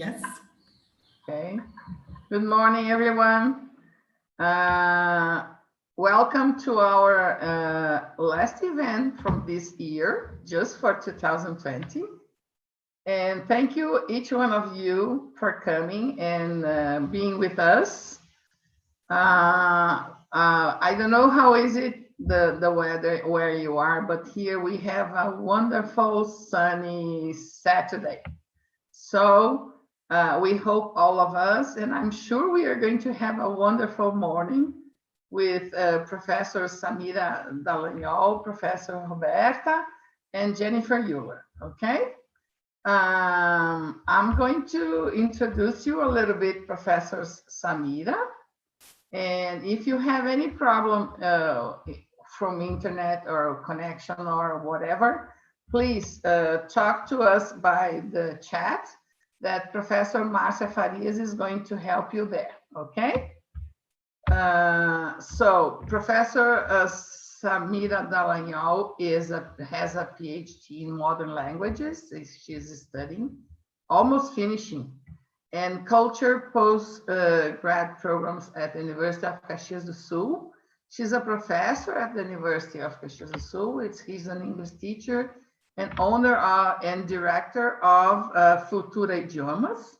Yes. Okay. Good morning, everyone. Welcome to our last event from this year, just for 2020. And thank you, each one of you, for coming and being with us. I don't know how is it the weather where you are, but here we have a wonderful sunny Saturday. So we hope all of us, and I'm sure we are going to have a wonderful morning with Professor Samira Dalo, Professor Roberta, and Jennifer Euler. Okay? I'm going to introduce you a little bit, Professor Samira. And if you have any problem from internet or connection or whatever, please talk to us by the chat that Professor Marcia Farias is going to help you there, okay? So Professor Samira Dallagnol has a PhD in modern languages. She's studying, almost finishing, and culture post-grad programs at the University of Caxias do Sul. She's a professor at the University of Caxias do Sul. He's an English teacher and owner and director of Futura Idiomas.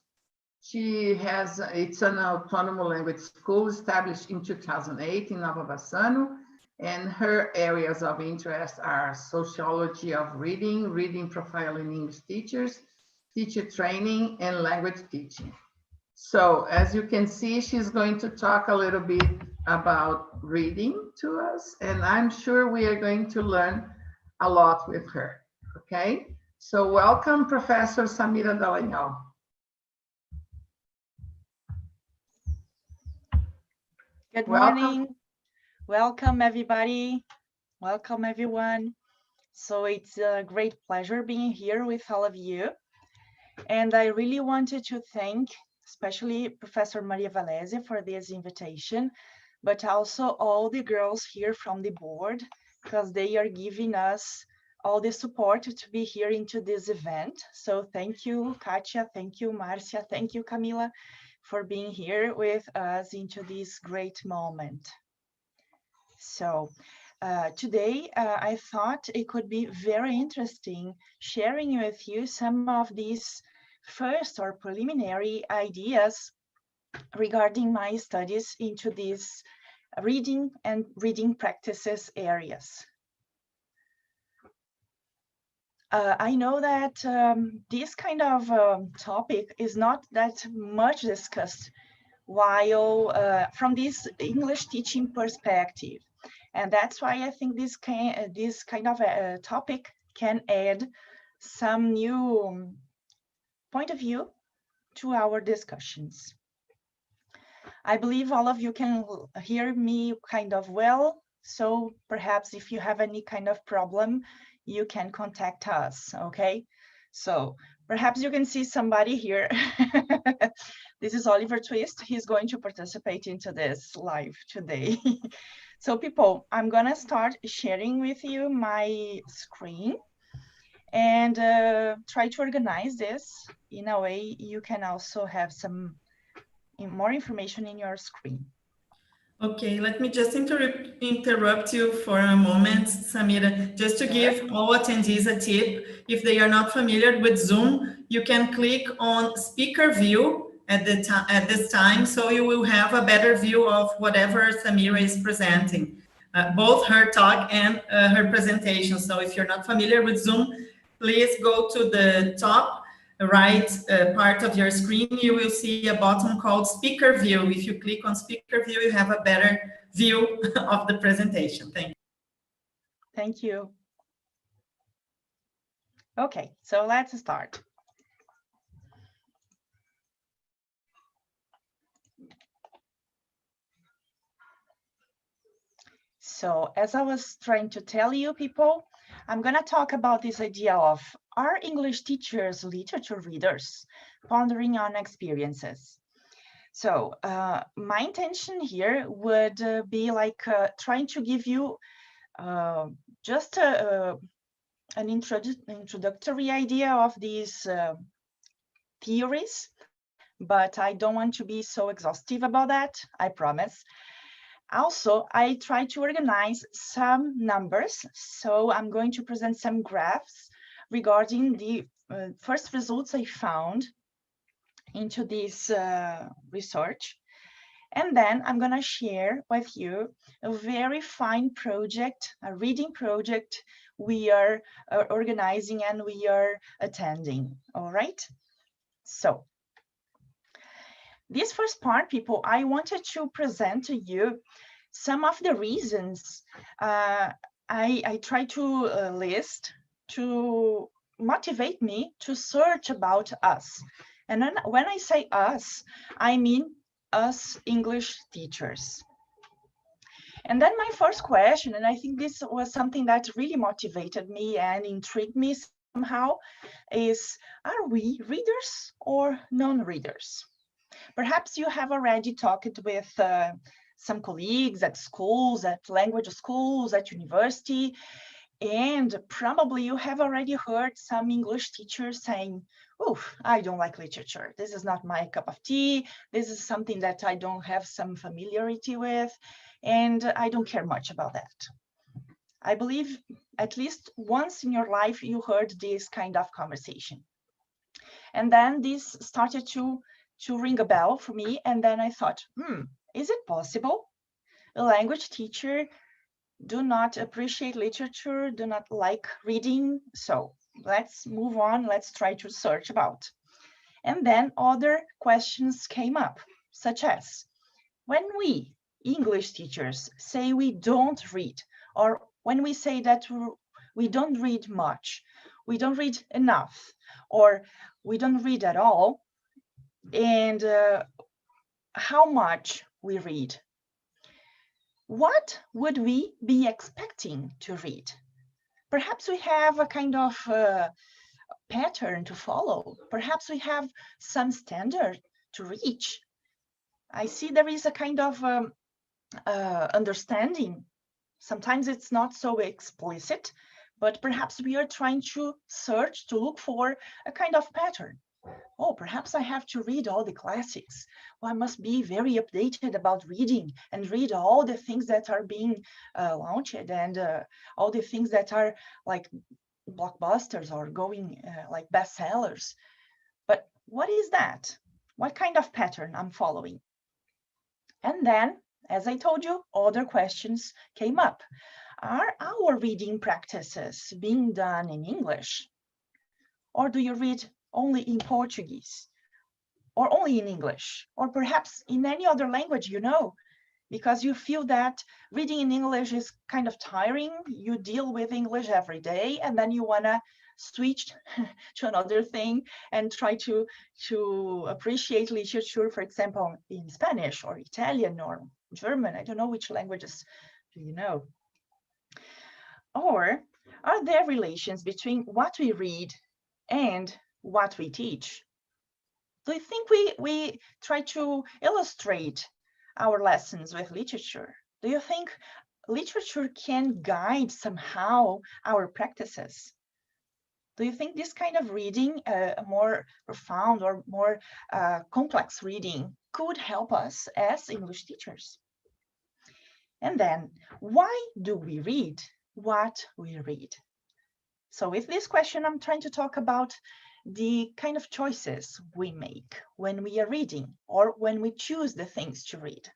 It's an autonomous language school established in 2008 in Nova Bassano, and her areas of interest are sociology of reading, reading profiling English teachers, teacher training, and language teaching. So as you can see, she's going to talk a little bit about reading to us, and I'm sure we are going to learn a lot with her. Okay, so welcome, Professor Samira Dallagnol. Good morning. Welcome, everybody. Welcome, everyone. So it's a great pleasure being here with all of you. And I really wanted to thank especially Professor Maria Valese for this invitation, but also all the girls here from the board, because they are giving us all the support to be here into this event. So thank you, Katia, thank you, Marcia, thank you, Camila, for being here with us into this great moment. So today I thought it could be very interesting sharing with you some of these first or preliminary ideas regarding my studies into these reading and reading practices areas. I know that this kind of topic is not that much discussed while from this English teaching perspective. And that's why I think this kind of a topic can add some new point of view to our discussions. I believe all of you can hear me kind of well, so perhaps if you have any kind of problem, you can contact us, okay? So perhaps you can see somebody here. This is Oliver Twist. He's going to participate into this live today. So people, I'm gonna start sharing with you my screen and try to organize this in a way you can also have some more information in your screen. Okay, let me just interrupt you for a moment, Samira, just to give all attendees a tip. If they are not familiar with Zoom, you can click on speaker view at this time, so you will have a better view of whatever Samira is presenting, both her talk and her presentation. So if you're not familiar with Zoom, please go to the top right part of your screen. You will see a button called speaker view. If you click on speaker view, you have a better view of the presentation. Thank you. Thank you. Okay, so let's start. So as I was trying to tell you people, I'm going to talk about this idea of, are English teachers literature readers? Pondering on experiences. So my intention here would be like trying to give you just an introductory idea of these theories but I don't want to be so exhaustive about that, I promise. Also, I try to organize some numbers. So I'm going to present some graphs regarding the first results I found into this research. And then I'm going to share with you a very fine project, a reading project we are organizing and we are attending. All right. So this first part, people, I wanted to present to you some of the reasons I try to list to motivate me to search about us. And then when I say us, I mean us English teachers. And then my first question, and I think this was something that really motivated me and intrigued me somehow, is, are we readers or non-readers? Perhaps you have already talked with some colleagues at schools, at language schools, at university, and probably you have already heard some English teachers saying, "Oh, I don't like literature. This is not my cup of tea. This is something that I don't have some familiarity with, and I don't care much about that." I believe at least once in your life you heard this kind of conversation. And then this started to ring a bell for me. And then I thought, is it possible a language teacher do not appreciate literature, do not like reading? So let's move on. Let's try to search about. And then other questions came up, such as, when we English teachers say we don't read, or when we say that we don't read much, we don't read enough, or we don't read at all, and how much we read. What would we be expecting to read? Perhaps we have a kind of pattern to follow. Perhaps we have some standard to reach. I see there is a kind of understanding. Sometimes it's not so explicit, but perhaps we are trying to search, to look for a kind of pattern. Oh, perhaps I have to read all the classics. Well, I must be very updated about reading and read all the things that are being launched and all the things that are like blockbusters or going like bestsellers. But what is that? What kind of pattern I'm following? And then, as I told you, other questions came up. Are our reading practices being done in English? Or do you read only in Portuguese, or only in English, or perhaps in any other language you know, because you feel that reading in English is kind of tiring. You deal with English every day, and then you want to switch to another thing and try to appreciate literature, for example, in Spanish or Italian or German. I don't know which languages do you know. Or are there relations between what we read and what we teach? Do you think we try to illustrate our lessons with literature? Do you think literature can guide somehow our practices? Do you think this kind of reading, a more profound or more complex reading, could help us as English teachers? And then, why do we read what we read? So with this question, I'm trying to talk about the kind of choices we make when we are reading or when we choose the things to read.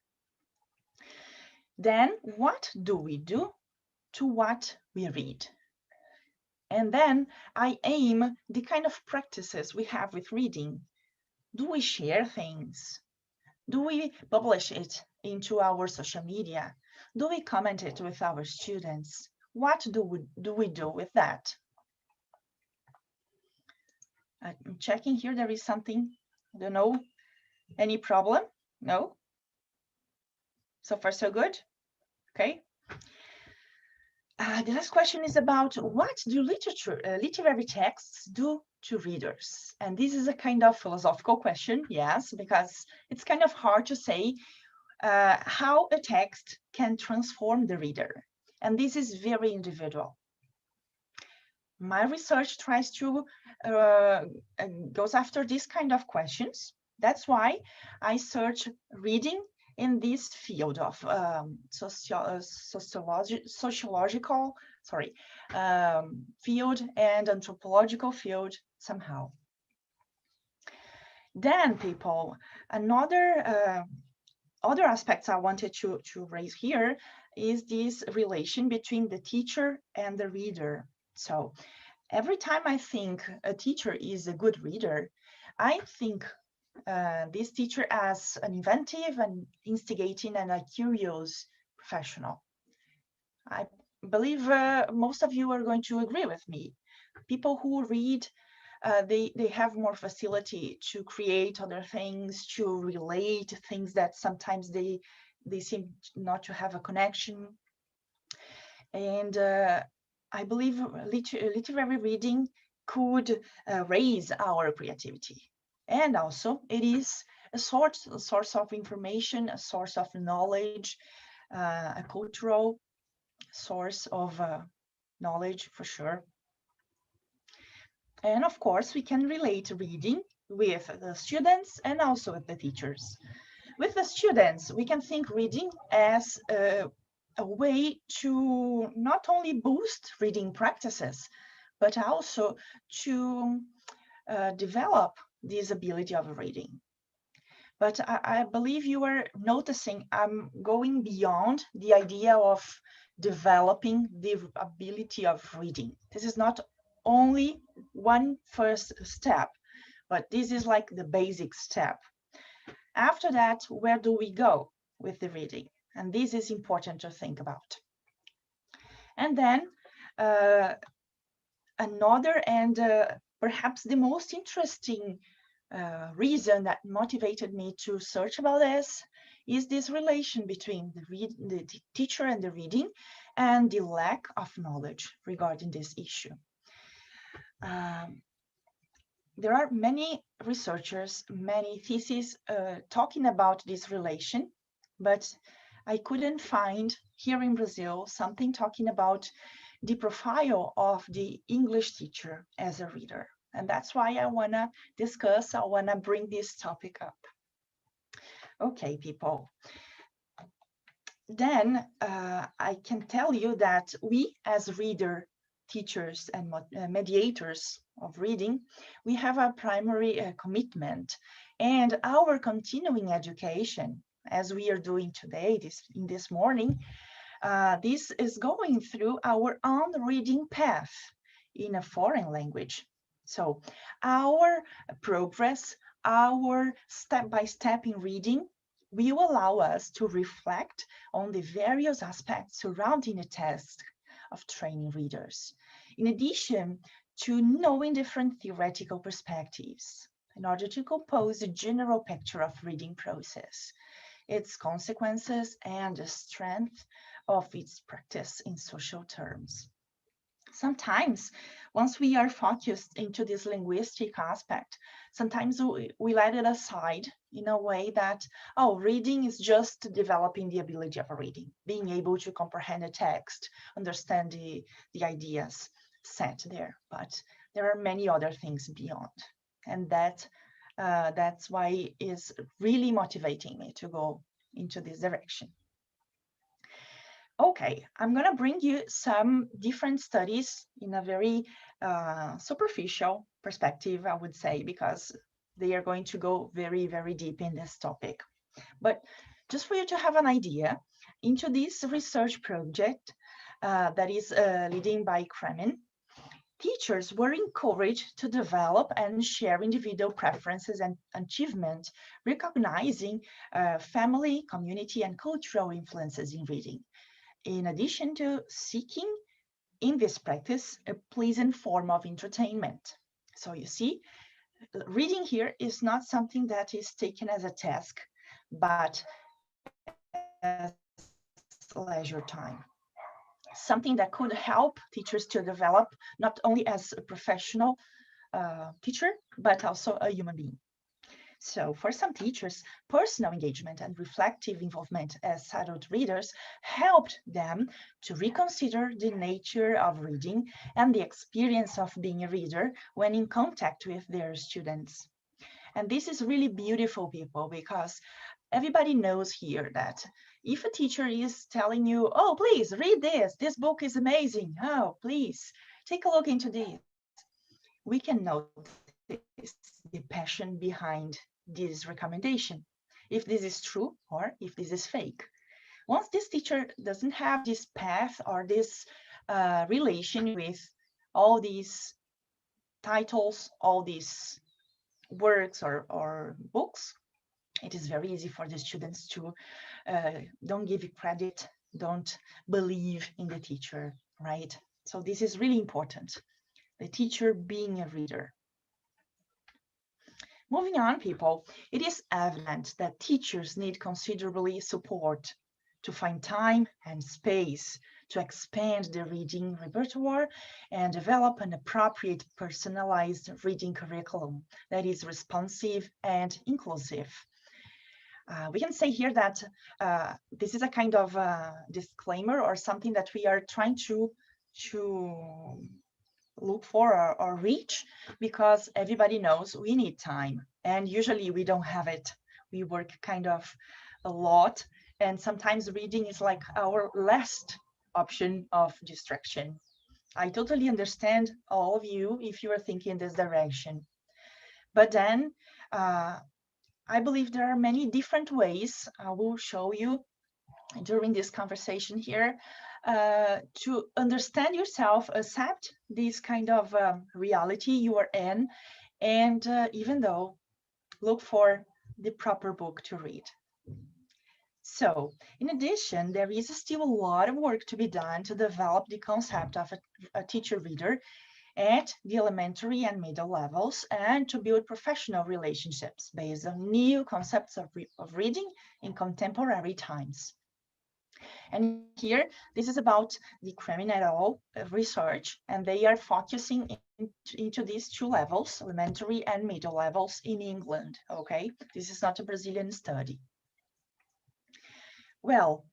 Then what do we do to what we read? And then I aim the kind of practices we have with reading. Do we share things? Do we publish it into our social media? Do we comment it with our students? What do we do with that? I'm checking here, there is something, I don't know, any problem? No? So far, so good? Okay. The last question is about what do literary texts do to readers? And this is a kind of philosophical question, yes, because it's kind of hard to say how a text can transform the reader. And this is very individual. My research tries to goes after these kind of questions That's why I search reading in this field of sociological, field and anthropological field somehow. Then people, another other aspects I wanted to raise here is this relation between the teacher and the reader. So every time I think a teacher is a good reader, I think this teacher as an inventive and instigating and a curious professional. I believe most of you are going to agree with me. People who read, they have more facility to create other things, to relate things that sometimes they seem not to have a connection. And I believe literary reading could raise our creativity. And also it is a source of information, a source of knowledge, a cultural source of knowledge for sure. And of course, we can relate reading with the students and also with the teachers. With the students, we can think reading as a way to not only boost reading practices, but also to develop this ability of reading. But I believe you are noticing I'm going beyond the idea of developing the ability of reading. This is not only one first step, but this is like the basic step. After that, where do we go with the reading? And this is important to think about. And then another and perhaps the most interesting reason that motivated me to search about this is this relation between the teacher and the reading and the lack of knowledge regarding this issue. There are many researchers, many theses talking about this relation, but I couldn't find here in Brazil something talking about the profile of the English teacher as a reader. And that's why I wanna discuss, I wanna bring this topic up. Okay, people. Then I can tell you that we as reader teachers and mediators of reading, we have a primary commitment, and our continuing education, as we are doing today, this morning, this is going through our own reading path in a foreign language. So our progress, our step-by-step in reading will allow us to reflect on the various aspects surrounding the task of training readers, in addition to knowing different theoretical perspectives in order to compose a general picture of reading process, its consequences, and the strength of its practice in social terms. Sometimes, once we are focused into this linguistic aspect, sometimes we let it aside in a way that, oh, reading is just developing the ability of reading, being able to comprehend a text, understand the ideas set there. But there are many other things beyond. And that's why it is really motivating me to go into this direction. Okay, I'm going to bring you some different studies in a very superficial perspective, I would say, because they are going to go very, very deep in this topic. But just for you to have an idea, into this research project that is leading by Kremen, teachers were encouraged to develop and share individual preferences and achievements, recognizing family, community, and cultural influences in reading, in addition to seeking in this practice a pleasant form of entertainment. So you see, reading here is not something that is taken as a task, but as leisure time. Something that could help teachers to develop not only as a professional teacher, but also a human being. So for some teachers, personal engagement and reflective involvement as adult readers helped them to reconsider the nature of reading and the experience of being a reader when in contact with their students. And this is really beautiful, people, because everybody knows here that if a teacher is telling you, oh, please read this book is amazing. Oh, please take a look into this. We can notice the passion behind this recommendation, if this is true or if this is fake. Once this teacher doesn't have this path or this relation with all these titles, all these works or books, it is very easy for the students to don't give it credit, don't believe in the teacher, right? So this is really important, the teacher being a reader. Moving on, people, it is evident that teachers need considerably support to find time and space to expand the reading repertoire and develop an appropriate personalized reading curriculum that is responsive and inclusive. We can say here that this is a kind of disclaimer or something that we are trying to look for or reach, because everybody knows we need time and usually we don't have it. We work kind of a lot, and sometimes reading is like our last option of distraction. I totally understand all of you if you are thinking in this direction, but then I believe there are many different ways I will show you during this conversation here to understand yourself, accept this kind of reality you are in, and even though look for the proper book to read. So, in addition, there is still a lot of work to be done to develop the concept of a teacher reader at the elementary and middle levels, and to build professional relationships based on new concepts of reading in contemporary times. And here, this is about the criminal research, and they are focusing into these two levels, elementary and middle levels in England, okay? This is not a Brazilian study. Well,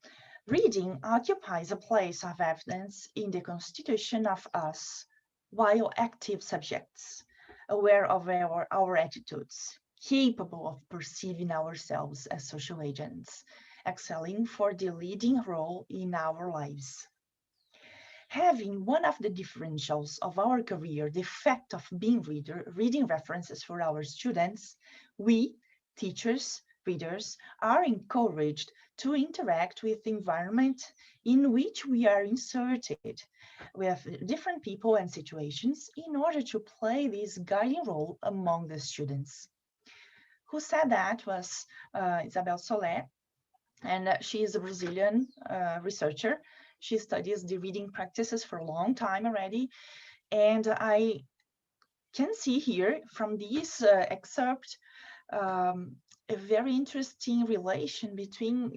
reading occupies a place of evidence in the constitution of us, while active subjects, aware of our attitudes, capable of perceiving ourselves as social agents, excelling for the leading role in our lives. Having one of the differentials of our career, the fact of being reading references for our students, we, teachers, readers, are encouraged to interact with the environment in which we are inserted with different people and situations in order to play this guiding role among the students. Who said that was Isabel Soler, and she is a Brazilian researcher. She studies the reading practices for a long time already, and I can see here from this excerpt a very interesting relation between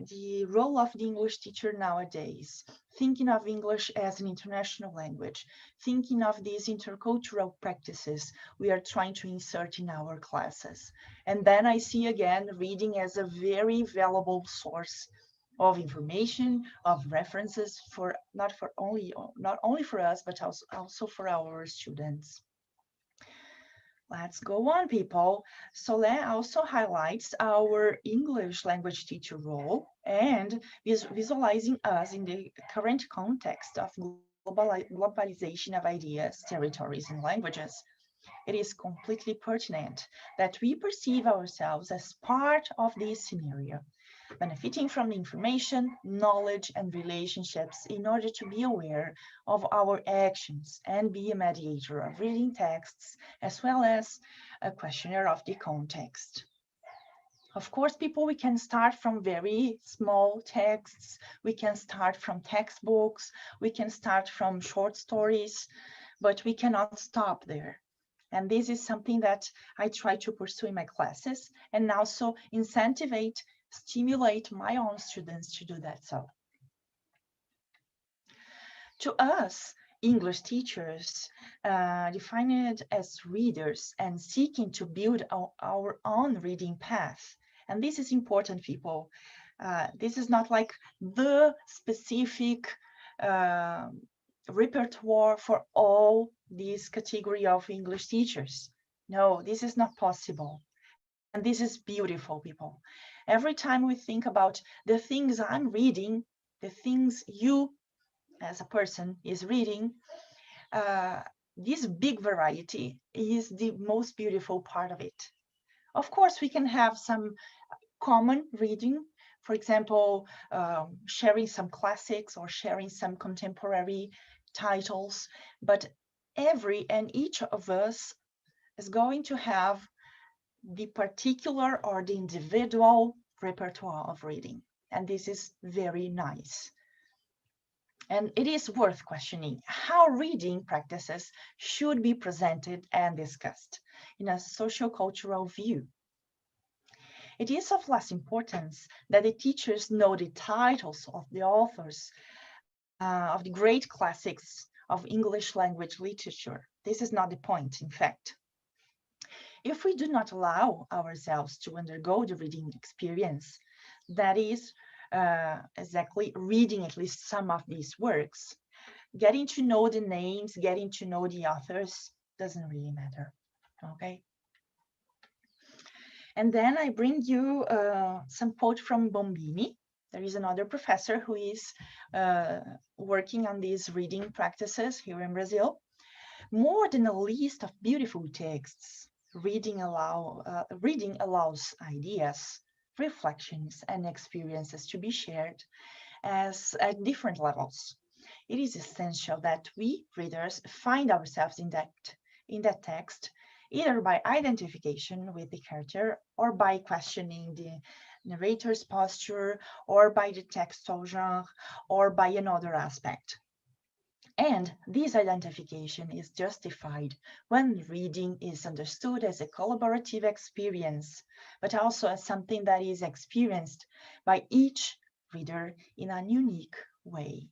the role of the English teacher nowadays, thinking of English as an international language, thinking of these intercultural practices we are trying to insert in our classes. And then I see again reading as a very valuable source of information, of references for not only for us, but also for our students. Let's go on, people. Soler also highlights our English language teacher role and visualizing us in the current context of globalization of ideas, territories, and languages. It is completely pertinent that we perceive ourselves as part of this scenario, benefiting from the information, knowledge, and relationships in order to be aware of our actions and be a mediator of reading texts, as well as a questioner of the context. Of course, people, we can start from very small texts, we can start from textbooks, we can start from short stories, but we cannot stop there. And this is something that I try to pursue in my classes and also stimulate my own students to do that. So to us, English teachers define it as readers and seeking to build our own reading path. And this is important, people. This is not like the specific repertoire for all this category of English teachers. No, this is not possible. And this is beautiful, people. Every time we think about the things I'm reading, the things you as a person is reading, this big variety is the most beautiful part of it. Of course, we can have some common reading, for example, sharing some classics or sharing some contemporary titles, but every and each of us is going to have the particular or the individual repertoire of reading. And this is very nice. And it is worth questioning how reading practices should be presented and discussed in a socio-cultural view. It is of less importance that the teachers know the titles of the authors of the great classics of English language literature. This is not the point, in fact. If we do not allow ourselves to undergo the reading experience, that is, exactly reading at least some of these works, getting to know the names, getting to know the authors doesn't really matter, okay? And then I bring you some quote from Bombini. There is another professor who is working on these reading practices here in Brazil. More than a list of beautiful texts, reading allows ideas, reflections, and experiences to be shared at different levels. It is essential that we readers find ourselves in that text, either by identification with the character or by questioning the narrator's posture or by the textual genre or by another aspect. And this identification is justified when reading is understood as a collaborative experience, but also as something that is experienced by each reader in a unique way.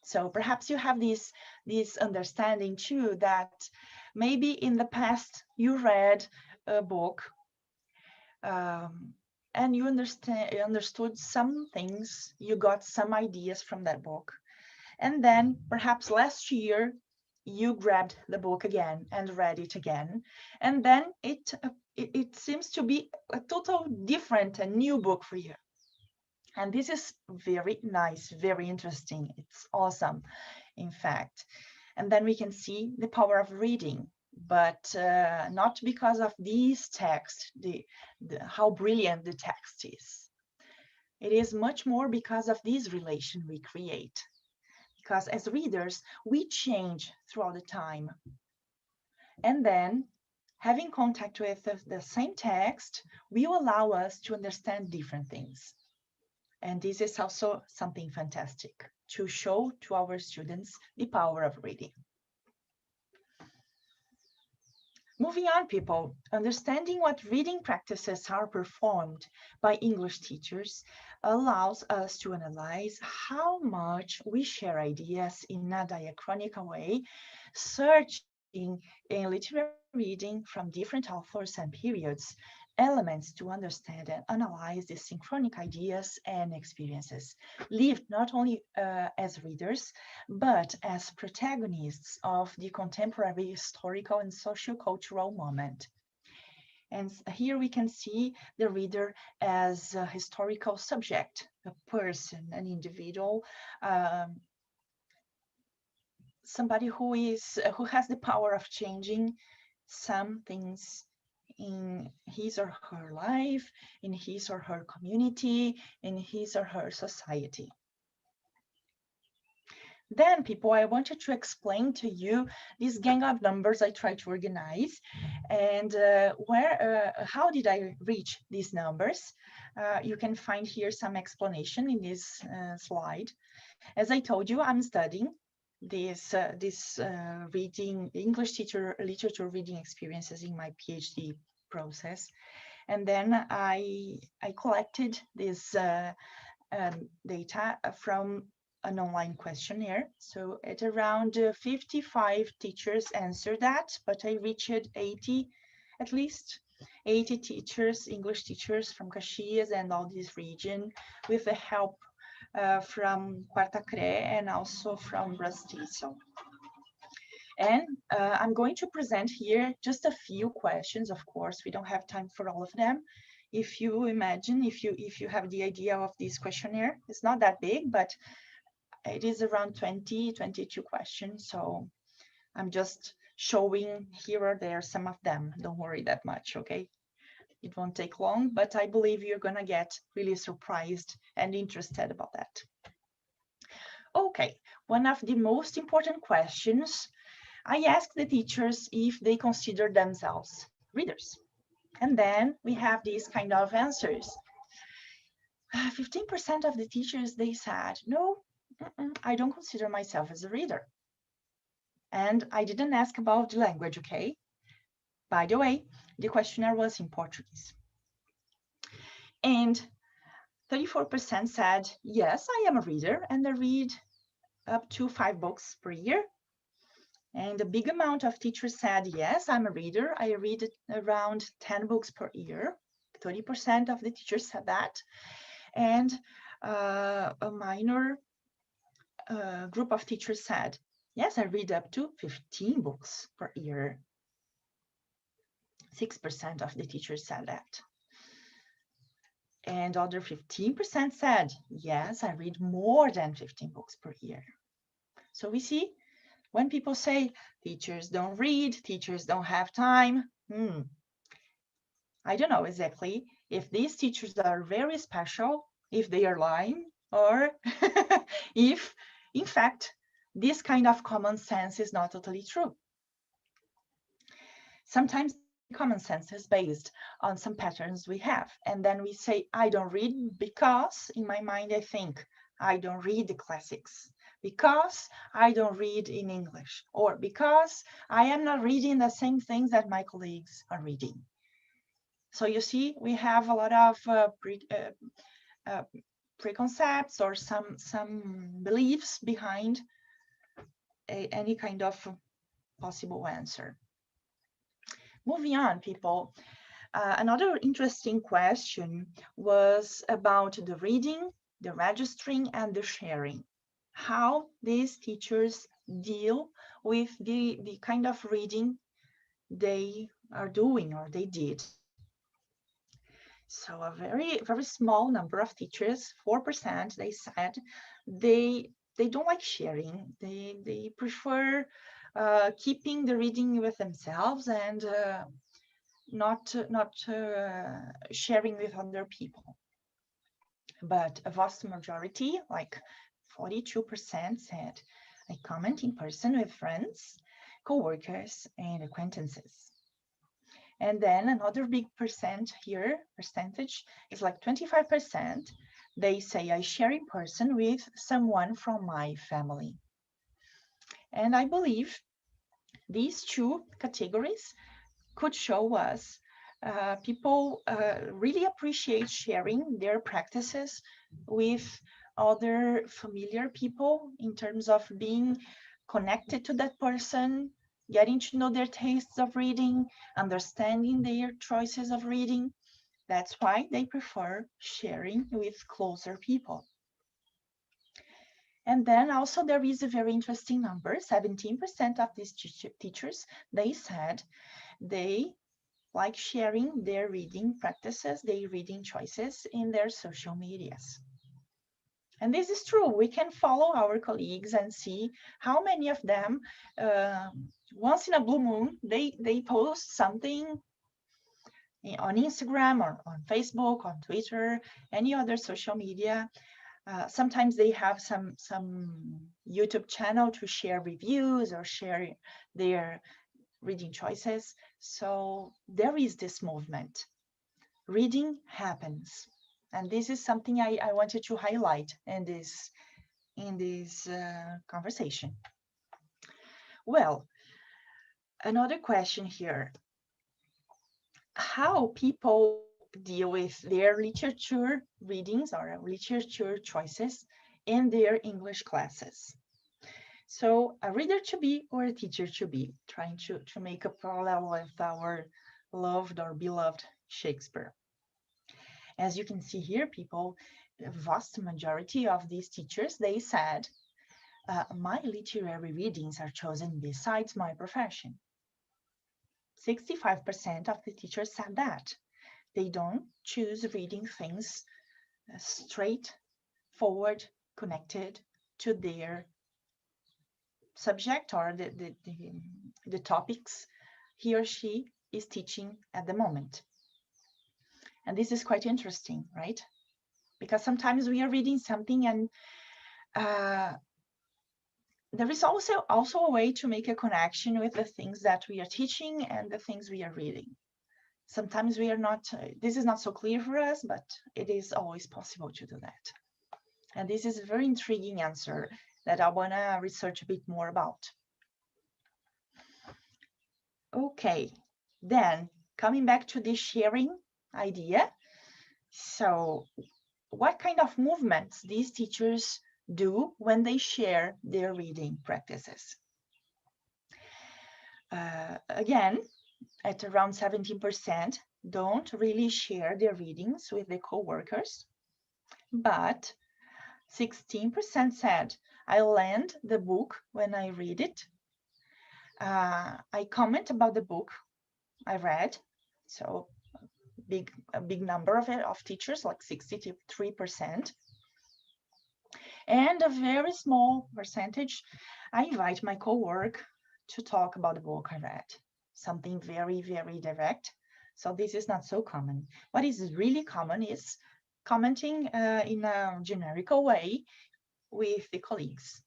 So perhaps you have this understanding too, that maybe in the past you read a book and you understood some things, you got some ideas from that book. And then perhaps last year, you grabbed the book again and read it again. And then it seems to be a total different, a new book for you. And this is very nice, very interesting. It's awesome, in fact. And then we can see the power of reading, but not because of these texts, how brilliant the text is. It is much more because of this relation we create. Because as readers, we change throughout the time. And then having contact with the same text will allow us to understand different things. And this is also something fantastic to show to our students the power of reading. Moving on, people, understanding what reading practices are performed by English teachers allows us to analyze how much we share ideas in a diachronic way, searching in literary reading from different authors and periods, elements to understand and analyze the synchronic ideas and experiences, lived not only as readers, but as protagonists of the contemporary historical and socio-cultural moment. And here we can see the reader as a historical subject, a person, an individual, somebody who has the power of changing some things in his or her life, in his or her community, in his or her society. Then, people, I wanted to explain to you this gang of numbers I tried to organize, and how did I reach these numbers? You can find here some explanation in this slide. As I told you, I'm studying this reading English literature reading experiences in my PhD process, and then I collected this data from an online questionnaire. So at around 55 teachers answered that, but I reached at least 80 teachers, English teachers from Caxias and all this region, with the help from Quarta CRE and also from BRAZ-TESOL. And I'm going to present here just a few questions. Of course, we don't have time for all of them. If you imagine, if you have the idea of this questionnaire, it's not that big, but it is around 22 questions. So I'm just showing here or there some of them. Don't worry that much, okay? It won't take long, but I believe you're gonna get really surprised and interested about that. Okay, one of the most important questions, I asked the teachers if they consider themselves readers. And then we have these kind of answers. 15% of the teachers, they said, no, I don't consider myself as a reader. And I didn't ask about the language, okay? By the way, the questionnaire was in Portuguese. And 34% said, yes, I am a reader, and I read up to 5 books per year. And a big amount of teachers said, yes, I'm a reader. I read around 10 books per year. 30% of the teachers said that. And a minor group of teachers said, yes, I read up to 15 books per year. 6% of the teachers said that. And other 15% said, yes, I read more than 15 books per year. So we see when people say teachers don't read, teachers don't have time, I don't know exactly if these teachers are very special, if they are lying, or if, in fact, this kind of common sense is not totally true. Sometimes common sense is based on some patterns we have, and then we say, I don't read because, in my mind, I think, I don't read the classics, because I don't read in English, or because I am not reading the same things that my colleagues are reading. So you see, we have a lot of preconcepts or some beliefs behind any kind of possible answer. Moving on, people. Another interesting question was about the reading, the registering, and the sharing. How these teachers deal with the kind of reading they are doing or they did. So a very small number of teachers, 4%, they said they don't like sharing. They prefer keeping the reading with themselves and not sharing with other people. But a vast majority, like 42%, said I comment in person with friends, co-workers, and acquaintances. And then another big percentage is like 25%. They say I share in person with someone from my family. And I believe these two categories could show us people really appreciate sharing their practices with other familiar people in terms of being connected to that person, getting to know their tastes of reading, understanding their choices of reading. That's why they prefer sharing with closer people. And then also there is a very interesting number, 17% of these teachers, they said they like sharing their reading practices, their reading choices in their social medias. And this is true. We can follow our colleagues and see how many of them, once in a blue moon, they post something on Instagram or on Facebook, on Twitter, any other social media. Sometimes they have some YouTube channel to share reviews or share their reading choices. So there is this movement. Reading happens. And this is something I wanted to highlight in this conversation. Well, another question here. How people deal with their literature readings or literature choices in their English classes. So a reader to be or a teacher to be, trying to make a parallel with our loved or beloved Shakespeare. As you can see here, people, the vast majority of these teachers, they said my literary readings are chosen besides my profession. 65% of the teachers said that. They don't choose reading things straight forward, connected to their subject or the topics he or she is teaching at the moment. And this is quite interesting, right? Because sometimes we are reading something and there is also a way to make a connection with the things that we are teaching and the things we are reading. Sometimes we are not, this is not so clear for us, but it is always possible to do that. And this is a very intriguing answer that I want to research a bit more about. Okay, then coming back to this sharing idea. So what kind of movements these teachers do when they share their reading practices? Again, at around 17%, don't really share their readings with their co-workers, but 16% said, I lend the book when I read it. I comment about the book I read. So a big number of teachers, like 63%. And a very small percentage, I invite my co-work to talk about the book I read. Something very, very direct. So this is not so common. What is really common is commenting in a generic way with the colleagues.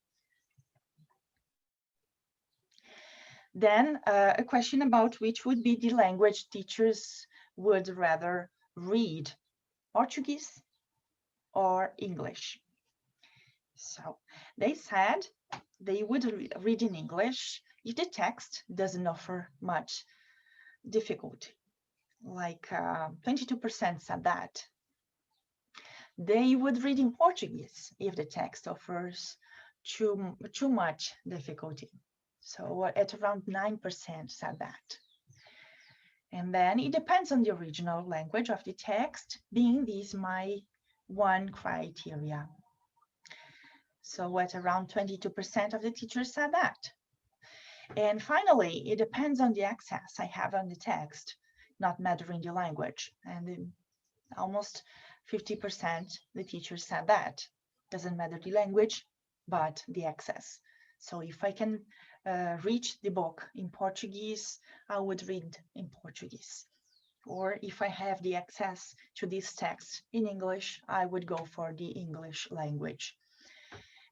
Then a question about which would be the language teachers would rather read, Portuguese or English. So they said they would read in English if the text doesn't offer much difficulty. Like 22% said that. They would read in Portuguese if the text offers too much difficulty. So at around 9% said that. And then it depends on the original language of the text, being this my one criteria. So at around 22% of the teachers said that. And finally, it depends on the access I have on the text, not mattering the language. And almost 50% the teachers said that. Doesn't matter the language, but the access. So if I can reach the book in Portuguese, I would read in Portuguese. Or if I have the access to this text in English, I would go for the English language.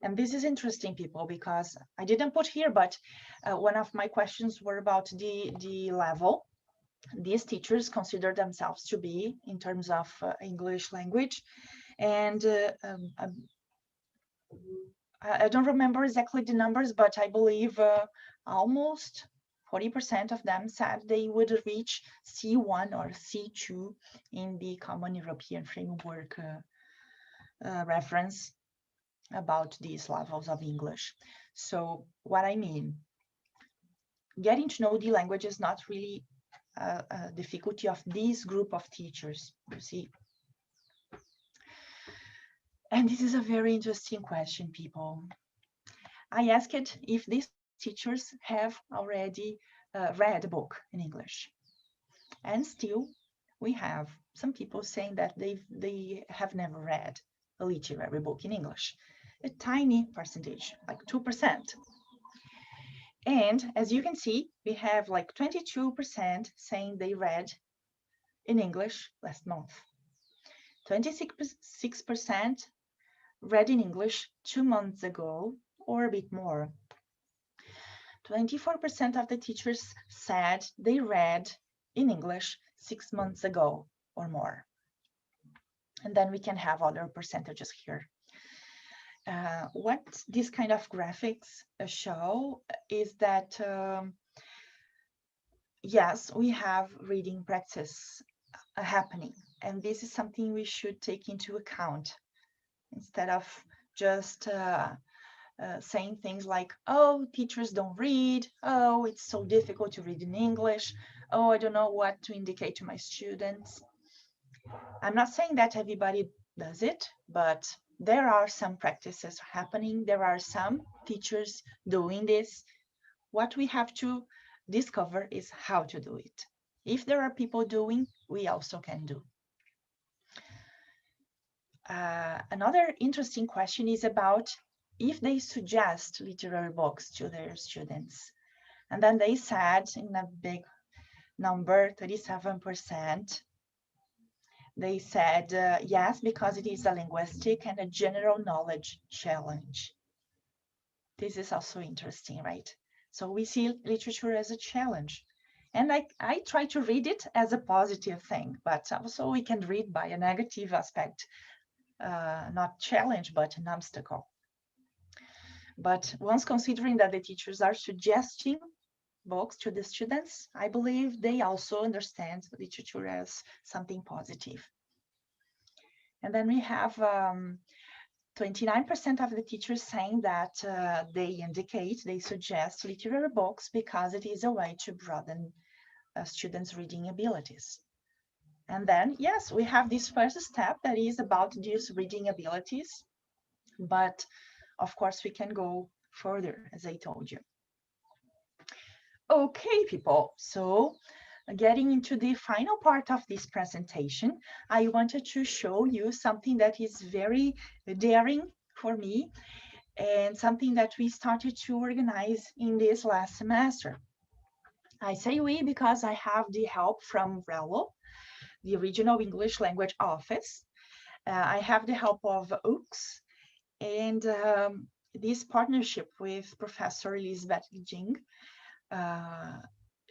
And this is interesting, people, because I didn't put here, but one of my questions were about the level these teachers consider themselves to be in terms of English language. And I don't remember exactly the numbers, but I believe almost 40% of them said they would reach C1 or C2 in the Common European Framework reference about these levels of English. So what I mean, getting to know the language is not really a difficulty of this group of teachers, you see. And this is a very interesting question, people. I asked if these teachers have already read a book in English. And still, we have some people saying that they have never read a literary book in English. A tiny percentage, like 2%. And as you can see, we have like 22% saying they read in English last month. 26% read in English 2 months ago, or a bit more. 24% of the teachers said they read in English 6 months ago or more. And then we can have other percentages here. What these kind of graphics show is that, yes, we have reading practice happening. And this is something we should take into account instead of just saying things like, oh, teachers don't read. Oh, it's so difficult to read in English. Oh, I don't know what to indicate to my students. I'm not saying that everybody does it, but there are some practices happening. There are some teachers doing this. What we have to discover is how to do it. If there are people doing, we also can do. Another interesting question is about if they suggest literary books to their students. And then they said in a big number, 37%, they said yes, because it is a linguistic and a general knowledge challenge. This is also interesting, right? So we see literature as a challenge. And I try to read it as a positive thing, but also we can read by a negative aspect, not challenge, but an obstacle. But once considering that the teachers are suggesting books to the students, I believe they also understand literature as something positive. And then we have 29% of the teachers saying that they suggest literary books because it is a way to broaden students' reading abilities. And then, yes, we have this first step that is about these reading abilities, but of course we can go further, as I told you. Okay, people, so getting into the final part of this presentation, I wanted to show you something that is very daring for me and something that we started to organize in this last semester. I say we because I have the help from RELO, the Regional English Language Office. I have the help of UX and this partnership with Professor Elizabeth Jing.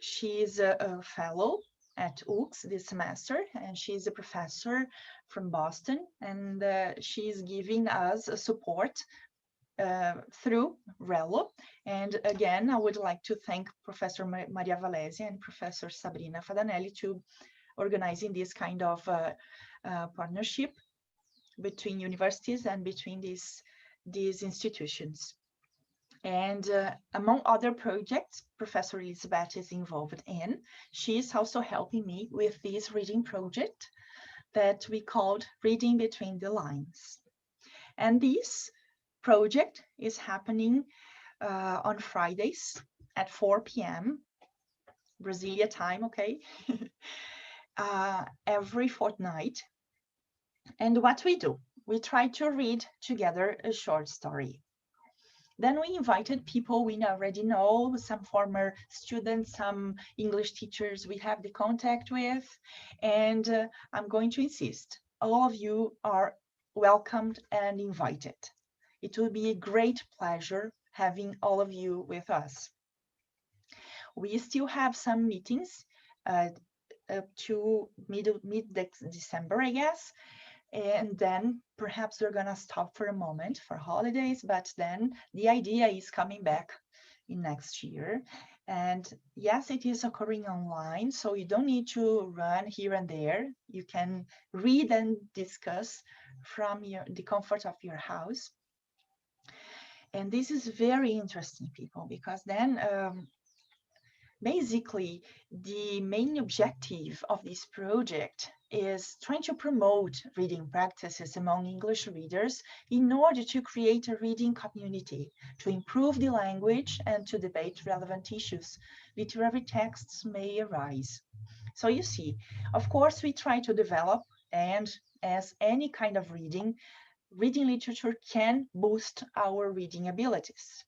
She is a fellow at UX this semester, and she's a professor from Boston, and she is giving us support through RELO. And again, I would like to thank Professor Maria Valesia and Professor Sabrina Fadanelli to organizing this kind of partnership between universities and between these institutions. And among other projects Professor Elizabeth is involved in, she is also helping me with this reading project that we called Reading Between the Lines. And this project is happening on Fridays at 4 p.m. Brasilia time, okay? Every fortnight. And what we do, we try to read together a short story. Then we invited people we already know, some former students, some English teachers we have the contact with, and I'm going to insist, all of you are welcomed and invited. It will be a great pleasure having all of you with us. We still have some meetings up to mid-December, I guess. And then perhaps we're gonna stop for a moment for holidays, but then the idea is coming back in next year. And yes, it is occurring online, so you don't need to run here and there. You can read and discuss from the comfort of your house. And this is very interesting, people, because then basically the main objective of this project is trying to promote reading practices among English readers in order to create a reading community, to improve the language and to debate relevant issues literary texts may arise. So you see, of course, we try to develop, and as any kind of reading literature can boost our reading abilities.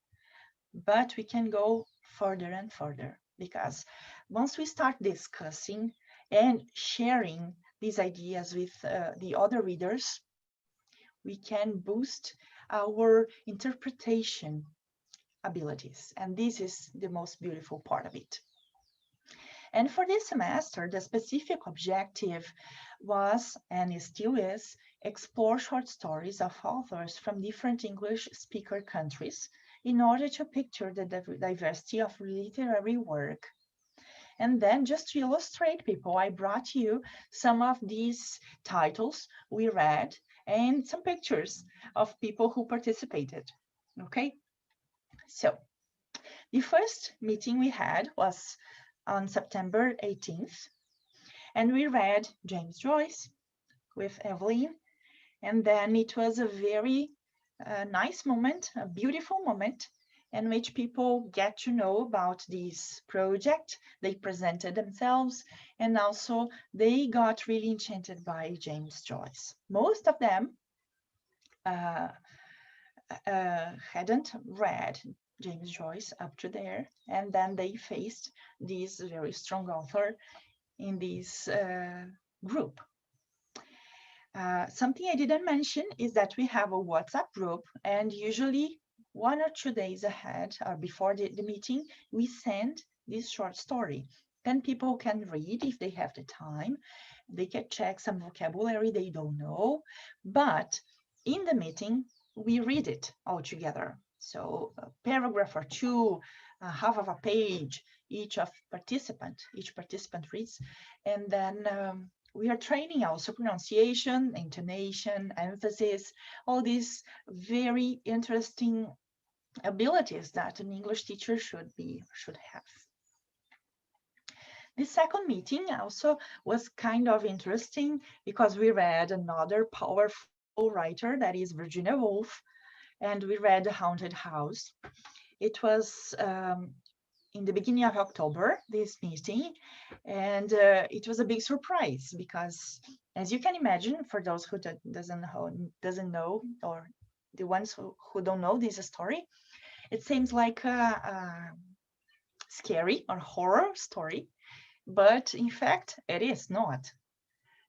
But we can go further and further, because once we start discussing and sharing these ideas with the other readers, we can boost our interpretation abilities. And this is the most beautiful part of it. And for this semester, the specific objective was, and still is, explore short stories of authors from different English speaker countries in order to picture the diversity of literary work. And then just to illustrate, people, I brought you some of these titles we read and some pictures of people who participated, okay? So the first meeting we had was on September 18th, and we read James Joyce with Evelyn, And then it was a very nice moment, a beautiful moment, in which people get to know about this project. They presented themselves, and also they got really enchanted by James Joyce. Most of them hadn't read James Joyce up to there, and then they faced this very strong author in this group. Something I didn't mention is that we have a WhatsApp group, and usually 1 or 2 days ahead or before the meeting, we send this short story. Then people can read if they have the time. They can check some vocabulary they don't know, but in the meeting, we read it all together. So a paragraph or two, half of a page, each participant reads, and then we are training also pronunciation, intonation, emphasis, all these very interesting abilities that an English teacher should have. The second meeting also was kind of interesting because we read another powerful writer, that is Virginia Woolf, and we read The Haunted House. It was in the beginning of October, this meeting, and it was a big surprise because, as you can imagine, for those who doesn't know, or the ones who don't know this story, it seems like a scary or horror story, but in fact, it is not.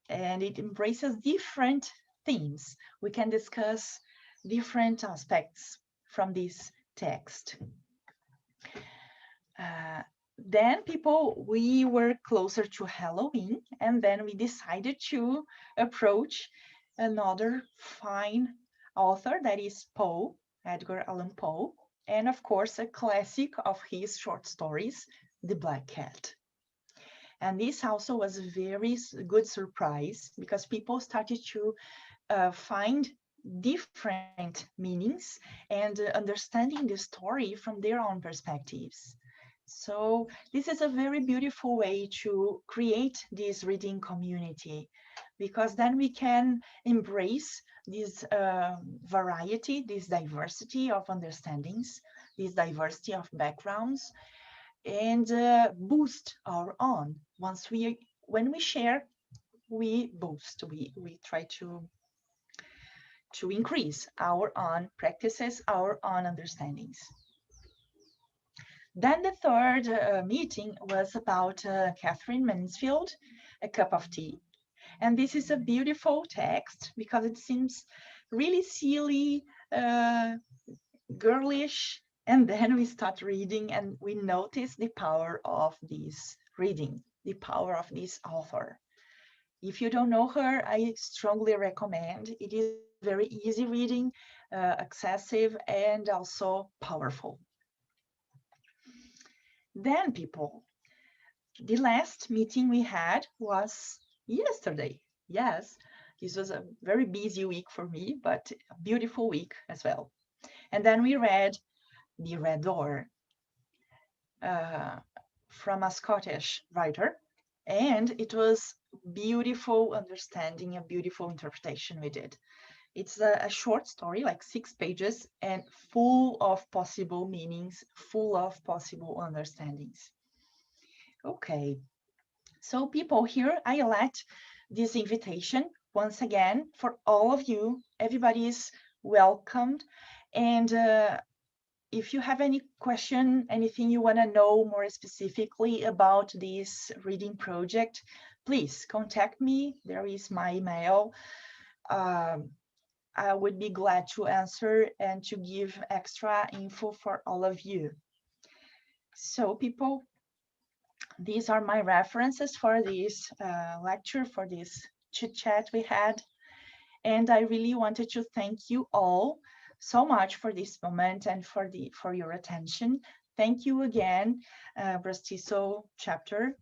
And it embraces different themes. We can discuss different aspects from this text. Then we were closer to Halloween, and then we decided to approach another fine author, that is Poe, Edgar Allan Poe, and of course a classic of his short stories, The Black Cat. And this also was a very good surprise because people started to find different meanings and understanding the story from their own perspectives. So this is a very beautiful way to create this reading community, because then we can embrace this variety, this diversity of understandings, this diversity of backgrounds, and boost our own. When we share, we boost, we try to increase our own practices, our own understandings. Then the third meeting was about Catherine Mansfield, A Cup of Tea. And this is a beautiful text because it seems really silly, girlish, and then we start reading and we notice the power of this reading, the power of this author. If you don't know her, I strongly recommend. It is very easy reading, accessible, and also powerful. Then the last meeting we had was yesterday. Yes, this was a very busy week for me, but a beautiful week as well. And then we read The Red Door from a Scottish writer, and it was beautiful understanding, a beautiful interpretation we did. It's a short story, like 6 pages, and full of possible meanings, full of possible understandings. Okay, so here I let this invitation once again for all of you. Everybody is welcomed, and if you have any question, anything you want to know more specifically about this reading project, please contact me. There is my email. I would be glad to answer and to give extra info for all of you. So these are my references for this lecture, for this chit chat we had. And I really wanted to thank you all so much for this moment and for your attention. Thank you again, BRAZ-TESOL chapter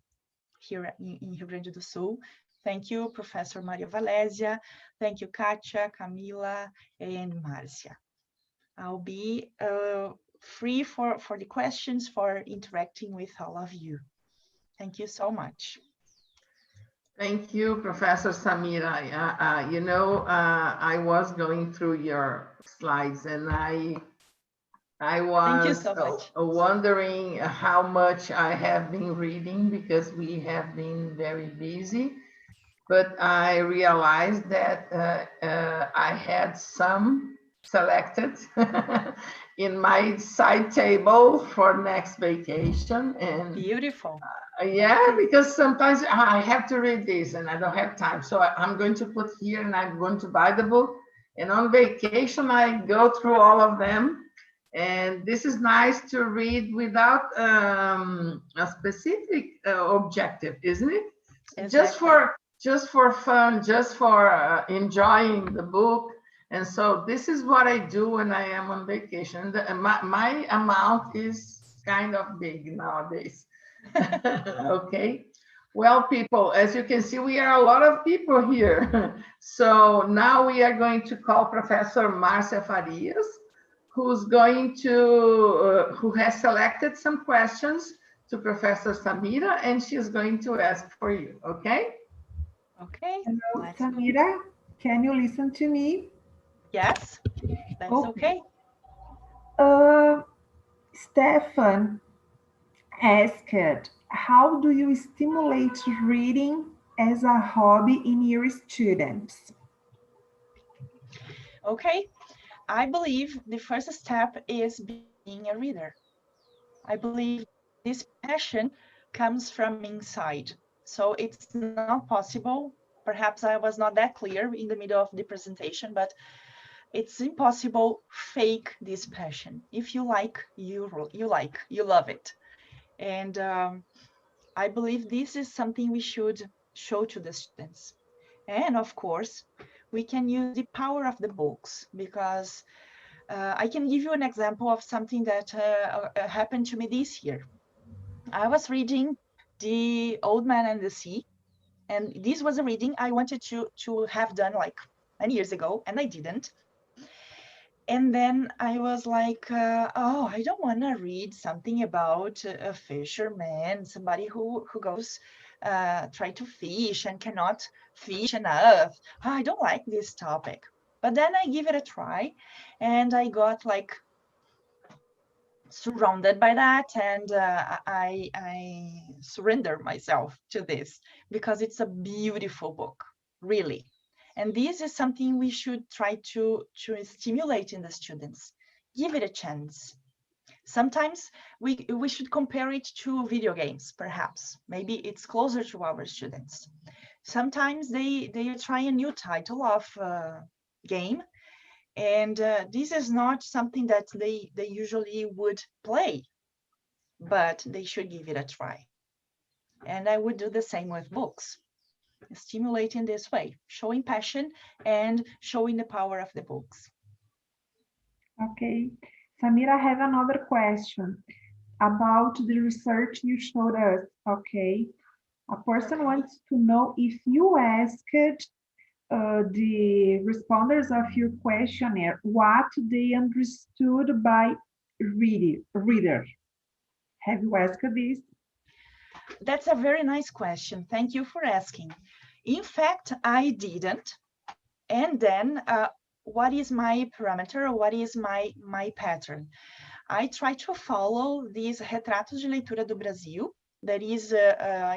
here in Rio Grande do Sul. Thank you, Professor Maria Valésia. Thank you, Katia, Camila, and Marcia. I'll be free for the questions, for interacting with all of you. Thank you so much. Thank you, Professor Samira. I was going through your slides and I Thank you was so much. wondering how much I have been reading because we have been very busy. But I realized that I had some selected in my side table for next vacation. And Beautiful. yeah, because sometimes I have to read this and I don't have time. So I'm going to put here and I'm going to buy the book. And on vacation, I go through all of them. And this is nice to read without a specific objective, isn't it? Exactly. Just for fun, just for enjoying the book. And so this is what I do when I am on vacation. My amount is kind of big nowadays. Okay. Well, people, as you can see, we are a lot of people here. So now we are going to call Professor Marcia Farias, who has selected some questions to Professor Samira, and she's going to ask for you. Okay. Okay, Hello, let's go. Samira, can you listen to me? Yes, that's Okay. okay. Uh, Stefan asked, how do you stimulate reading as a hobby in your students? Okay, I believe the first step is being a reader. I believe this passion comes from inside. So it's not possible. Perhaps I was not that clear in the middle of the presentation, but it's impossible fake this passion. If you like, you love it. And I believe this is something we should show to the students. And of course, we can use the power of the books because I can give you an example of something that happened to me this year. I was reading The Old Man and the Sea, and this was a reading I wanted to have done like many years ago, and I didn't. And then I was like, oh, I don't want to read something about a fisherman, somebody who goes try to fish and cannot fish enough. I don't like this topic. But then I give it a try, and I got like surrounded by that, and I surrender myself to this because it's a beautiful book, really. And this is something we should try to stimulate in the students. Give it a chance. Sometimes we should compare it to video games, perhaps. Maybe it's closer to our students. Sometimes they try a new title of game, and this is not something that they usually would play, but they should give it a try. And I would do the same with books, stimulating this way, showing passion and showing the power of the books. Okay. Samira, I have another question about the research you showed us. Okay. A person Okay. wants to know if you asked the responders of your questionnaire what they understood by reader. Have you asked this? That's a very nice question. Thank you for asking. In fact, I didn't. And then what is my parameter? What is my pattern? I try to follow these Retratos de Leitura do Brasil. That is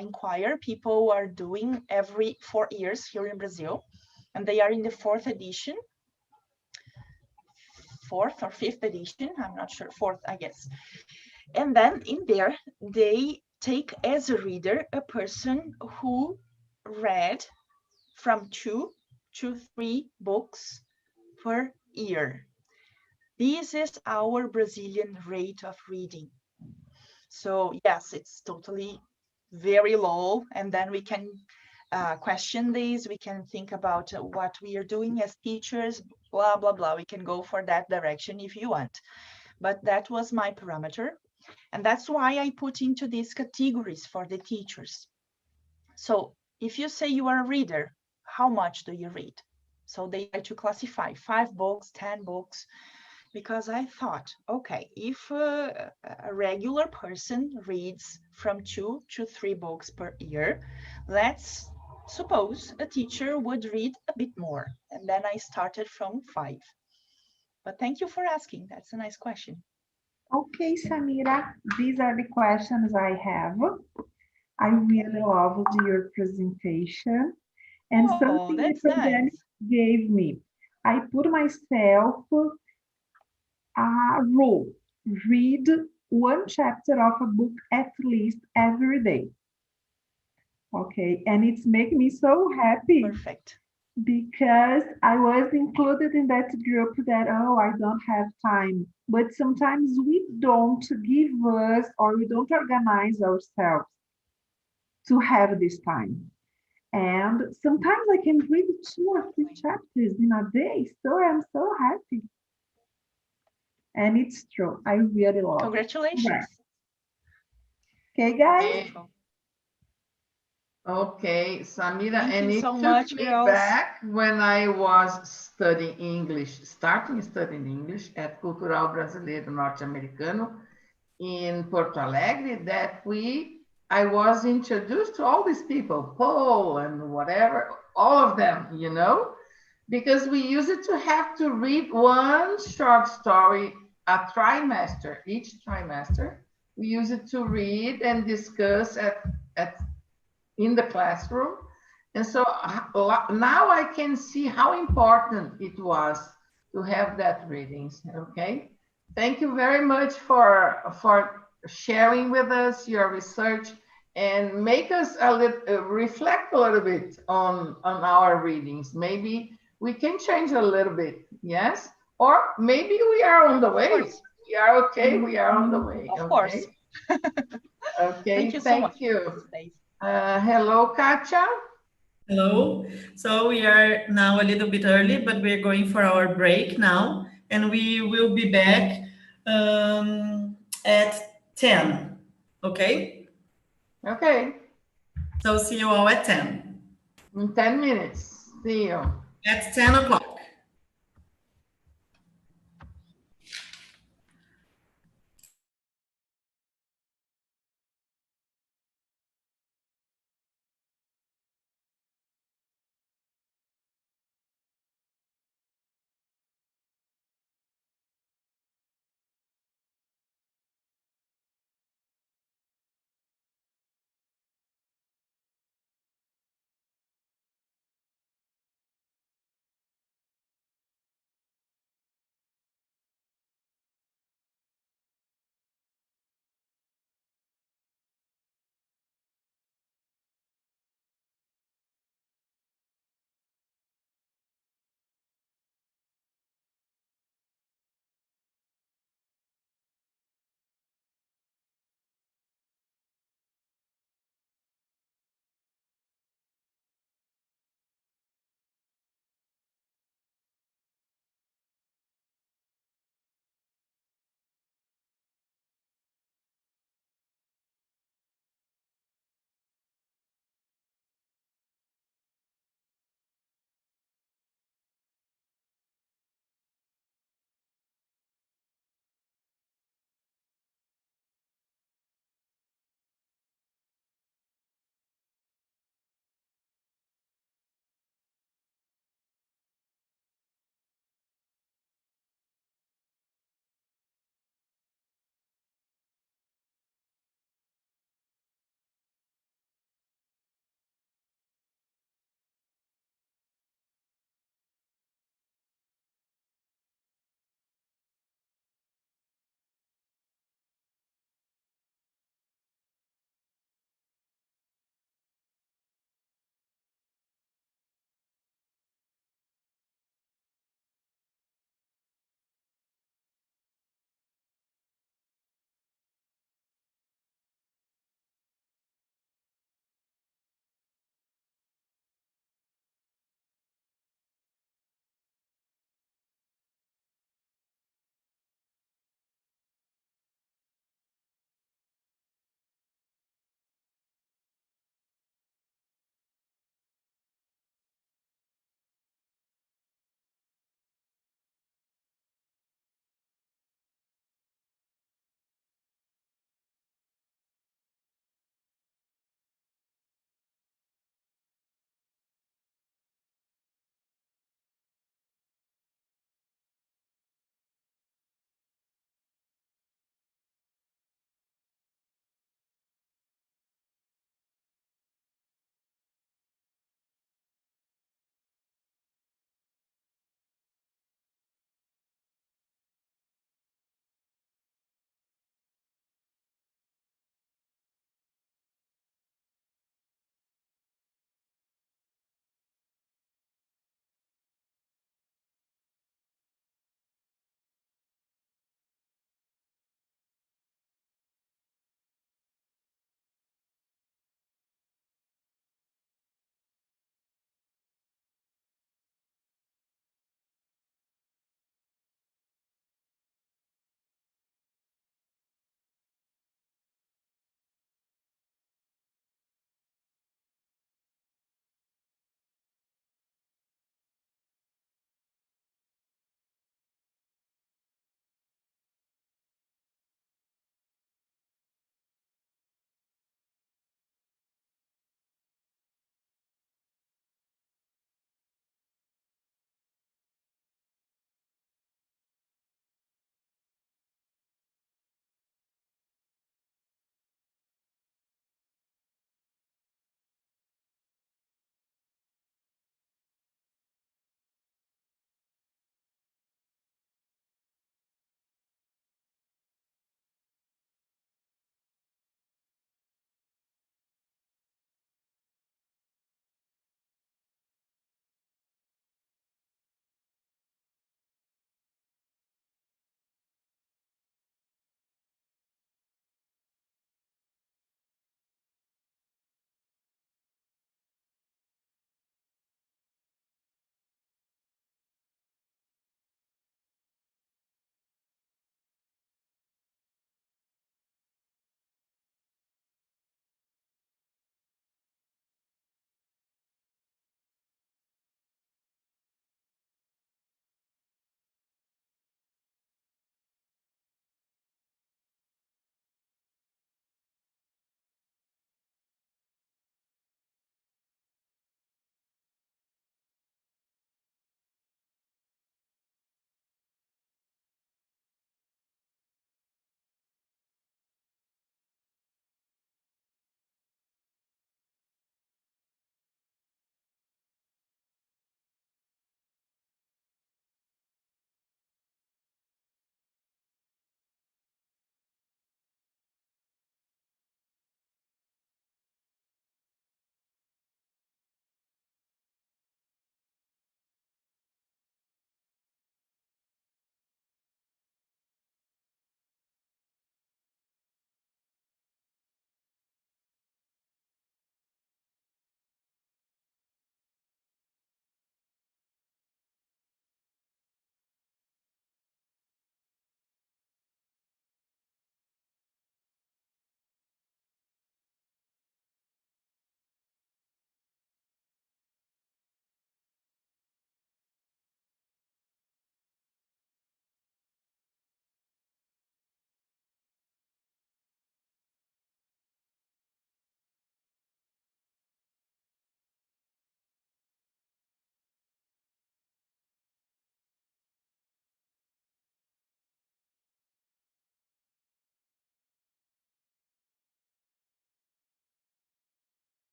inquire people are doing every 4 years here in Brazil. And they are in the fourth or fifth edition. I'm not sure, fourth, I guess. And then in there, they take as a reader a person who read from 2 to 3 books per year. This is our Brazilian rate of reading. So yes, it's totally very low. And then we can question these. We can think about what we are doing as teachers, blah, blah, blah. We can go for that direction if you want. But that was my parameter. And that's why I put into these categories for the teachers. So if you say you are a reader, how much do you read? So they try to classify 5 books, 10 books, because I thought, okay, if a regular person reads from 2 to 3 books per year, let's suppose a teacher would read a bit more, and then I started from 5. But thank you for asking. That's a nice question. Okay, Samira, these are the questions I have. I really loved your presentation and Oh, something the that's pandemic nice. gave me. I put myself a rule, read one chapter of a book at least every day. Okay, and it's making me so happy Perfect. because I was included in that group that, oh, I don't have time. But sometimes we don't give us or we don't organize ourselves to have this time. And sometimes I can read 2 or 3 chapters in a day. So I'm so happy. And it's true. I really love it. Congratulations. Right. Okay, guys? Wonderful. Okay, Samira, Thank and you it so took much, me girls. back when I was studying English, starting studying English at Cultural Brasileiro Norte-Americano in Porto Alegre, that I was introduced to all these people, Paul and whatever, all of them, you know, because we used to have to read one short story a trimester, each trimester. We used to read and discuss at in the classroom. And so now I can see how important it was to have that readings, okay? Thank you very much for sharing with us your research and make us reflect a little bit on our readings. Maybe we can change a little bit, yes? Or maybe we are on the Of way. course. We are okay, we are on the way, Of course. okay? Okay, Thank you so much. thank you. Stace. Hello, Katja. Hello. So we are now a little bit early, but we're going for our break now, and we will be back at 10. Okay? Okay, So see you all at 10. in 10 minutes. See you. At 10 o'clock.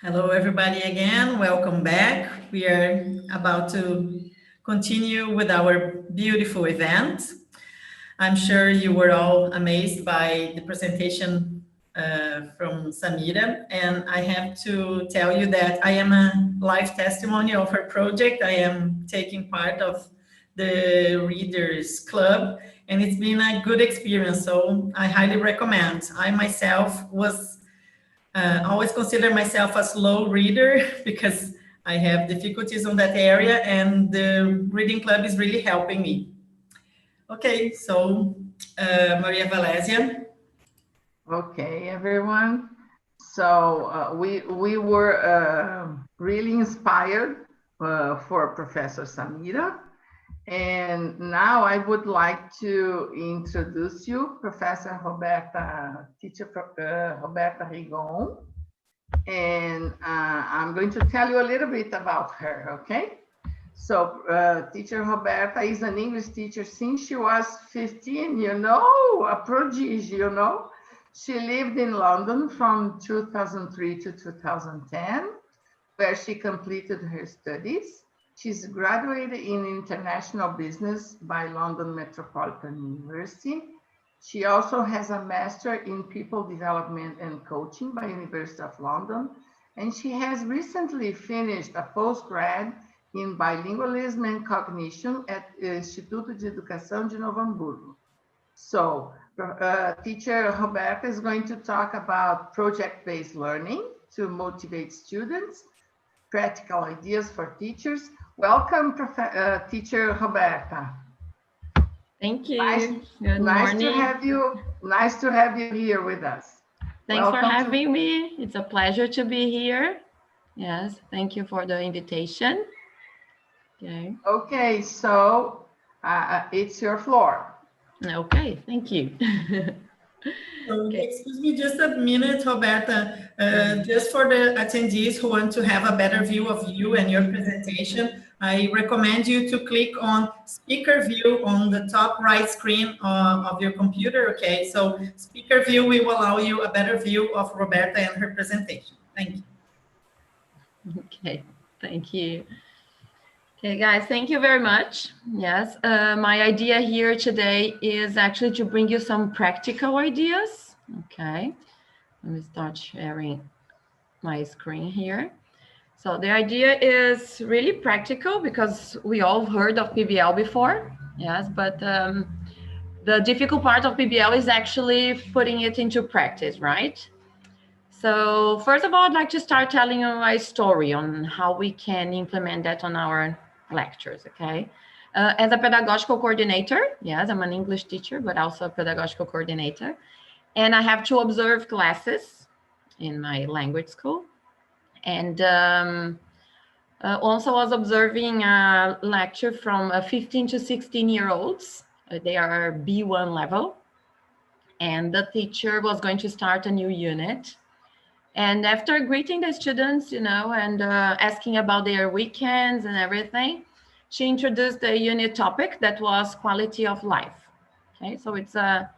Hello, everybody again. Welcome back. We are about to continue with our beautiful event. I'm sure you were all amazed by the presentation from Samira, and I have to tell you that I am a live testimony of her project. I am taking part of the Readers Club, and it's been a good experience, so I highly recommend. I myself was always consider myself a slow reader because I have difficulties on that area, and the reading club is really helping me. Okay, so Maria Valésia. Okay, everyone. So we were really inspired for Professor Samira. And now I would like to introduce you, Professor Roberta, teacher Roberta Rigon. And I'm going to tell you a little bit about her, okay? So teacher Roberta is an English teacher since she was 15, you know, a prodigy, you know. She lived in London from 2003 to 2010, where she completed her studies. She's graduated in international business by London Metropolitan University. She also has a master in people development and coaching by University of London. And she has recently finished a postgrad in bilingualism and cognition at Instituto de Educação de Novo Hamburgo. So teacher Roberta is going to talk about project-based learning to motivate students, practical ideas for teachers. Welcome, teacher Roberta. Thank you. Good morning. Nice to have you here with us. Thanks for having me. It's a pleasure to be here. Yes, thank you for the invitation. Okay. Okay, so it's your floor. Okay, thank you. Okay. Excuse me just a minute, Roberta. Just for the attendees who want to have a better view of you and your presentation, I recommend you to click on speaker view on the top right screen of your computer, okay? So speaker view will allow you a better view of Roberta and her presentation. Thank you. Okay, thank you. Okay, guys, thank you very much. Yes, my idea here today is actually to bring you some practical ideas. Okay, let me start sharing my screen here. So the idea is really practical because we all heard of PBL before. Yes, but the difficult part of PBL is actually putting it into practice, right? So first of all, I'd like to start telling you a story on how we can implement that on our lectures, okay? As a pedagogical coordinator, yes, I'm an English teacher, but also a pedagogical coordinator. And I have to observe classes in my language school. And also was observing a lecture from 15 to 16-year-olds. They are B1 level. And the teacher was going to start a new unit. And after greeting the students, you know, and asking about their weekends and everything, she introduced the unit topic that was quality of life. Okay, so it's a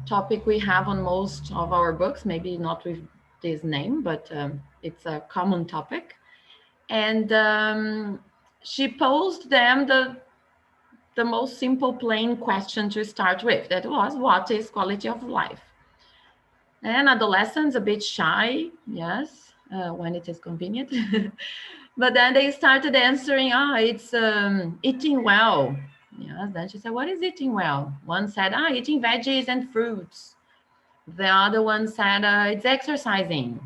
topic we have on most of our books, maybe not with this name, but it's a common topic. And she posed them the most simple, plain question to start with. That was, what is quality of life? And adolescents a bit shy, yes, when it is convenient. But then they started answering, it's eating well. Yes, then she said, what is eating well? One said, eating veggies and fruits. The other one said, it's exercising.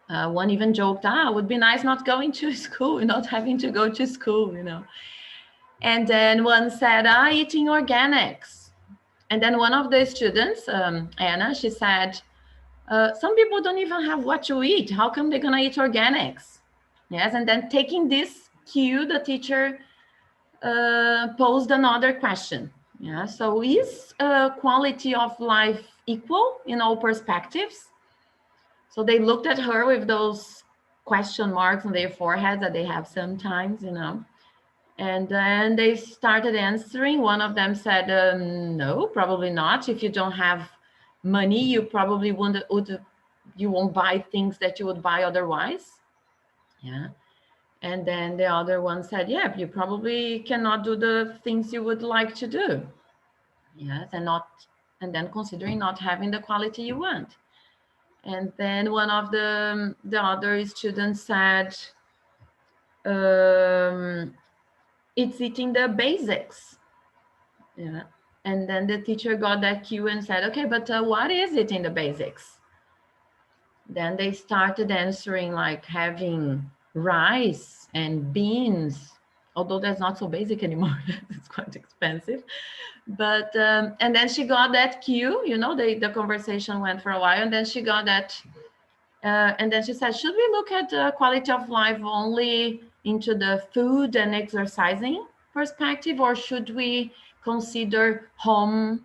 One even joked, it would be nice not going to school, not having to go to school, you know. And then one said, eating organics. And then one of the students, Anna, she said, some people don't even have what to eat. How come they're going to eat organics? Yes, and then taking this cue, the teacher posed another question. Yeah, so is quality of life equal in all perspectives? So they looked at her with those question marks on their foreheads that they have sometimes, you know. And then they started answering. One of them said, no, probably not. If you don't have money, you probably you won't buy things that you would buy otherwise. Yeah. And then the other one said, yeah, you probably cannot do the things you would like to do. Yes, and then considering not having the quality you want. And then one of the other students said, it's eating the basics. Yeah. And then the teacher got that cue and said, okay, but what is it in the basics? Then they started answering like having rice and beans, although that's not so basic anymore. It's quite expensive. But, and then she got that cue, you know, the conversation went for a while, and then she got that, and then she said, should we look at the quality of life only into the food and exercising perspective, or should we consider home,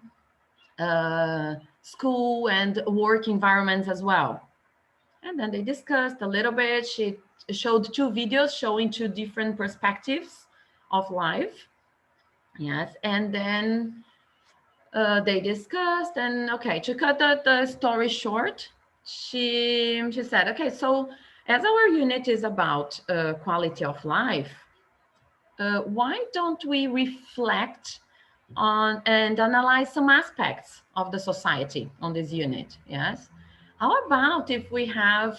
school and work environments as well? And then they discussed a little bit. She showed 2 videos showing 2 different perspectives of life. Yes, and then they discussed, and okay, to cut the story short, she said, okay, so as our unit is about quality of life, why don't we reflect on and analyze some aspects of the society on this unit? Yes. How about if we have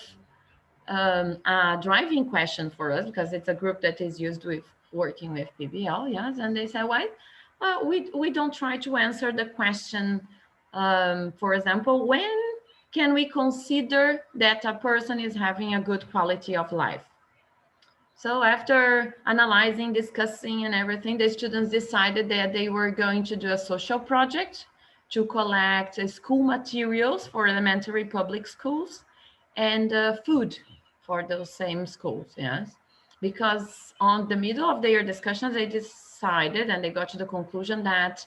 a driving question for us, because it's a group that is used with working with PBL, yes, and they say, why? We don't try to answer the question, for example, when can we consider that a person is having a good quality of life? So after analyzing, discussing and everything, the students decided that they were going to do a social project to collect school materials for elementary public schools and food for those same schools, yes. Because on the middle of their discussions, they decided and they got to the conclusion that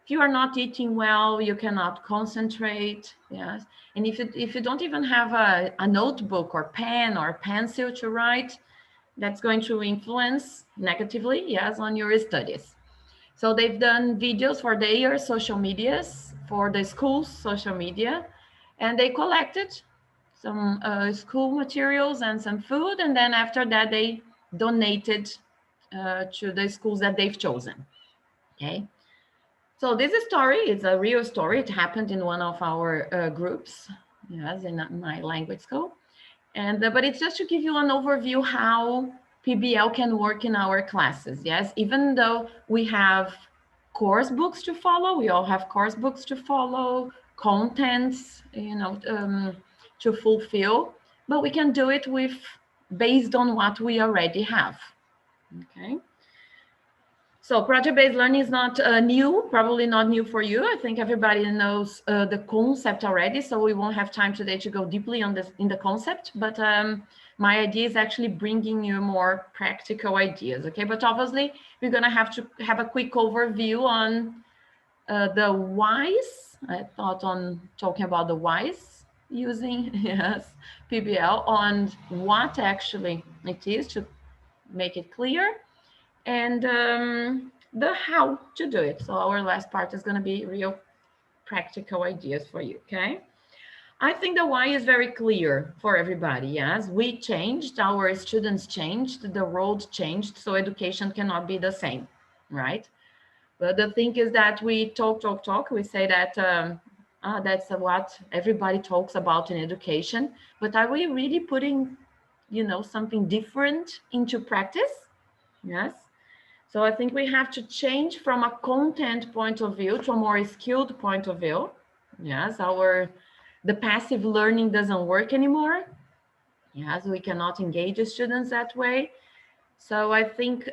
if you are not eating well, you cannot concentrate, yes. And if you don't even have a notebook or pen or pencil to write, that's going to influence negatively, yes, on your studies. So they've done videos for their social medias, for the school's social media, and they collected some school materials and some food, and then after that they donated to the schools that they've chosen. Okay, so this story is a real story. It happened in one of our groups, yes, in my language school. And but it's just to give you an overview how PBL can work in our classes. Yes, even though we have course books to follow, we all have course books to follow, contents, you know, to fulfill, but we can do it with based on what we already have. Okay. So project-based learning is not new, probably not new for you. I think everybody knows the concept already, so we won't have time today to go deeply on this in the concept, but my idea is actually bringing you more practical ideas, okay? But obviously, we're gonna have to have a quick overview on the whys. I thought on talking about the whys using, yes, PBL, on what actually it is to make it clear, and the how to do it. So our last part is going to be real practical ideas for you, okay? I think the why is very clear for everybody, yes? We changed, our students changed, the world changed, so education cannot be the same, right? But the thing is that we talk, we say that that's what everybody talks about in education, but are we really putting, you know, something different into practice? Yes. So I think we have to change from a content point of view to a more skilled point of view. Yes, the passive learning doesn't work anymore. Yes, we cannot engage the students that way. So I think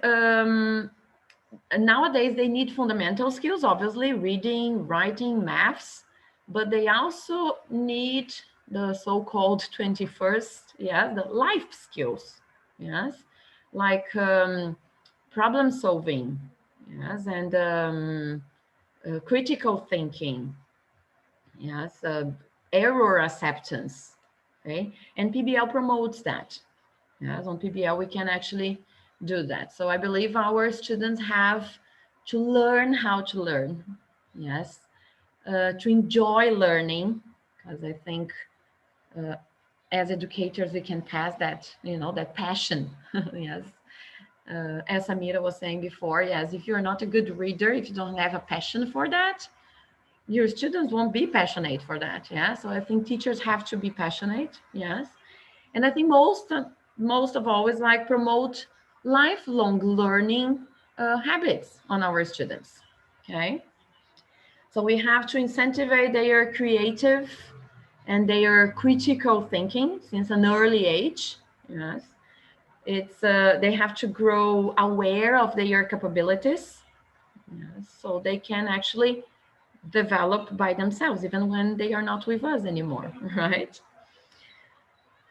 nowadays they need fundamental skills, obviously, reading, writing, maths, but they also need the so-called 21st, yeah, the life skills, yes, like problem solving, yes, and critical thinking, yes, error acceptance, okay, and PBL promotes that. Yes, on PBL we can actually do that. So I believe our students have to learn how to learn, yes, to enjoy learning, because I think as educators, we can pass that, that passion. Yes. As Samira was saying before, yes, if you're not a good reader, if you don't have a passion for that, your students won't be passionate for that. Yeah. So I think teachers have to be passionate. Yes. And I think most of all is like promote lifelong learning habits on our students. Okay. So we have to incentivize their creative and their critical thinking since an early age. Yes. It's they have to grow aware of their capabilities. Yes. So they can actually develop by themselves even when they are not with us anymore, right?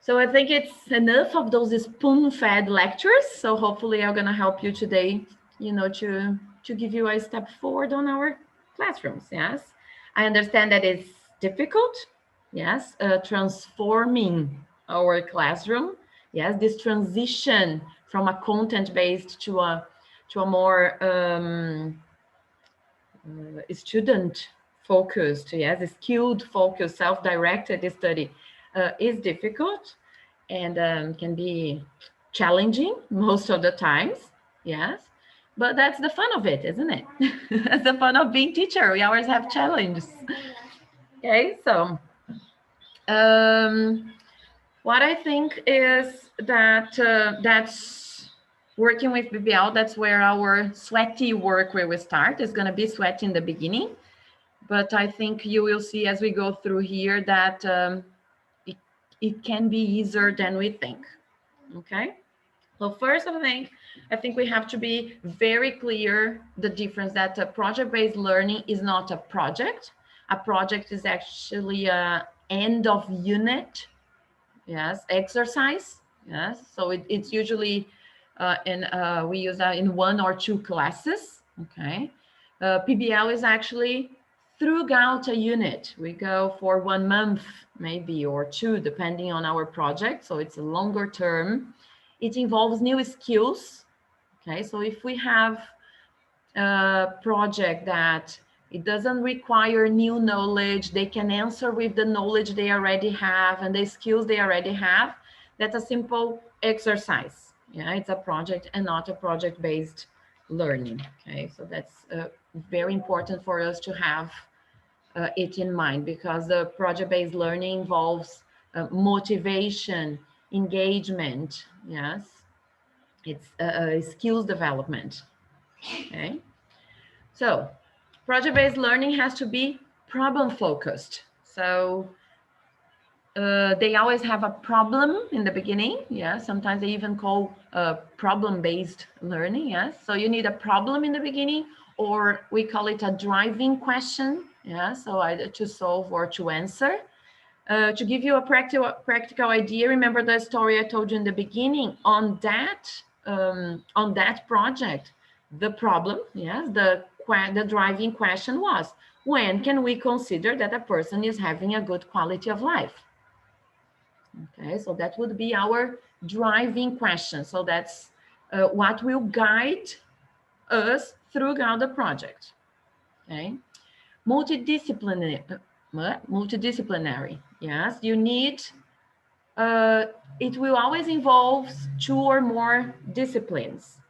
So I think it's enough of those spoon-fed lectures. So hopefully I'm going to help you today, to give you a step forward on our classrooms. Yes, I understand that it's difficult. Yes, transforming our classroom. Yes, this transition from a content-based to a more student focused, yes, a skilled focused, self-directed study is difficult and can be challenging most of the times, yes, but that's the fun of it, isn't it? That's the fun of being teacher. We always have challenges. Okay, so what I think is that that's working with BBL, that's where our sweaty work will start. It's going to be sweaty in the beginning, but I think you will see as we go through here that it can be easier than we think. Okay. So first of all, I think we have to be very clear the difference that a project-based learning is not a project. A project is actually a end of unit, yes, exercise. Yes. So it's usually we use that in 1 or 2 classes. Okay. PBL is actually throughout a unit. We go for 1 month, maybe, or 2, depending on our project. So it's a longer term. It involves new skills. Okay, so if we have a project that it doesn't require new knowledge, they can answer with the knowledge they already have and the skills they already have, that's a simple exercise. Yeah, it's a project and not a project-based learning. Okay, so that's very important for us to have it in mind, because the project-based learning involves motivation, engagement, yes, it's skills development. Okay, so project-based learning has to be problem focused. So they always have a problem in the beginning. Yeah, sometimes they even call problem-based learning. Yes, so you need a problem in the beginning, or we call it a driving question. Yeah, so either to solve or to answer. To give you a practical idea, remember the story I told you in the beginning on that project. The problem, yes, the driving question was, when can we consider that a person is having a good quality of life? Okay, so that would be our driving question. So that's what will guide us throughout the project. Okay, multidisciplinary. Yes, you need. It will always involve 2 or more disciplines.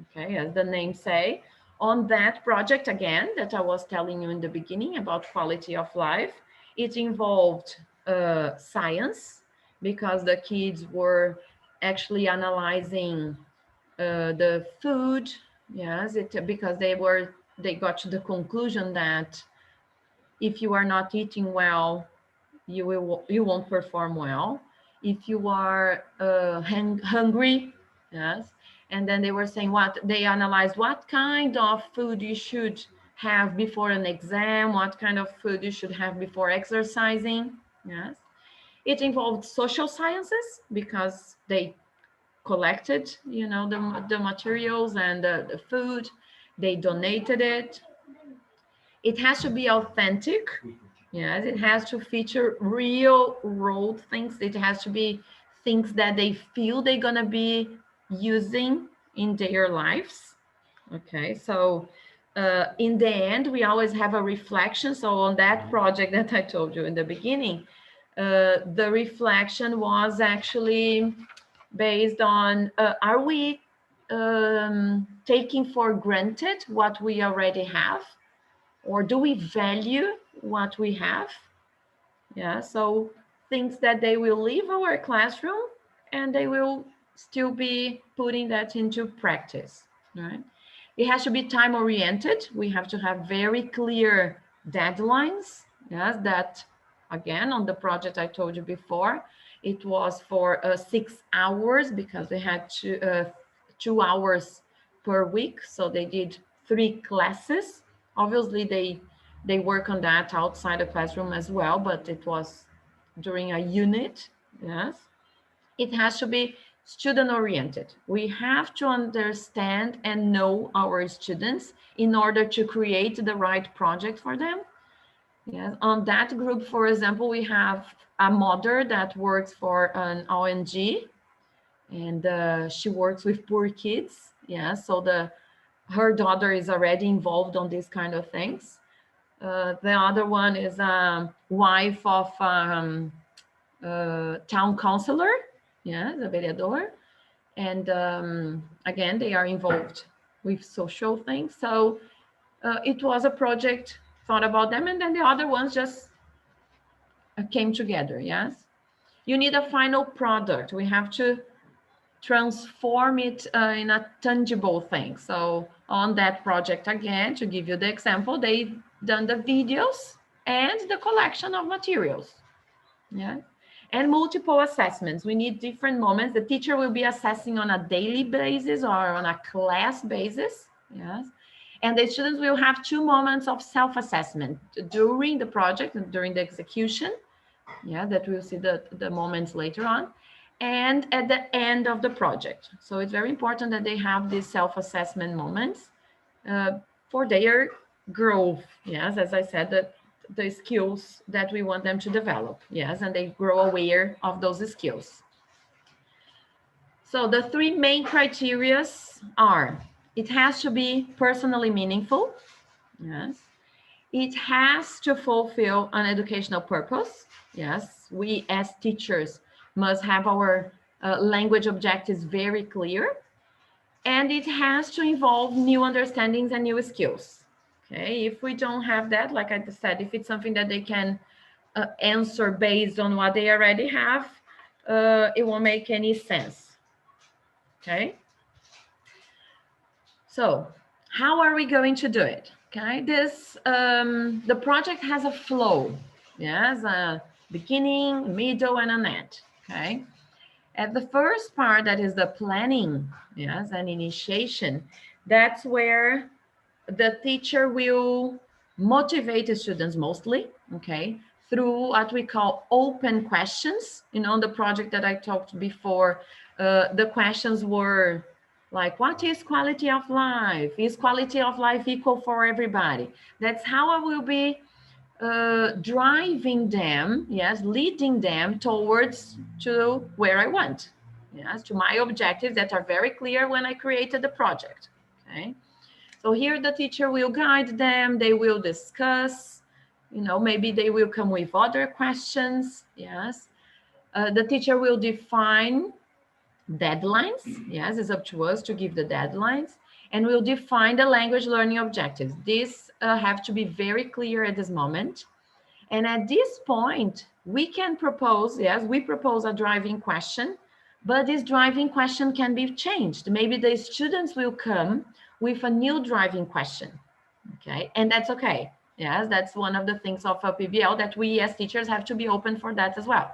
Okay, as the name say, on that project again that I was telling you in the beginning about quality of life, it involved science, because the kids were actually analyzing the food. Yes, because they got to the conclusion that if you are not eating well, you won't perform well. If you are hungry, yes. And then they were saying they analyzed what kind of food you should have before an exam, what kind of food you should have before exercising. Yes. It involved social sciences, because they collected, the materials and the food, they donated it. It has to be authentic. Yes, it has to feature real world things. It has to be things that they feel they're gonna be using in their lives. Okay, so in the end, we always have a reflection. So on that project that I told you in the beginning, the reflection was actually based on, are we taking for granted what we already have? Or do we value what we have? Yeah, so things that they will leave our classroom and they will still be putting that into practice, right? It has to be time oriented. We have to have very clear deadlines. Yes, that again, on the project I told you before, it was for 6 hours because they had 2 hours per week. So they did 3 classes. Obviously, they work on that outside the classroom as well, but it was during a unit. Yes, it has to be student oriented. We have to understand and know our students in order to create the right project for them. Yes, on that group, for example, we have a mother that works for an ONG, and she works with poor kids. Yeah, so her daughter is already involved on these kind of things. The other one is a wife of town councilor, yeah, the vereador. And again, they are involved with social things. So it was a project thought about them, and then the other ones just came together, yes? You need a final product. We have to transform it in a tangible thing. So on that project, again, to give you the example, they done the videos and the collection of materials. Yeah. And multiple assessments. We need different moments. The teacher will be assessing on a daily basis or on a class basis. Yes. And the students will have 2 moments of self-assessment during the project and during the execution. Yeah, that we'll see the moments later on. And at the end of the project. So it's very important that they have these self-assessment moments for their growth. Yes, as I said, the skills that we want them to develop. Yes, and they grow aware of those skills. So the 3 main criteria are, it has to be personally meaningful. Yes. It has to fulfill an educational purpose. Yes, we as teachers must have our language objectives very clear. And it has to involve new understandings and new skills. Okay, if we don't have that, like I said, if it's something that they can answer based on what they already have, it won't make any sense. Okay, so how are we going to do it? Okay, the project has a flow. Yes, a beginning, middle, and an end. Okay, at the first part, that is the planning, yes, and initiation, that's where the teacher will motivate the students mostly, okay, through what we call open questions. You know, the project that I talked before, the questions were like, what is quality of life? Is quality of life equal for everybody? That's how I will be driving them, yes, leading them towards to where I want, yes, to my objectives that are very clear when I created the project, okay? So here the teacher will guide them, they will discuss, you know, maybe they will come with other questions, yes. The teacher will define deadlines, yes, it's up to us to give the deadlines, and we'll define the language learning objectives. These have to be very clear at this moment. And at this point, we can propose, yes, we propose a driving question, but this driving question can be changed. Maybe the students will come with a new driving question, okay? And that's okay. Yes, that's one of the things of a PBL that we as teachers have to be open for that as well.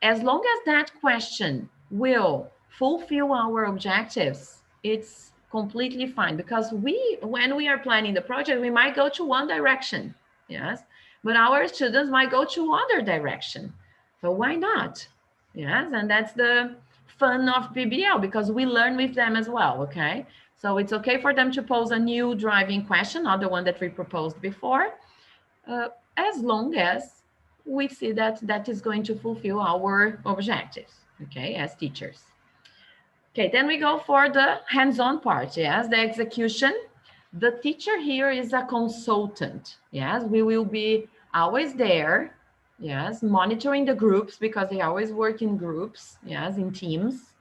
As long as that question will fulfill our objectives, it's completely fine, because when we are planning the project, we might go to one direction, yes, but our students might go to other direction. So why not? Yes, and that's the fun of PBL, because we learn with them as well, okay? So it's okay for them to pose a new driving question, not the one that we proposed before, as long as we see that that is going to fulfill our objectives, okay, as teachers. Okay, then we go for the hands-on part, yes, the execution. The teacher here is a consultant. Yes, we will be always there. Yes, monitoring the groups because they always work in groups. Yes, in teams.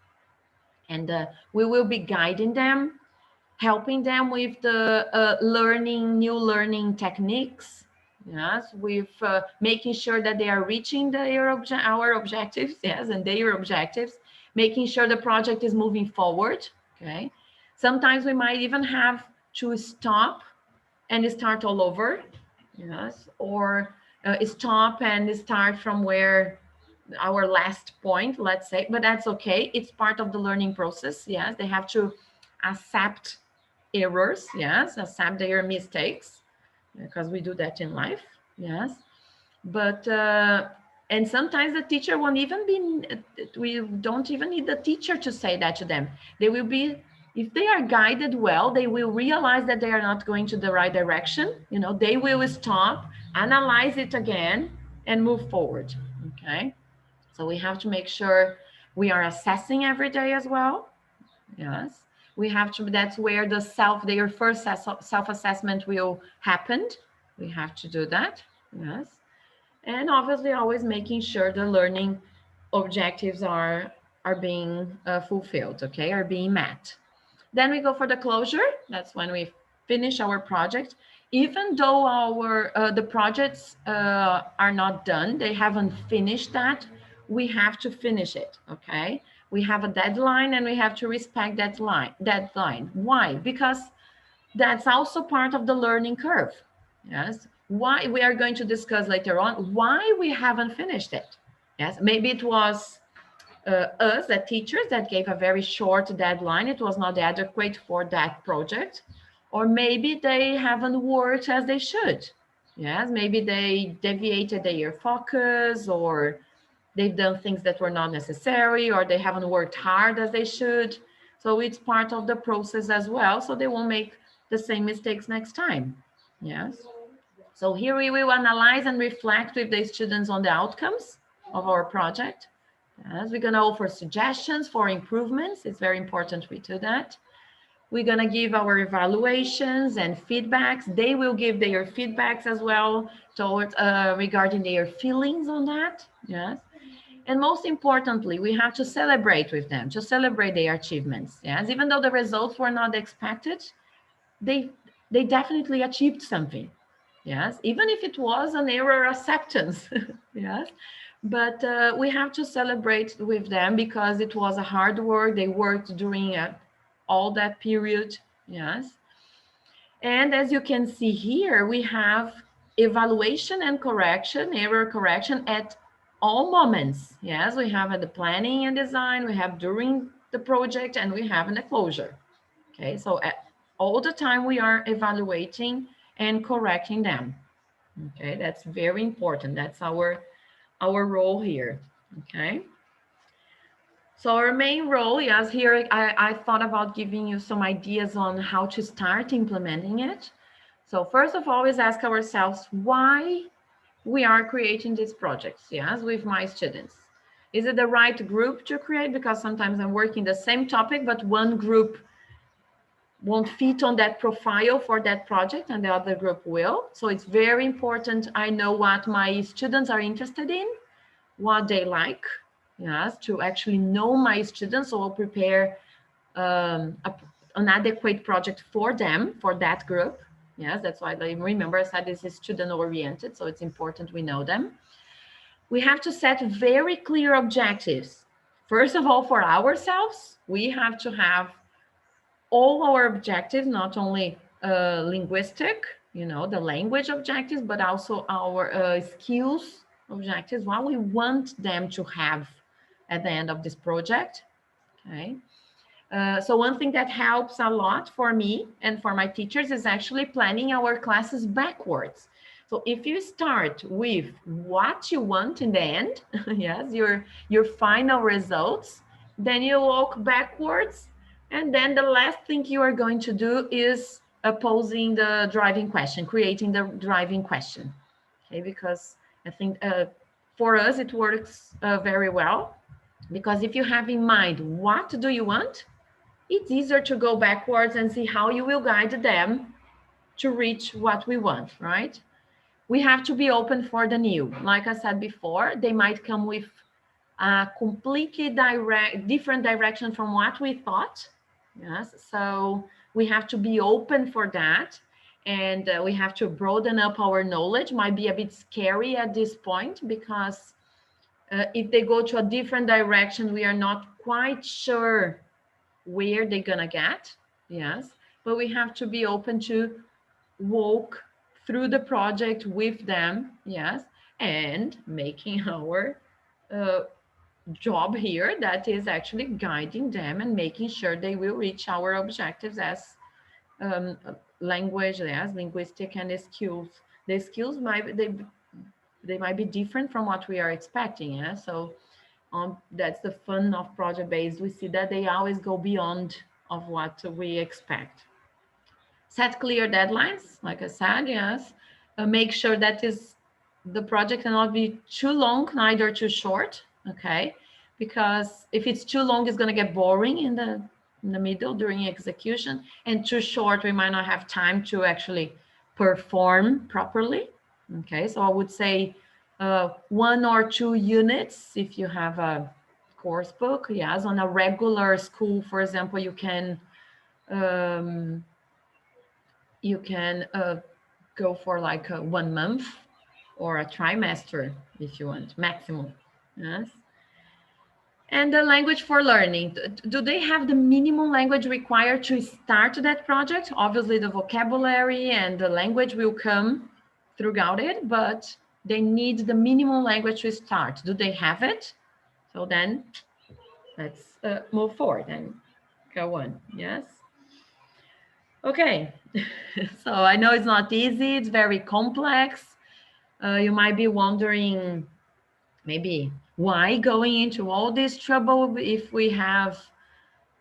And we will be guiding them, helping them with the new learning techniques. Yes, with making sure that they are reaching our objectives. Yes, and their objectives, making sure the project is moving forward. Okay. Sometimes we might even have to stop and start all over. Yes, or stop and start from where our last point, let's say, but that's okay. It's part of the learning process. Yes, they have to accept errors. Yes, accept their mistakes because we do that in life. Yes, but and sometimes the teacher won't even be, we don't even need the teacher to say that to them. They will be, if they are guided well, they will realize that they are not going to the right direction. You know, they will stop, analyze it again, and move forward. Okay. So we have to make sure we are assessing every day as well. Yes, we have to, that's where their first self-assessment will happen. We have to do that. Yes. And obviously always making sure the learning objectives are being fulfilled, okay, are being met. Then we go for the closure. That's when we finish our project. Even though the projects are not done, they haven't finished that, we have to finish it, okay? We have a deadline and we have to respect that deadline. Why? Because that's also part of the learning curve. Yes. Why, we are going to discuss later on why we haven't finished it. Yes. Maybe it was us, the teachers, that gave a very short deadline. It was not adequate for that project. Or maybe they haven't worked as they should. Yes. Maybe they deviated their focus, or they've done things that were not necessary, or they haven't worked hard as they should. So it's part of the process as well. So they won't make the same mistakes next time. Yes. So here we will analyze and reflect with the students on the outcomes of our project. Yes, we're going to offer suggestions for improvements. It's very important we do that. We're going to give our evaluations and feedbacks. They will give their feedbacks as well towards regarding their feelings on that. Yes. And most importantly, we have to celebrate with them, to celebrate their achievements. Yes, even though the results were not expected, they definitely achieved something. Yes, even if it was an error acceptance. Yes, but we have to celebrate with them because it was a hard work. They worked during all that period. Yes, and as you can see here, we have evaluation and correction, error correction at all moments. Yes, we have at the planning and design, we have during the project, and we have in the closure. Okay, so at all the time we are evaluating and correcting them. Okay, that's very important. That's our role here. Okay. So our main role, yes, here I thought about giving you some ideas on how to start implementing it. So first of all is ask ourselves why we are creating these projects, yes, with my students. Is it the right group to create? Because sometimes I'm working the same topic, but one group won't fit on that profile for that project and the other group will. So it's very important I know what my students are interested in, what they like, yes, to actually know my students. So I'll prepare an adequate project for them, for that group. Yes, that's why I remember I said this is student oriented, so it's important we know them. We have to set very clear objectives. First of all, for ourselves, we have to have all our objectives, not only linguistic, you know, the language objectives, but also our skills objectives, what we want them to have at the end of this project. Okay. So one thing that helps a lot for me and for my teachers is actually planning our classes backwards. So if you start with what you want in the end, yes, your final results, then you walk backwards. And then the last thing you are going to do is posing the driving question, creating the driving question. Okay, because I think for us it works very well. Because if you have in mind what do you want, it's easier to go backwards and see how you will guide them to reach what we want, right? We have to be open for the new. Like I said before, they might come with a completely different direction from what we thought. Yes, so we have to be open for that, and we have to broaden up our knowledge. Might be a bit scary at this point because if they go to a different direction, we are not quite sure where they're gonna get. Yes, but we have to be open to walk through the project with them. Yes, and making our job here that is actually guiding them and making sure they will reach our objectives as language, as linguistic, and the skills. The skills they might be different from what we are expecting. Yeah, so that's the fun of project-based. We see that they always go beyond of what we expect. Set clear deadlines, like I said, yes. Make sure that the project cannot be too long, neither too short, okay? Because if it's too long, it's going to get boring in the middle during execution, and too short, we might not have time to actually perform properly, okay? So I would say 1 or 2 units if you have a course book. Yes, on a regular school, for example, you can go for like 1 month or a trimester if you want, maximum. Yes. And the language for learning, do they have the minimum language required to start that project? Obviously the vocabulary and the language will come throughout it, but they need the minimum language to start. Do they have it? So then let's move forward and go on. Yes. Okay. So I know it's not easy, it's very complex. You might be wondering maybe why going into all this trouble if we have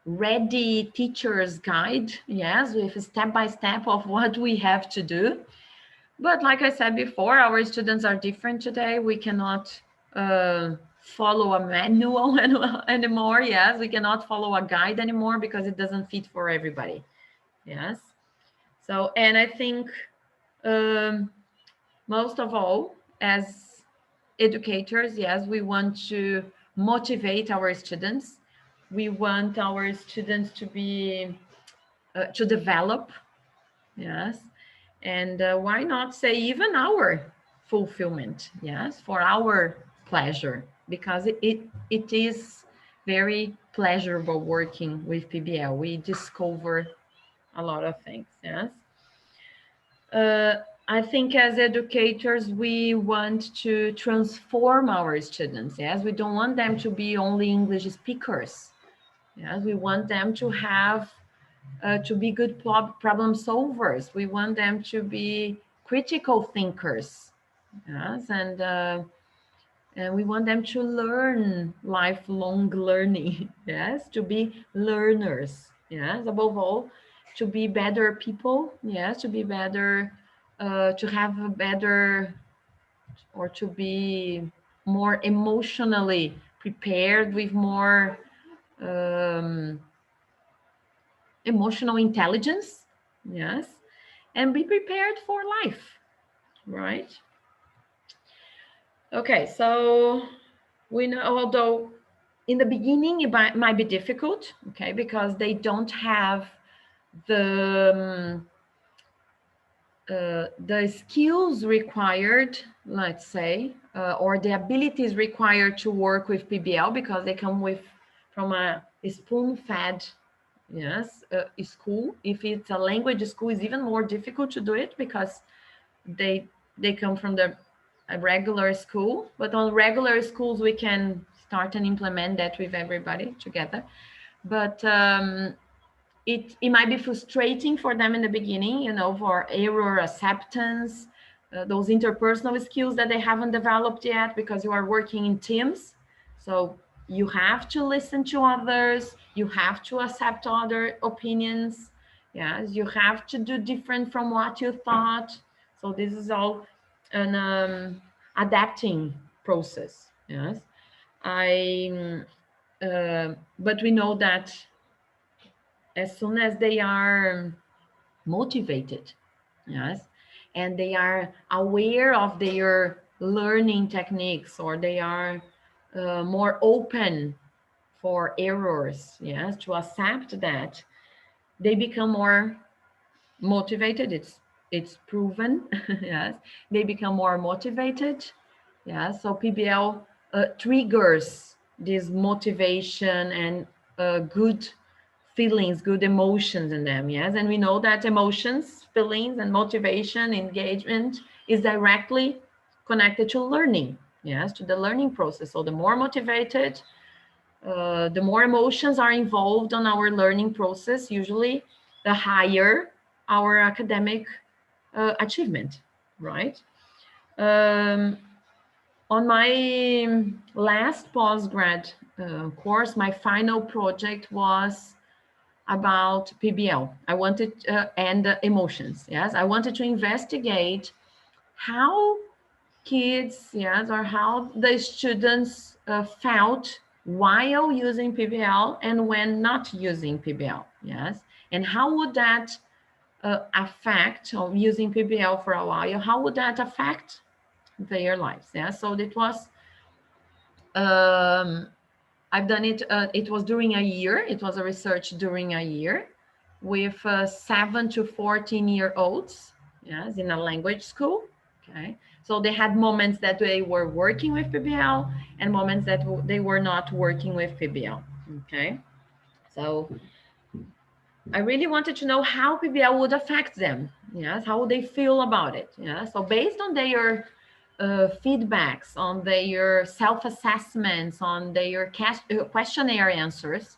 ready teacher's guide, yes, with step-by-step of what we have to do. But like I said before, our students are different today. We cannot follow a manual anymore. Yes, we cannot follow a guide anymore because it doesn't fit for everybody. Yes. So, and I think most of all, as educators, yes, we want to motivate our students. We want our students to be, to develop, yes. And why not say even our fulfillment, yes, for our pleasure, because it is very pleasurable working with PBL. We discover a lot of things, yes. I think as educators, we want to transform our students. Yes, we don't want them to be only English speakers. Yes, we want them to have, to be good problem solvers. We want them to be critical thinkers. Yes, and we want them to learn lifelong learning. Yes, to be learners. Yes, above all, to be better people. Yes, to be better, to have a better, or to be more emotionally prepared with more emotional intelligence. Yes, and be prepared for life, right? Okay, so we know, although in the beginning it might be difficult, okay, because they don't have the skills required, let's say, or the abilities required to work with PBL, because they come from a spoon-fed, yes, school. If it's a language school, it's even more difficult to do it because they come from a regular school. But on regular schools, we can start and implement that with everybody together. But it might be frustrating for them in the beginning, you know, for error acceptance, those interpersonal skills that they haven't developed yet, because you are working in teams. So you have to listen to others, you have to accept other opinions. Yes, you have to do different from what you thought. So this is all an adapting process. Yes, but we know that as soon as they are motivated, yes, and they are aware of their learning techniques, or they are more open for errors, yes, to accept that, they become more motivated. It's proven. Yes, they become more motivated. Yeah, so PBL triggers this motivation and good feelings, good emotions in them. Yes, and we know that emotions, feelings, and motivation, engagement is directly connected to learning. Yes, to the learning process. So the more motivated, the more emotions are involved on our learning process, usually the higher our academic achievement, right? Um, on my last postgrad course, my final project was about PBL. I wanted, and emotions, yes. I wanted to investigate how kids, yes, or how the students felt while using PBL and when not using PBL, yes, and how would that affect, or using PBL for a while, how would that affect their lives? Yeah, so it was, I've done it, it was during a year, it was a research during a year with 7 to 14-year-olds, yes, in a language school. Okay, so they had moments that they were working with PBL and moments that they were not working with PBL. Okay, so I really wanted to know how PBL would affect them. Yes, how would they feel about it? Yeah, so based on their feedbacks, on their self-assessments, on their questionnaire answers,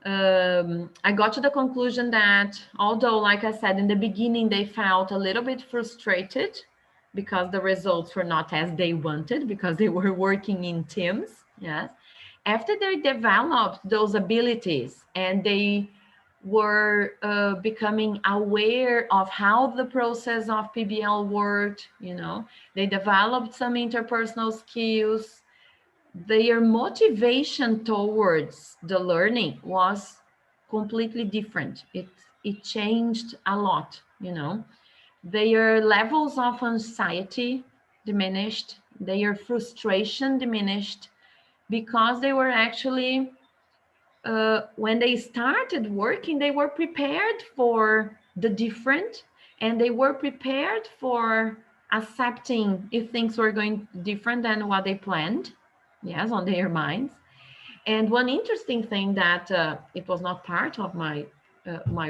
I got to the conclusion that although, like I said, in the beginning, they felt a little bit frustrated because the results were not as they wanted, because they were working in teams. Yes. After they developed those abilities and they were becoming aware of how the process of PBL worked, you know, they developed some interpersonal skills. Their motivation towards the learning was completely different. It changed a lot, you know. Their levels of anxiety diminished, their frustration diminished, because they were actually, when they started working, they were prepared for the different, and they were prepared for accepting if things were going different than what they planned, yes, on their minds. And one interesting thing that it was not part of my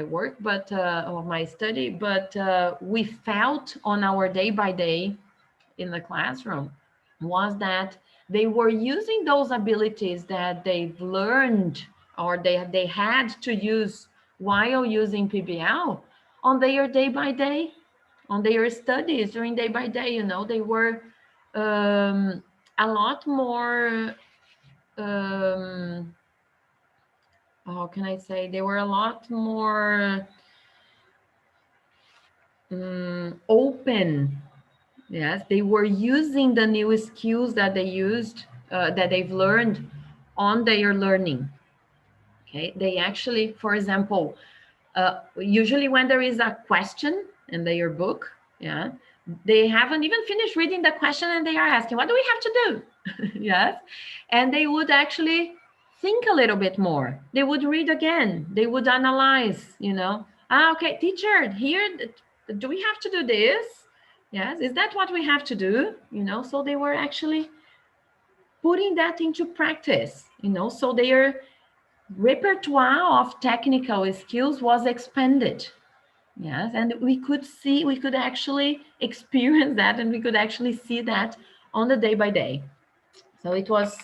work, but of my study, but we felt on our day by day in the classroom, was that they were using those abilities that they've learned, or they had to use while using PBL on their day by day, on their studies during day by day. You know, they were a lot more, how can I say, they were a lot more open. Yes, they were using the new skills that they used, that they've learned on their learning. Okay, they actually, for example, usually when there is a question in their book, yeah, they haven't even finished reading the question and they are asking, what do we have to do? Yes, and they would actually think a little bit more. They would read again. They would analyze, you know, okay, teacher, here, do we have to do this? Yes, is that what we have to do? You know, so they were actually putting that into practice, you know, so their repertoire of technical skills was expanded. Yes, and we could see, we could actually experience that, and we could actually see that on the day by day. So it was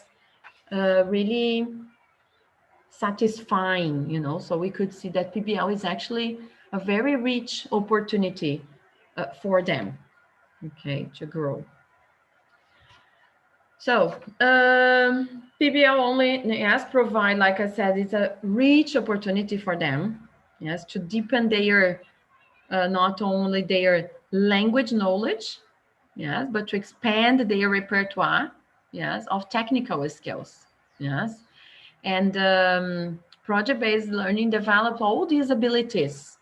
really satisfying, you know, so we could see that PBL is actually a very rich opportunity for them, okay, to grow. So PBL only, yes, provide, like I said, it's a rich opportunity for them, yes, to deepen their, not only their language knowledge, yes, but to expand their repertoire, yes, of technical skills, yes. And project-based learning develop all these abilities,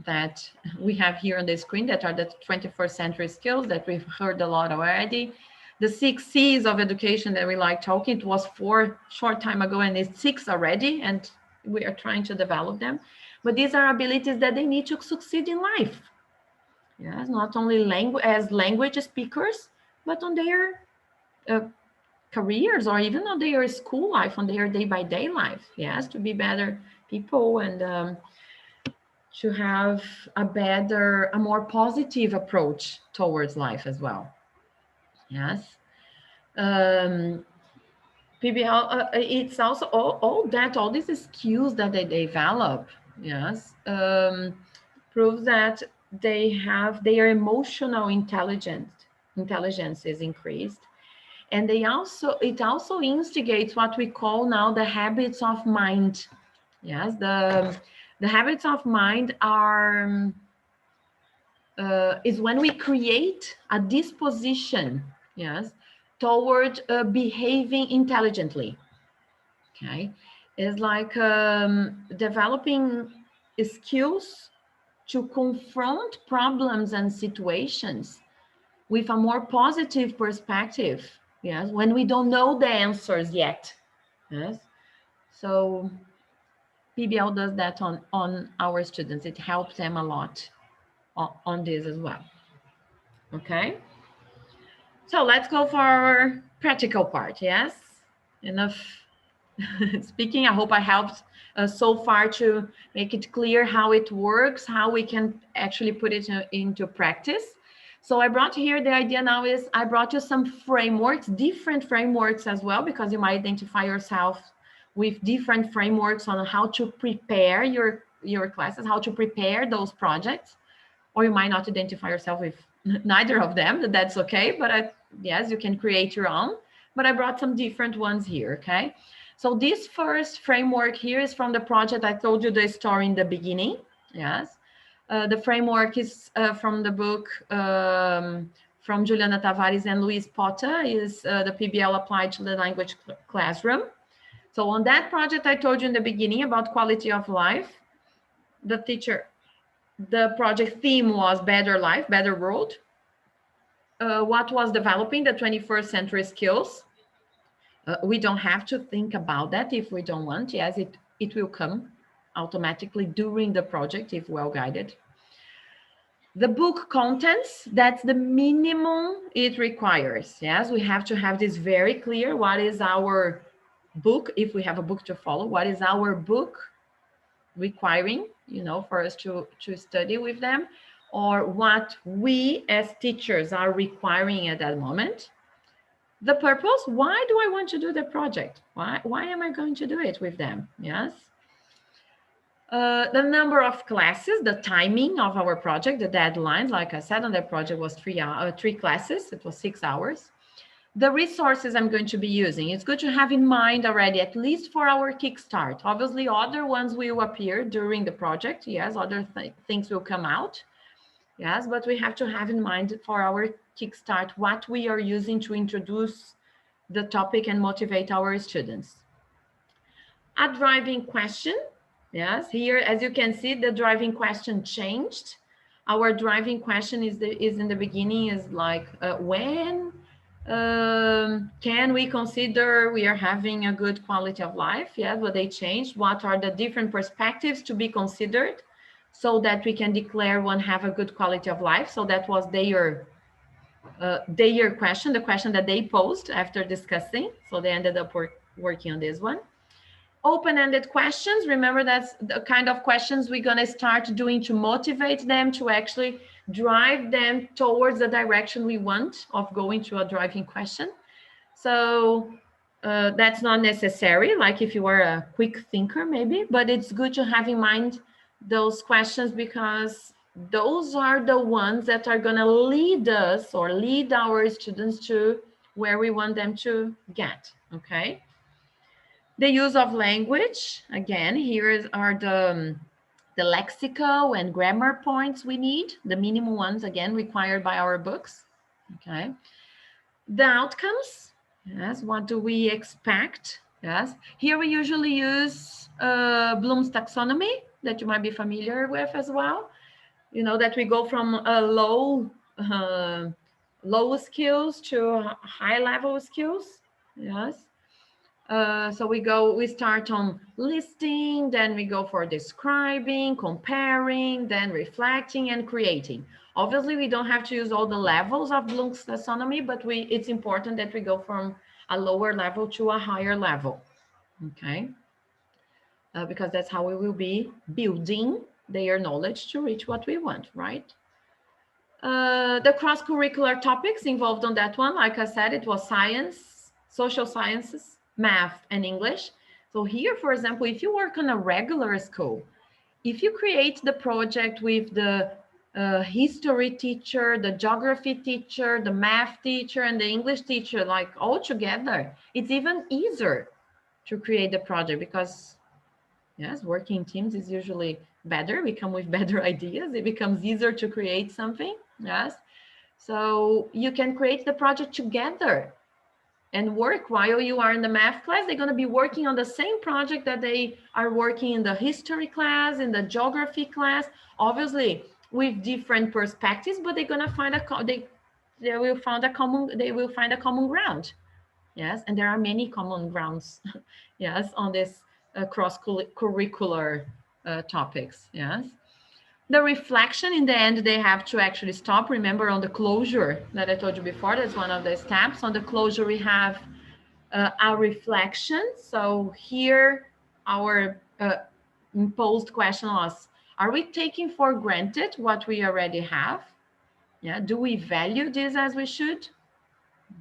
that we have here on the screen that are the 21st century skills that we've heard a lot already. The 6 C's of education that we like talking, it was 4 short time ago and it's 6 already, and we are trying to develop them. But these are abilities that they need to succeed in life. Yes, not only as language speakers, but on their careers or even on their school life, on their day-by-day life. Yes, to be better people and to have a more positive approach towards life as well. Yes. PBL, it's also all these skills that they develop, yes, proves that their emotional intelligence is increased. And it also instigates what we call now the habits of mind. Yes, the habits of mind are is when we create a disposition, yes, toward behaving intelligently. Okay, it's like developing skills to confront problems and situations with a more positive perspective. Yes, when we don't know the answers yet. Yes, so PBL does that on our students. It helps them a lot on this as well. Okay, so let's go for our practical part. Yes, enough speaking. I hope I helped so far to make it clear how it works, how we can actually put it into practice. So I brought here the idea now is I brought you some frameworks, different frameworks as well, because you might identify yourself with different frameworks on how to prepare your classes, how to prepare those projects, or you might not identify yourself with neither of them. That's okay, but yes, you can create your own. But I brought some different ones here, okay? So this first framework here is from the project I told you the story in the beginning. Yes, the framework is from the book from Juliana Tavares and Luis Potta, is the PBL applied to the language classroom. So on that project I told you in the beginning about quality of life, the project theme was better life, better world. What was developing the 21st century skills. We don't have to think about that if we don't want. Yes, it will come automatically during the project if well guided. The book contents, that's the minimum it requires. Yes, we have to have this very clear. What is our book, if we have a book to follow, what is our book requiring, for us to study with them, or what we as teachers are requiring at that moment. The purpose, why do I want to do the project? Why am I going to do it with them? Yes. The number of classes, the timing of our project, the deadline, like I said, on the project was 3 classes, it was 6 hours. The resources I'm going to be using, it's good to have in mind already, at least for our kickstart. Obviously, other ones will appear during the project. Yes, other things will come out. Yes, but we have to have in mind for our kickstart what we are using to introduce the topic and motivate our students. A driving question. Yes, here, as you can see, the driving question changed. Our driving question is in the beginning is like, when can we consider we are having a good quality of life? Yes, but they changed. What are the different perspectives to be considered so that we can declare one have a good quality of life? So that was their question, the question that they posed after discussing. So they ended up working on this one. Open-ended questions. Remember, that's the kind of questions we're going to start doing to motivate them, to actually drive them towards the direction we want of going to a driving question. So that's not necessary, like if you are a quick thinker maybe, but it's good to have in mind those questions, because those are the ones that are going to lead us or lead our students to where we want them to get. Okay. The use of language, again, here are the lexical and grammar points we need, the minimum ones, again, required by our books. Okay. The outcomes, yes, what do we expect? Yes, here we usually use Bloom's taxonomy, that you might be familiar with as well. you know, that we go from a low skills to high level skills. Yes. So we start on listing, then we go for describing, comparing, then reflecting and creating. Obviously, we don't have to use all the levels of Bloom's taxonomy, but it's important that we go from a lower level to a higher level, okay? Because that's how we will be building their knowledge to reach what we want, right? The cross-curricular topics involved on that one, like I said, it was science, social sciences, math, and English. So here, for example, if you work on a regular school, if you create the project with the history teacher, the geography teacher, the math teacher, and the English teacher, like all together, it's even easier to create the project because, yes, working in teams is usually better. We come with better ideas. It becomes easier to create something. Yes. So you can create the project together and work while you are in the math class. They're going to be working on the same project that they are working in the history class, in the geography class, obviously with different perspectives, but they're going to find they will find a common ground. Yes. And there are many common grounds. Yes. On this cross-curricular topics. Yes. The reflection in the end, they have to actually stop. Remember on the closure that I told you before, that's one of the steps. On the closure, we have a reflection. So here, our imposed question was, are we taking for granted what we already have? Yeah, do we value this as we should?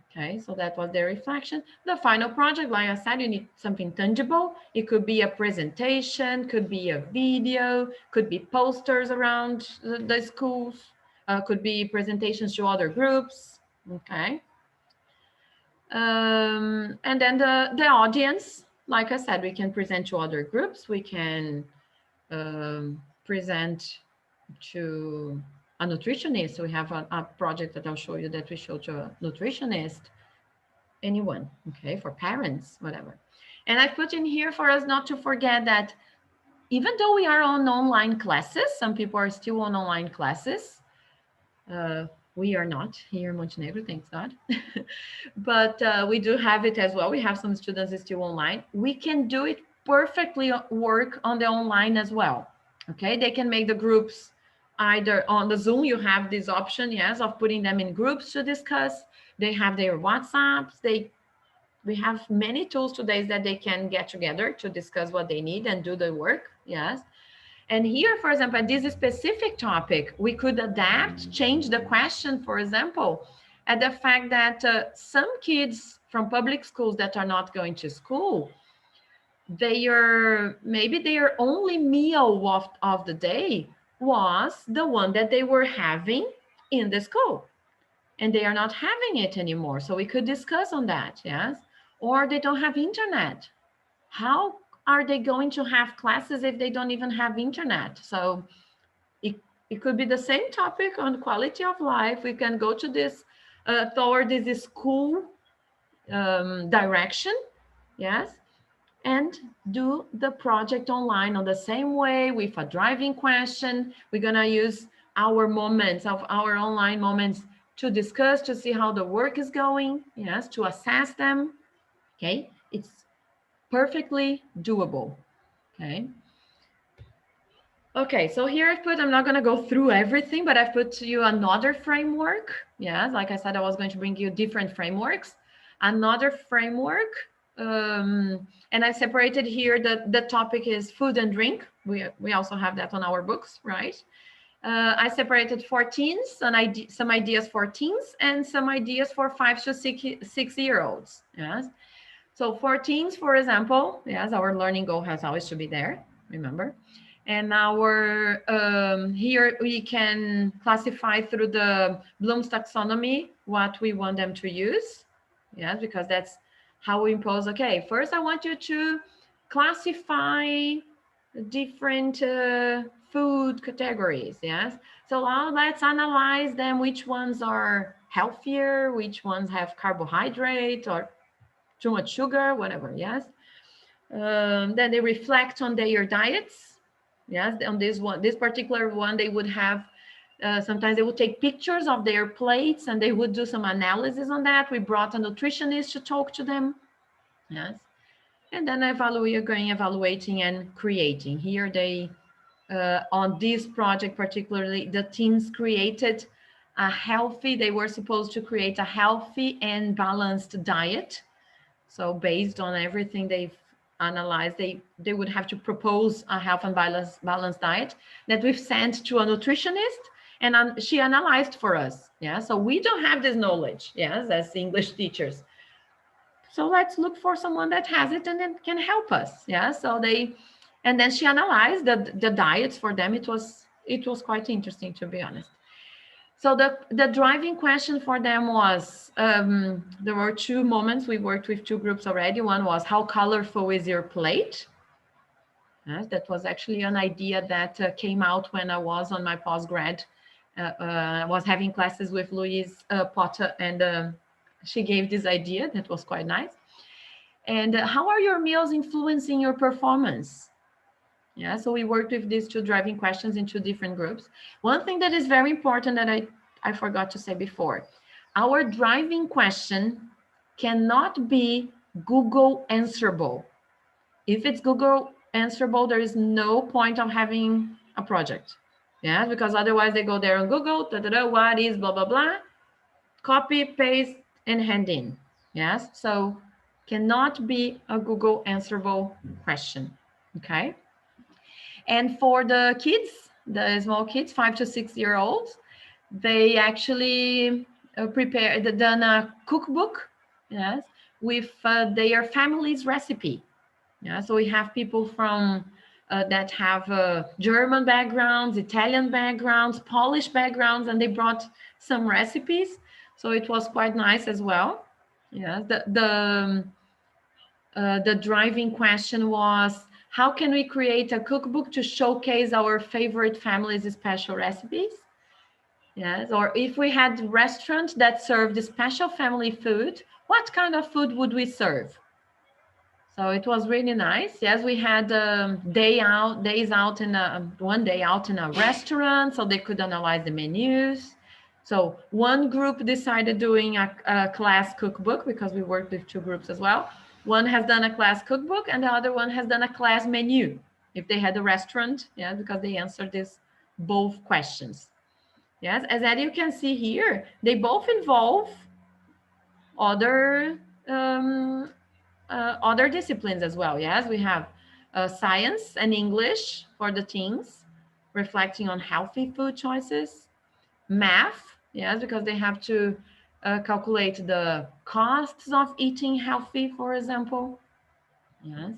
Okay, so that was the reflection. The final project, like I said, you need something tangible. It could be a presentation, could be a video, could be posters around the schools, could be presentations to other groups. Okay. And then the audience, like I said, we can present to other groups. We can present to a nutritionist. We have a project that I'll show you that we show to a nutritionist. Anyone, okay, for parents, whatever. And I put in here for us not to forget that even though we are on online classes, some people are still on online classes. We are not here in Montenegro, thanks God. But we do have it as well. We have some students still online. We can do it perfectly work on the online as well. Okay, they can make the groups either on the Zoom, you have this option, yes, of putting them in groups to discuss. They have their WhatsApps. We have many tools today that they can get together to discuss what they need and do the work. Yes. And here, for example, this specific topic, we could adapt, change the question, for example, at the fact that some kids from public schools that are not going to school, maybe their only meal of the day was the one that they were having in the school. And they are not having it anymore. So we could discuss on that, yes? Or they don't have internet. How are they going to have classes if they don't even have internet? So it could be the same topic on quality of life. We can go to this, toward this school direction, yes? And do the project online on the same way with a driving question. We're gonna use our moments of our online moments to discuss, to see how the work is going, yes, to assess them, okay? It's perfectly doable, okay? Okay, so here I've put, I'm not gonna go through everything, but I've put to you another framework. Yes, like I said, I was going to bring you different frameworks. Another framework, and I separated here, the topic is food and drink. We also have that on our books, right? I separated 14s, some ideas for teens and some ideas for 5 to 6-year-olds. Yes. So for teens, for example, yes, our learning goal has always to be there, remember? And our, here we can classify through the Bloom's taxonomy what we want them to use. Yes, because that's how we impose, okay, first I want you to classify different food categories, yes? So now let's analyze them, which ones are healthier, which ones have carbohydrate or too much sugar, whatever, yes? Then they reflect on their diets, yes? On this particular one, they would have Sometimes they would take pictures of their plates and they would do some analysis on that. We brought a nutritionist to talk to them. Yes. And then evaluating and creating. Here they, on this project particularly, the teams created they were supposed to create a healthy and balanced diet. So based on everything they've analyzed, they would have to propose a health and balanced diet that we've sent to a nutritionist, and she analyzed for us. Yeah, so we don't have this knowledge, yes, as English teachers. So let's look for someone that has it and then can help us. Yeah, so and then she analyzed the diets for them. It was quite interesting, to be honest. So the driving question for them was, there were two moments. We worked with two groups already. One was, how colorful is your plate? That was actually an idea that came out when I was on my postgrad. I was having classes with Louise Potter, and she gave this idea that was quite nice. And how are your meals influencing your performance? Yeah, so we worked with these two driving questions in two different groups. One thing that is very important that I forgot to say before, our driving question cannot be Google answerable. If it's Google answerable, there is no point of having a project. Yeah, because otherwise they go there on Google, what is blah, blah, blah, copy, paste, and hand in. Yes, so cannot be a Google answerable question, okay? And for the kids, the small kids, 5 to 6 year olds, they actually done a cookbook, yes, with their family's recipe. Yeah, so we have people from that have German backgrounds, Italian backgrounds, Polish backgrounds, and they brought some recipes. So it was quite nice as well. Yeah, the driving question was, how can we create a cookbook to showcase our favorite families' special recipes? Yes, or if we had a restaurant that served special family food, what kind of food would we serve? So it was really nice. Yes, we had one day out in a restaurant, so they could analyze the menus. So one group decided doing a class cookbook, because we worked with two groups as well. One has done a class cookbook and the other one has done a class menu, if they had a restaurant, yeah, because they answered both questions. Yes, as you can see here, they both involve other disciplines as well. Yes, we have science and English for the teens, reflecting on healthy food choices. Math, yes, because they have to calculate the costs of eating healthy, for example. Yes.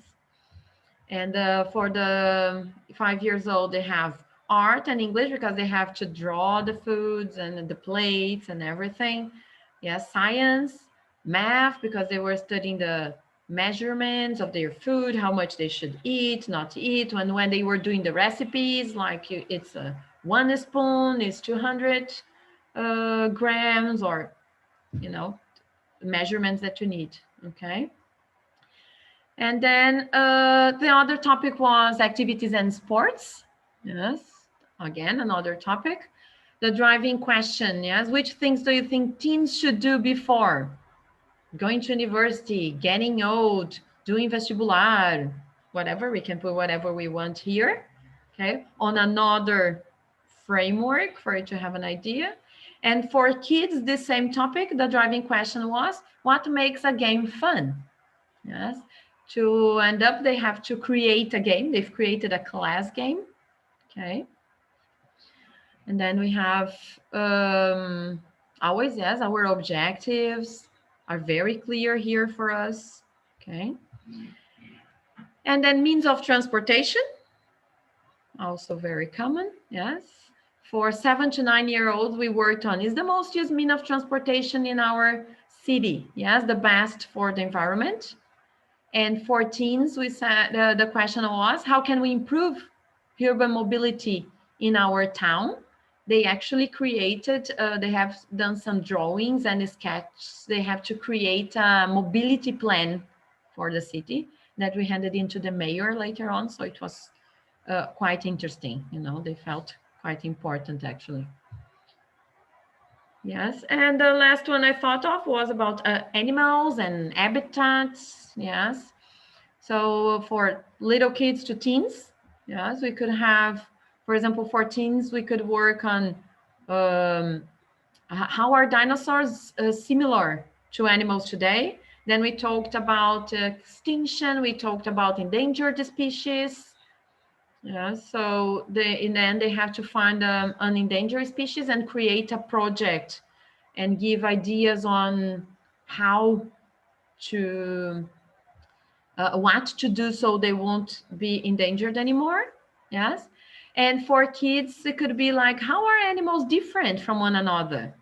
And for the 5 years old, they have art and English, because they have to draw the foods and the plates and everything. Yes, science, math, because they were studying the measurements of their food, how much they should eat, not eat, and when they were doing the recipes, like it's 1 spoon is 200 grams, or, you know, measurements that you need, okay? And then the other topic was activities and sports. Yes, again, another topic. The driving question, yes, which things do you think teens should do before going to university, getting old, doing vestibular, whatever, we can put whatever we want here, okay, on another framework for you to have an idea. And for kids, the same topic, the driving question was, what makes a game fun? Yes, to end up, they have to create a game. They've created a class game, okay. And then we have always, yes, our objectives are very clear here for us, okay. And then means of transportation, also very common, yes. For 7 to 9 year olds, we worked on, is the most used mean of transportation in our city, yes, the best for the environment. And for teens, we said the question was, how can we improve urban mobility in our town? They actually created, they have done some drawings and sketches. They have to create a mobility plan for the city that we handed into the mayor later on. So it was quite interesting. You know, they felt quite important, actually. Yes, and the last one I thought of was about animals and habitats. Yes, so for little kids to teens, yes, we could have, for example, for teens, we could work on how are dinosaurs similar to animals today. Then we talked about extinction, we talked about endangered species. Yeah, so in the end, they have to find an endangered species and create a project and give ideas on how to, what to do so they won't be endangered anymore. Yes. And for kids, it could be like, how are animals different from one another?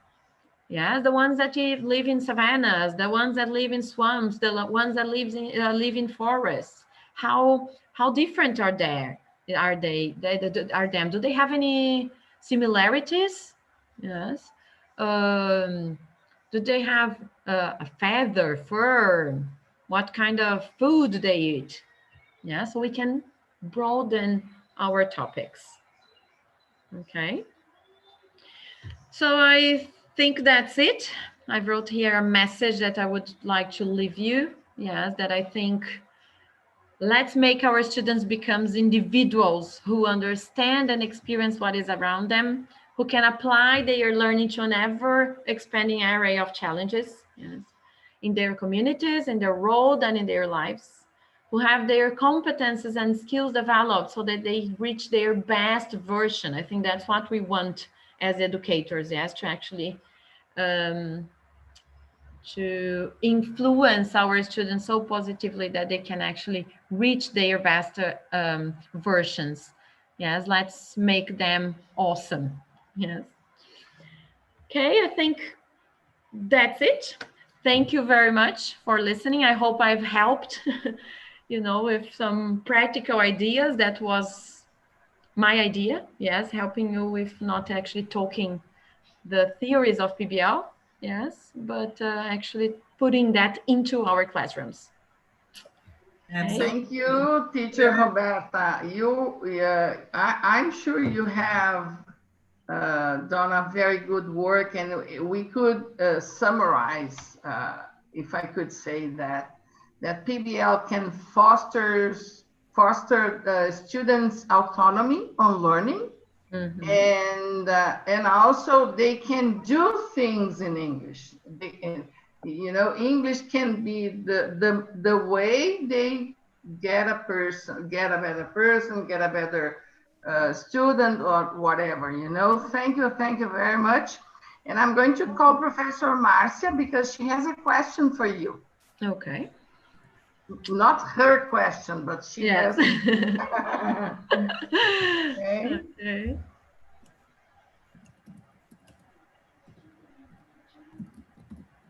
Yes, the ones that live in savannas, the ones that live in swamps, the ones that live in forests. How different are they? Are them? Do they have any similarities? Yes. Do they have a feather, fur? What kind of food do they eat? Yeah, so we can broaden our topics. Okay. So I think that's it. I wrote here a message that I would like to leave you. Yes, that I think let's make our students become individuals who understand and experience what is around them, who can apply their learning to an ever expanding array of challenges, yes, in their communities, in their role, and in their lives, who have their competences and skills developed so that they reach their best version. I think that's what we want as educators, yes, to actually to influence our students so positively that they can actually reach their best versions. Yes, let's make them awesome. Yes. Okay, I think that's it. Thank you very much for listening. I hope I've helped, with some practical ideas. That was my idea. Yes, helping you with not actually talking the theories of PBL, yes, but actually putting that into our classrooms. Okay. Thank you, teacher Roberta. I'm sure you have done a very good work, and we could summarize, if I could say that PBL can foster students' autonomy on learning. Mm-hmm. And also they can do things in English. English can be the way they get a better person, get a better student, or whatever. Thank you very much. And I'm going to call Professor Marcia because she has a question for you. Okay. Not her question, but she has. Okay. Okay.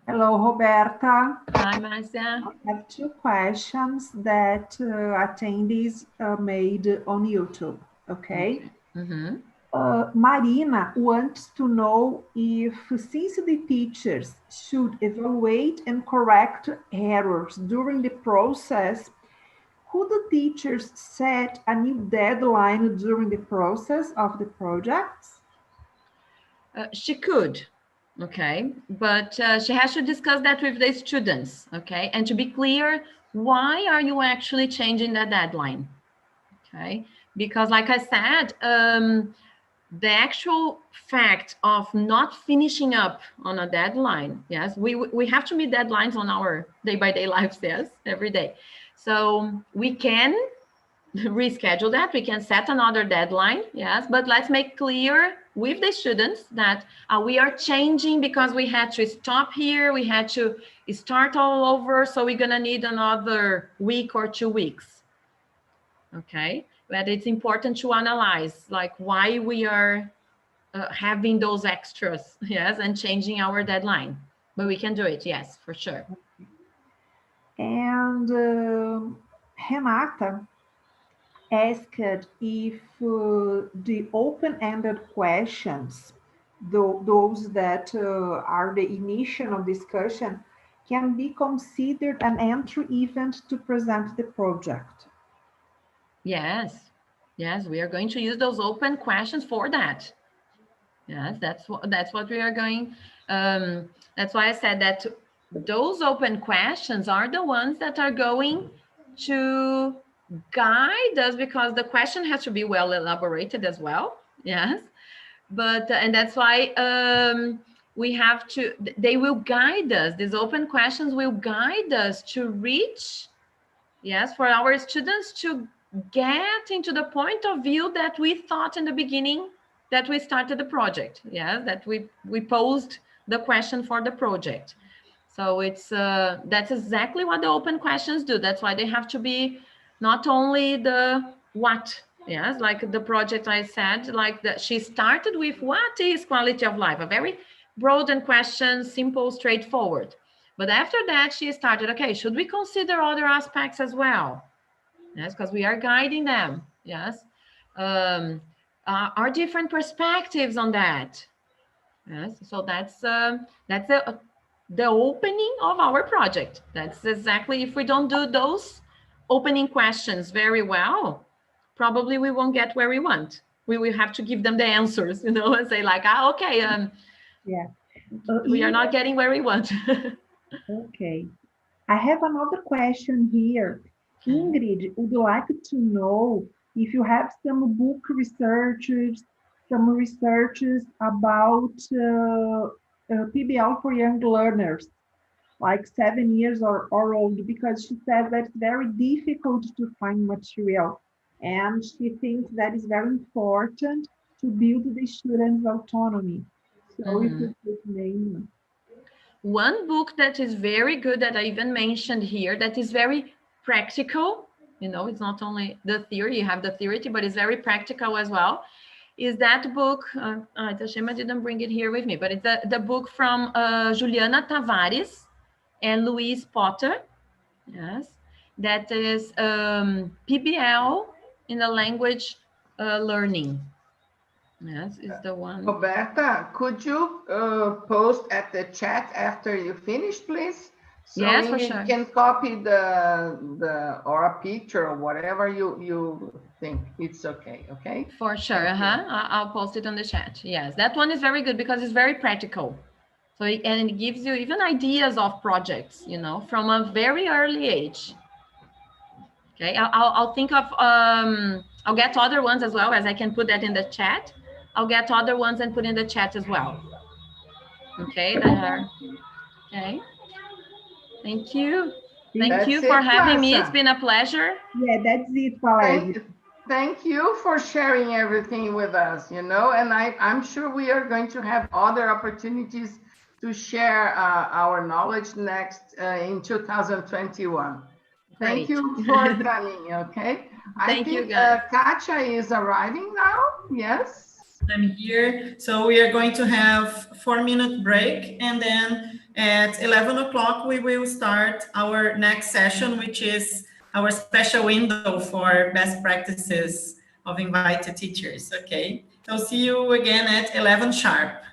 Hello, Roberta. Hi, Marcia. I have two questions that attendees made on YouTube. Okay. Mm-hmm. Marina wants to know if, since the teachers should evaluate and correct errors during the process, could the teachers set a new deadline during the process of the projects? She could, okay, but she has to discuss that with the students, okay, and to be clear, why are you actually changing the deadline? Okay, because like I said, the actual fact of not finishing up on a deadline, yes, we have to meet deadlines on our day-by-day lives, yes, every day. So we can reschedule that, we can set another deadline, yes, but let's make clear with the students that we are changing because we had to stop here, we had to start all over, so we're gonna need another week or 2 weeks. Okay, but it's important to analyze like why we are having those extras, yes, and changing our deadline, but we can do it, yes, for sure. And Renata asked if the open-ended questions, those that are the initial discussion, can be considered an entry event to present the project. Yes, yes, we are going to use those open questions for that. Yes, that's what we are going That's why I said that those open questions are the ones that are going to guide us, because the question has to be well elaborated as well. Yes. But, and that's why we have to, they will guide us. These open questions will guide us to reach, yes, for our students to get into the point of view that we thought in the beginning that we started the project. Yeah, that we posed the question for the project. So it's that's exactly what the open questions do. That's why they have to be not only the what, yes, like the project I said, like that she started with what is quality of life, a very broad question, simple, straightforward. But after that, she started, okay, should we consider other aspects as well? Yes, because we are guiding them. Yes. Are different perspectives on that. Yes. So that's the opening of our project. That's exactly, if we don't do those opening questions very well, probably we won't get where we want. We will have to give them the answers, you know, and say like, ah, okay, Yeah. we are not getting where we want. Okay. I have another question here. Ingrid would like to know if you have some book researches, some researches about PBL for young learners, like 7 years or old, because she says that it's very difficult to find material. And she thinks that is very important to build the students' autonomy. So if you could name. One book that is very good that I even mentioned here, that is very practical, you know, it's not only the theory, you have the theory, but it's very practical as well, is that book, it's a shame I didn't bring it here with me, but it's the book from Juliana Tavares and Louise Potter, yes, that is PBL in the language learning. Yes, is the one. Roberta, could you post at the chat after you finish, please? So yes, for Ingrid sure. can copy the or a picture or whatever you think it's okay. Okay. For sure. I'll post it on the chat. Yes, that one is very good because it's very practical. So and it gives you even ideas of projects, you know, from a very early age. Okay, I'll think of I'll get other ones as well, as I can put that in the chat. I'll get other ones and put in the chat as well. Okay, there. Okay. Thank you. Thank you for having me. It's been a pleasure. Yeah, that's it, Valéria. Thank you for sharing everything with us, you know, and I'm sure we are going to have other opportunities to share our knowledge next in 2021. Thank you for coming, okay? I think Katja is arriving now, yes? I'm here. So we are going to have 4-minute break, and then at 11 o'clock, we will start our next session, which is our special window for best practices of invited teachers, okay? So see you again at 11 sharp.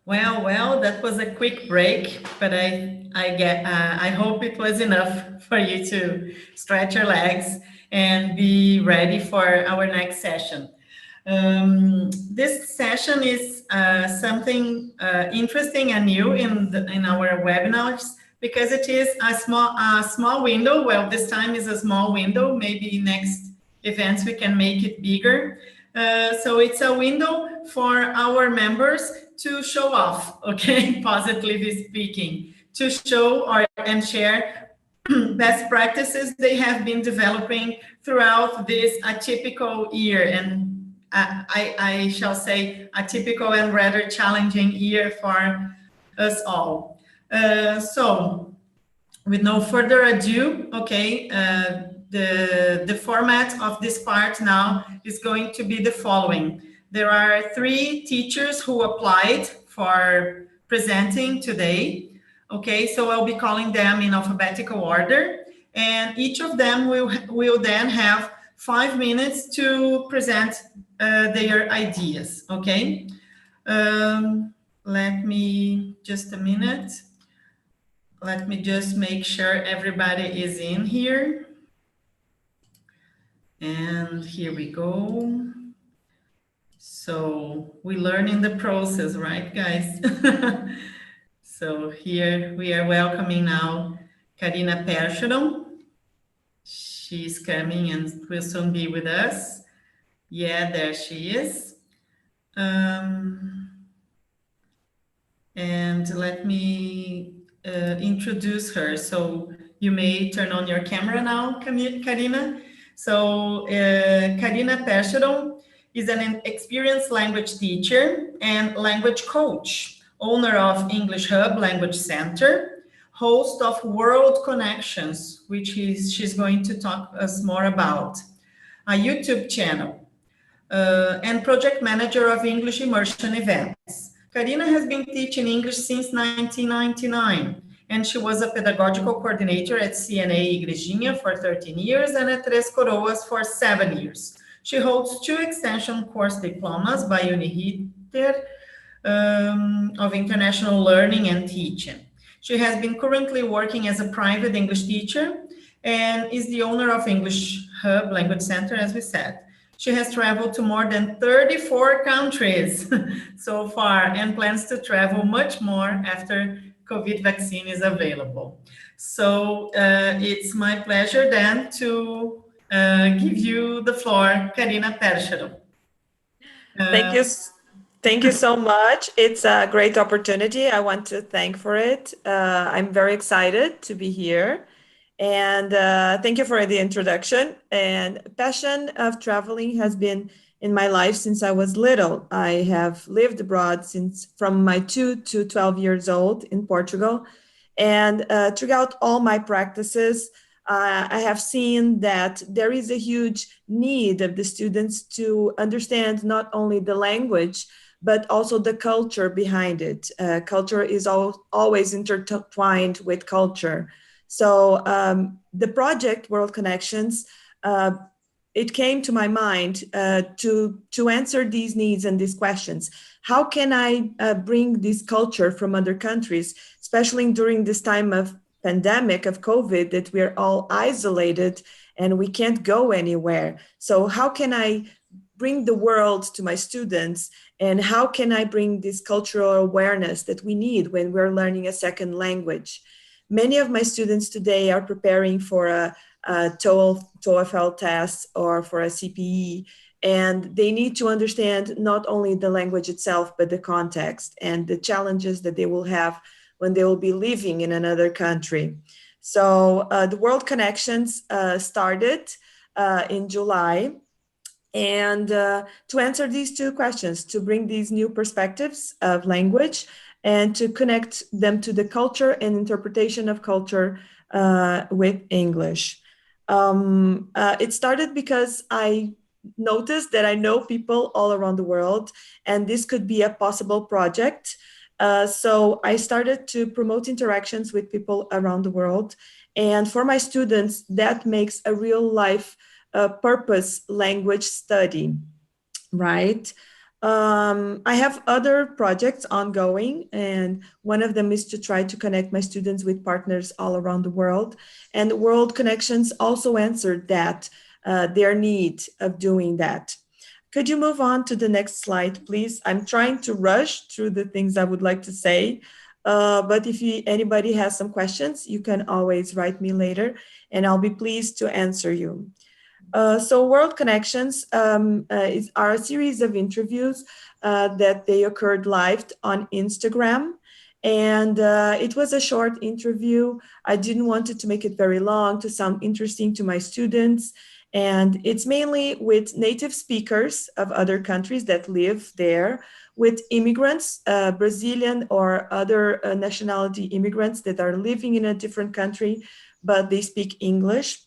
Well, that was a quick break, but I hope it was enough for you to stretch your legs and be ready for our next session. This session is something interesting and new in our webinars because it is a small window. Well, this time is a small window. Maybe next events we can make it bigger. So it's a window for our members to show off, okay, positively speaking, to show and share best practices they have been developing throughout this atypical year. And I shall say atypical and rather challenging year for us all. So with no further ado, okay, the format of this part now is going to be the following. There are 3 teachers who applied for presenting today. Okay, so I'll be calling them in alphabetical order, and each of them will then have 5 minutes to present their ideas. Okay, let me just a minute. Let me just make sure everybody is in here. And here we go. So we learn in the process, right, guys? So here we are welcoming now Karina Percheron. She's coming and will soon be with us. Yeah, there she is. And let me introduce her. So you may turn on your camera now, Karina. So Karina Percheron is an experienced language teacher and language coach, owner of English Hub Language Center, host of World Connections, which she's going to talk us more about, a YouTube channel, and project manager of English immersion events. Karina has been teaching English since 1999, and she was a pedagogical coordinator at CNA Igrejinha for 13 years and at Três Coroas for 7 years. She holds 2 extension course diplomas by Uniriter of International Learning and Teaching. She has been currently working as a private English teacher and is the owner of English Hub Language Center, as we said. She has traveled to more than 34 countries so far and plans to travel much more after COVID vaccine is available. So it's my pleasure then to give you the floor, Karina Percheron. Thank you so much. It's a great opportunity. I want to thank for it. I'm very excited to be here. And thank you for the introduction. And passion of traveling has been in my life since I was little. I have lived abroad from my 2 to 12 years old in Portugal. And throughout all my practices, I have seen that there is a huge need of the students to understand not only the language, but also the culture behind it. Culture is always intertwined with culture. So the project World Connections, it came to my mind to answer these needs and these questions. How can I bring this culture from other countries, especially during this time of pandemic of COVID, that we're all isolated and we can't go anywhere? So how can I bring the world to my students, and how can I bring this cultural awareness that we need when we're learning a second language? Many of my students today are preparing for a TOEFL test or for a CPE, and they need to understand not only the language itself, but the context and the challenges that they will have when they will be living in another country. So the World Connections started in July, and to answer these 2 questions, to bring these new perspectives of language and to connect them to the culture and interpretation of culture with English. It started because I noticed that I know people all around the world, and this could be a possible project. So I started to promote interactions with people around the world. And for my students, that makes a real life purpose language study, right? I have other projects ongoing, and one of them is to try to connect my students with partners all around the world. And World Connections also answered that, their need of doing that. Could you move on to the next slide, please? I'm trying to rush through the things I would like to say, but if anybody has some questions, you can always write me later, and I'll be pleased to answer you. So World Connections are a series of interviews that they occurred live on Instagram. And it was a short interview. I didn't want it to make it very long to sound interesting to my students. And it's mainly with native speakers of other countries that live there, with immigrants, Brazilian or other nationality immigrants that are living in a different country, but they speak English.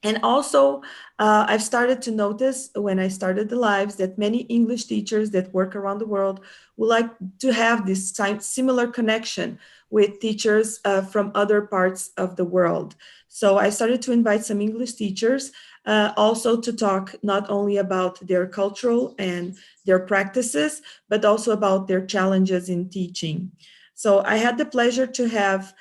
And also, I've started to notice when I started the lives that many English teachers that work around the world would like to have this similar connection with teachers from other parts of the world. So I started to invite some English teachers also to talk not only about their cultural and their practices, but also about their challenges in teaching. So I had the pleasure to have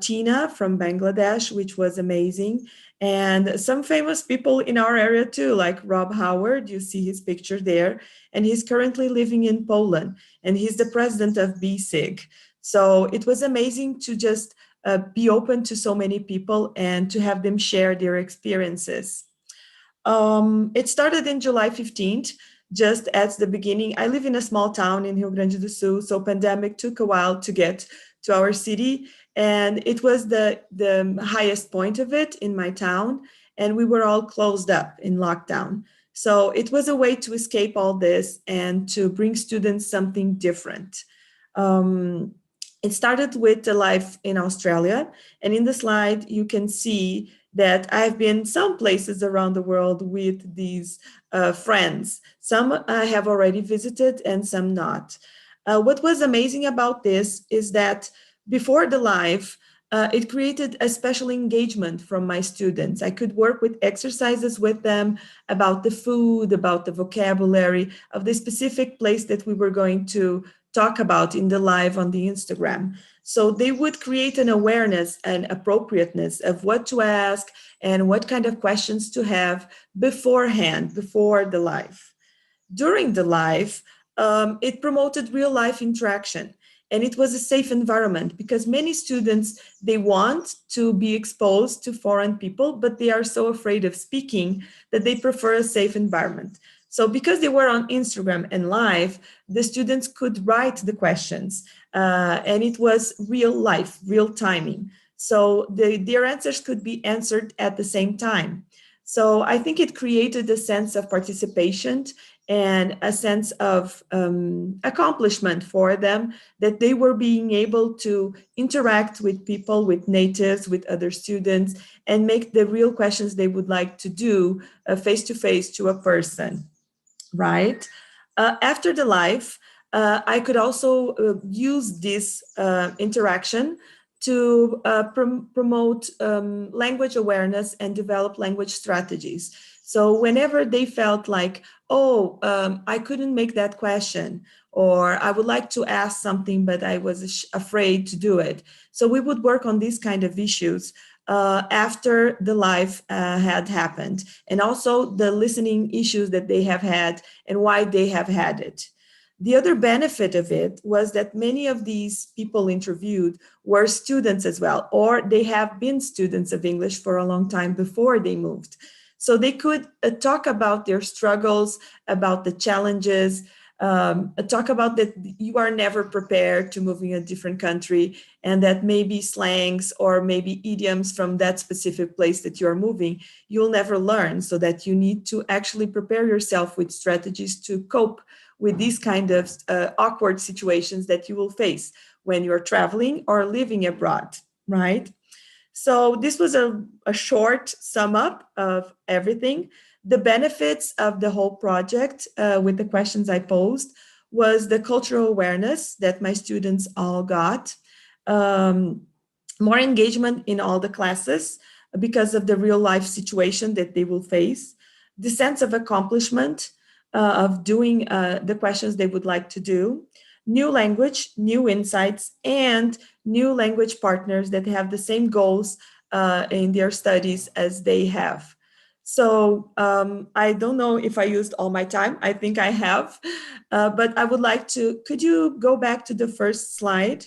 Tina from Bangladesh, which was amazing. And some famous people in our area too, like Rob Howard, you see his picture there, and he's currently living in Poland, and he's the president of BSIG. So it was amazing to just be open to so many people and to have them share their experiences. It started in July 15th, just at the beginning. I live in a small town in Rio Grande do Sul, so pandemic took a while to get to our city. And it was the highest point of it in my town. And we were all closed up in lockdown. So it was a way to escape all this and to bring students something different. It started with the life in Australia. And in the slide, you can see that I've been some places around the world with these friends. Some I have already visited and some not. What was amazing about this is that before the live, it created a special engagement from my students. I could work with exercises with them about the food, about the vocabulary of the specific place that we were going to talk about in the live on the Instagram. So they would create an awareness and appropriateness of what to ask and what kind of questions to have beforehand, before the live. During the live, it promoted real life interaction. And it was a safe environment because many students, they want to be exposed to foreign people, but they are so afraid of speaking that they prefer a safe environment. So because they were on Instagram and live, the students could write the questions and it was real life, real timing. So their answers could be answered at the same time. So I think it created a sense of participation and a sense of accomplishment for them, that they were being able to interact with people, with natives, with other students, and make the real questions they would like to do face-to-face to a person, right? After the live, I could also use this interaction to promote language awareness and develop language strategies. So whenever they felt like, oh, I couldn't make that question, or I would like to ask something, but I was afraid to do it. So we would work on these kind of issues after the live had happened, and also the listening issues that they have had and why they have had it. The other benefit of it was that many of these people interviewed were students as well, or they have been students of English for a long time before they moved. So they could talk about their struggles, about the challenges, talk about that you are never prepared to move in a different country, and that maybe slangs or maybe idioms from that specific place that you're moving, you'll never learn, so that you need to actually prepare yourself with strategies to cope with these kind of awkward situations that you will face when you're traveling or living abroad, right? So this was a short sum up of everything. The benefits of the whole project with the questions I posed was the cultural awareness that my students all got, more engagement in all the classes because of the real life situation that they will face, the sense of accomplishment, of doing the questions they would like to do, new language, new insights, and new language partners that have the same goals in their studies as they have. So I don't know if I used all my time. I think I have, but I would like to, could you go back to the first slide?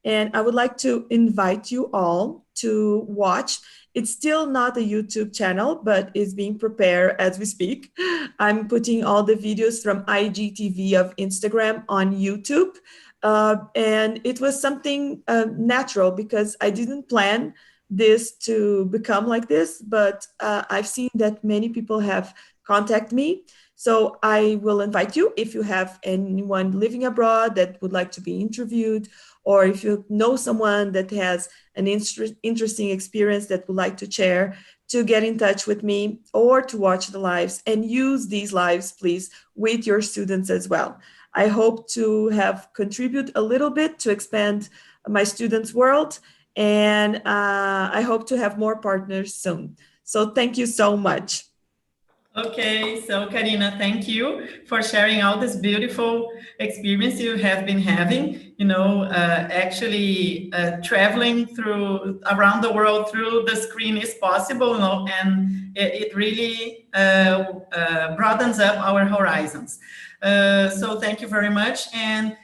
And I would like to invite you all to watch. It's still not a YouTube channel, but it's being prepared as we speak. I'm putting all the videos from IGTV of Instagram on YouTube. And it was something natural because I didn't plan this to become like this, but I've seen that many people have contacted me. So I will invite you, if you have anyone living abroad that would like to be interviewed, or if you know someone that has an interesting experience that would like to share, to get in touch with me or to watch the lives, and use these lives, please, with your students as well. I hope to have contribute a little bit to expand my students' world, and I hope to have more partners soon. So thank you so much. Okay, so Karina, thank you for sharing all this beautiful experience you have been having. You know, actually traveling through around the world through the screen is possible, you know, and it really broadens up our horizons. So thank you very much. And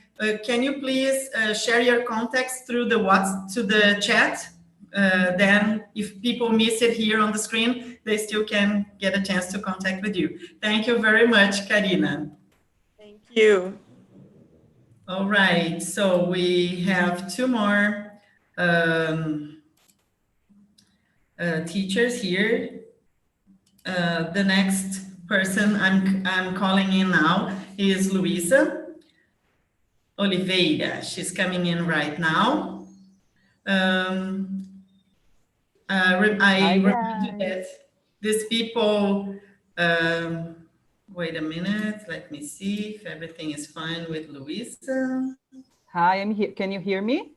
can you please share your contacts through the chat? Then if people miss it here on the screen, they still can get a chance to contact with you. Thank you very much, Karina. Thank you. All right, so we have two more teachers here. The next person I'm calling in now is Luisa Oliveira. She's coming in right now. I remind you that these people, wait a minute, let me see if everything is fine with Luisa. Hi, I'm here. Can you hear me?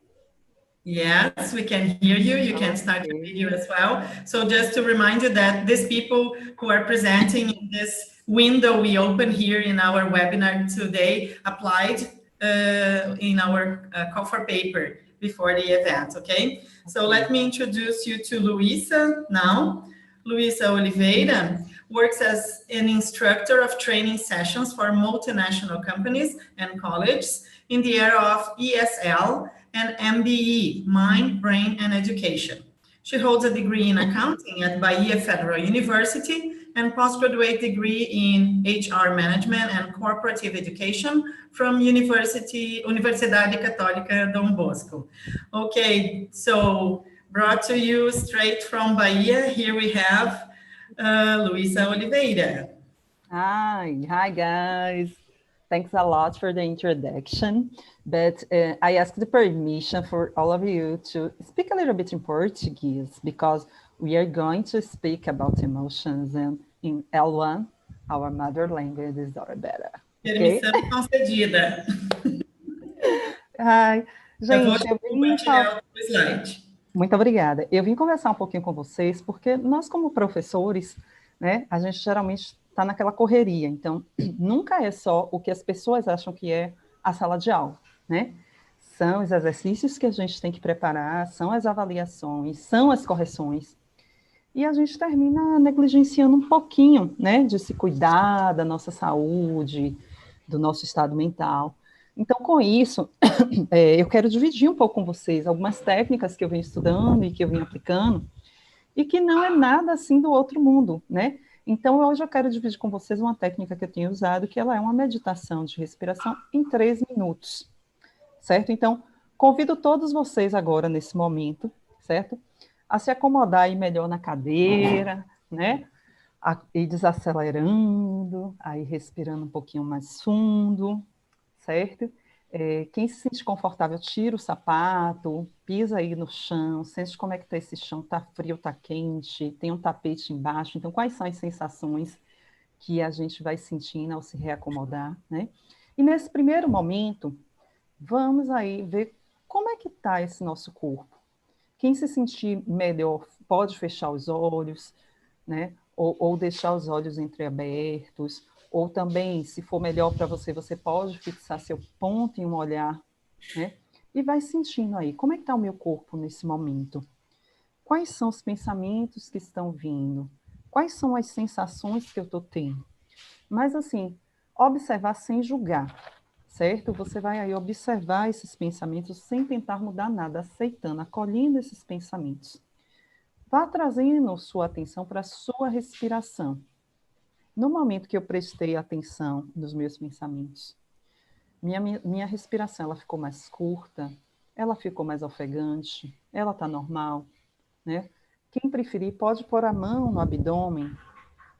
Yes, we can hear you. You can start the video as well. So just to remind you that these people who are presenting in this window we open here in our webinar today applied in our call for paper before the event, okay? So let me introduce you to Luisa now. Luisa Oliveira works as an instructor of training sessions for multinational companies and colleges in the area of ESL and MBE, Mind, Brain, and Education. She holds a degree in accounting at Bahia Federal University and postgraduate degree in HR Management and Corporative Education from Universidade Católica Dom Bosco. Okay, so brought to you straight from Bahia, here we have Luisa Oliveira. Hi guys. Thanks a lot for the introduction, but I asked the permission for all of you to speak a little bit in Portuguese because we are going to speak about emotions in L1, our mother language is our better. Permissão concedida. Ai, gente, eu vim compartilhar o slide. Muito obrigada. Eu vim conversar um pouquinho com vocês porque nós como professores, né, a gente geralmente está naquela correria, então nunca é só o que as pessoas acham que é a sala de aula, né? São os exercícios que a gente tem que preparar, são as avaliações, são as correções, e a gente termina negligenciando um pouquinho, né, de se cuidar da nossa saúde, do nosso estado mental. Então, com isso, eu quero dividir um pouco com vocês algumas técnicas que eu venho estudando e que eu venho aplicando, e que não é nada assim do outro mundo, né? Então, hoje eu quero dividir com vocês uma técnica que eu tenho usado, que ela é uma meditação de respiração em 3 minutos, certo? Então, convido todos vocês agora, nesse momento, certo? A se acomodar aí melhor na cadeira, né? A ir desacelerando, aí respirando um pouquinho mais fundo, certo? Quem se sente confortável, tira o sapato, pisa aí no chão, sente como é que está esse chão, está frio, está quente, tem um tapete embaixo, então quais são as sensações que a gente vai sentindo ao se reacomodar, né? E nesse primeiro momento, vamos aí ver como é que está esse nosso corpo. Quem se sentir melhor pode fechar os olhos, né? Ou deixar os olhos entreabertos, Ou também, se for melhor para você, você pode fixar seu ponto em um olhar, né? E vai sentindo aí, como é que está o meu corpo nesse momento? Quais são os pensamentos que estão vindo? Quais são as sensações que eu estou tendo? Mas assim, observar sem julgar, certo? Você vai aí observar esses pensamentos sem tentar mudar nada, aceitando, acolhendo esses pensamentos. Vá trazendo sua atenção para a sua respiração. No momento que eu prestei atenção nos meus pensamentos, minha respiração ela ficou mais curta, ela ficou mais ofegante, ela está normal, né? Quem preferir pode pôr a mão no abdômen,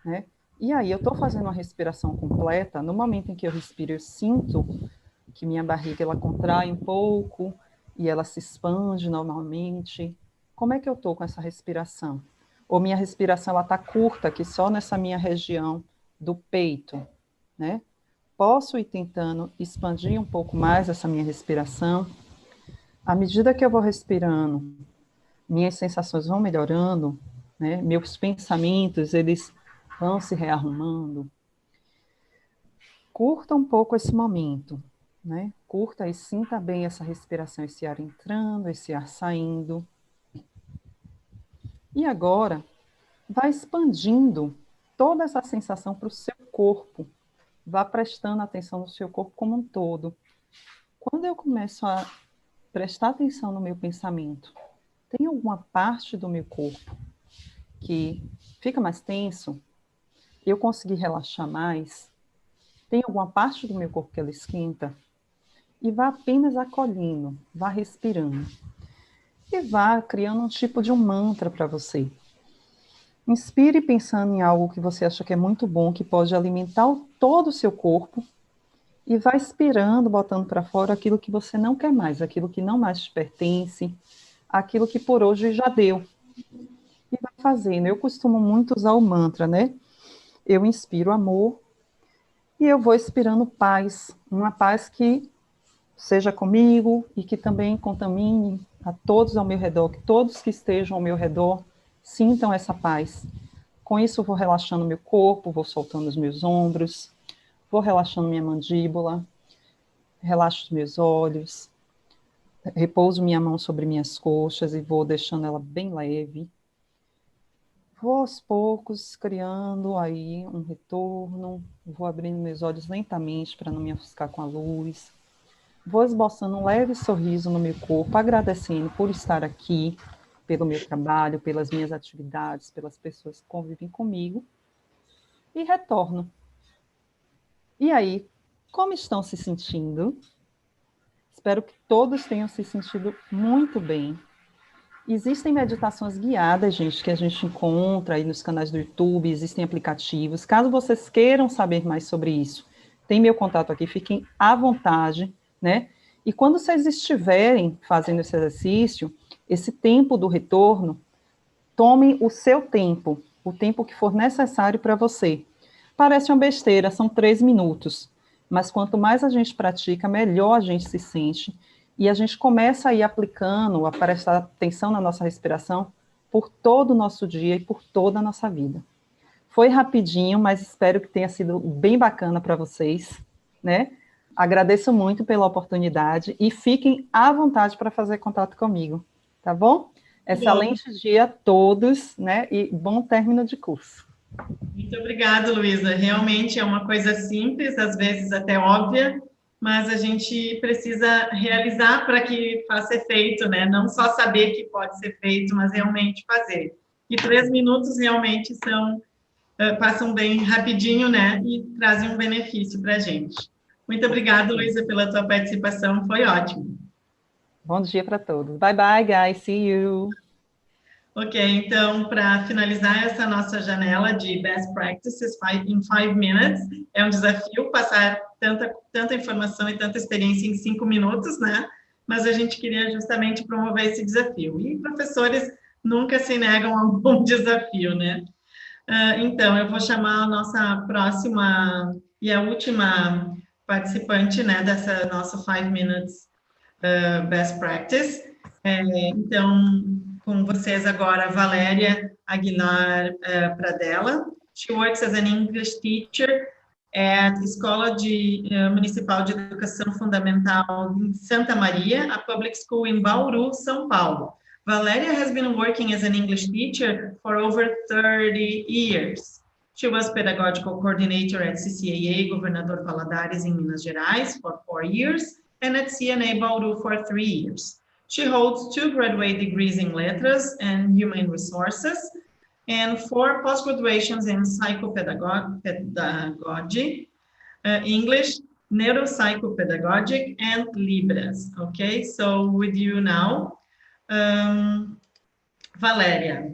né? E aí eu estou fazendo uma respiração completa, no momento em que eu respiro, eu sinto que minha barriga ela contrai um pouco e ela se expande normalmente. Como é que eu estou com essa respiração? Ou minha respiração ela está curta, que só nessa minha região do peito, né? Posso ir tentando expandir um pouco mais essa minha respiração. À medida que eu vou respirando, minhas sensações vão melhorando, né? Meus pensamentos, eles vão se rearrumando. Curta um pouco esse momento, né? Curta e sinta bem essa respiração, esse ar entrando, esse ar saindo. E agora, vai expandindo toda essa sensação para o seu corpo. Vá prestando atenção no seu corpo como um todo. Quando eu começo a prestar atenção no meu pensamento, tem alguma parte do meu corpo que fica mais tenso? Eu consegui relaxar mais? Tem alguma parte do meu corpo que ela esquenta? E vá apenas acolhendo, vá respirando. E vá criando um tipo de um mantra para você. Inspire pensando em algo que você acha que é muito bom, que pode alimentar todo o seu corpo. E vá expirando, botando para fora aquilo que você não quer mais, aquilo que não mais te pertence, aquilo que por hoje já deu. E vai fazendo. Eu costumo muito usar o mantra, né? Eu inspiro amor e eu vou expirando paz. Uma paz que seja comigo e que também contamine a todos ao meu redor, que todos que estejam ao meu redor sintam essa paz. Com isso, eu vou relaxando meu corpo, vou soltando os meus ombros, vou relaxando minha mandíbula, relaxo os meus olhos, repouso minha mão sobre minhas coxas e vou deixando ela bem leve. Vou aos poucos criando aí um retorno, vou abrindo meus olhos lentamente para não me ofuscar com a luz. Vou esboçando um leve sorriso no meu corpo, agradecendo por estar aqui, pelo meu trabalho, pelas minhas atividades, pelas pessoas que convivem comigo. E retorno. E aí, como estão se sentindo? Espero que todos tenham se sentido muito bem. Existem meditações guiadas, gente, que a gente encontra aí nos canais do YouTube, existem aplicativos. Caso vocês queiram saber mais sobre isso, tem meu contato aqui, fiquem à vontade, né? E quando vocês estiverem fazendo esse exercício, esse tempo do retorno, tomem o seu tempo, o tempo que for necessário para você. Parece uma besteira, são 3 minutos, mas quanto mais a gente pratica, melhor a gente se sente, e a gente começa a ir aplicando, a prestar atenção na nossa respiração por todo o nosso dia e por toda a nossa vida. Foi rapidinho, mas espero que tenha sido bem bacana para vocês, né? Agradeço muito pela oportunidade e fiquem à vontade para fazer contato comigo, tá bom? Excelente dia a todos, né? E bom término de curso. Muito obrigada, Luísa. Realmente é uma coisa simples, às vezes até óbvia, mas a gente precisa realizar para que faça efeito, né? Não só saber que pode ser feito, mas realmente fazer. E 3 minutos realmente passam bem rapidinho, né? E trazem um benefício para a gente. Muito obrigada, Luísa, pela tua participação, foi ótimo. Bom dia para todos. Bye, bye, guys. See you. Ok, então, para finalizar essa nossa janela de Best Practices in 5 minutes, é um desafio passar tanta informação e tanta experiência em 5 minutos, né? Mas a gente queria justamente promover esse desafio. E professores nunca se negam a um bom desafio, né? Então, eu vou chamar a nossa próxima e a última participante, né, dessa nossa 5 minutes Best Practice. Então, com vocês agora, Valéria Aguilar Pradella. She works as an English teacher at Escola Municipal de Educação Fundamental in Santa Maria, a public school in Bauru, São Paulo. Valeria has been working as an English teacher for over 30 years. She was pedagogical coordinator at CCAA Governador Valadares in Minas Gerais for 4 years and at CNA Bauru for 3 years. She holds 2 graduate degrees in Letras and Human Resources and 4 postgraduations in psychopedagogy, English, neuropsychopedagogic, and Libras. Okay, so with you now, Valeria.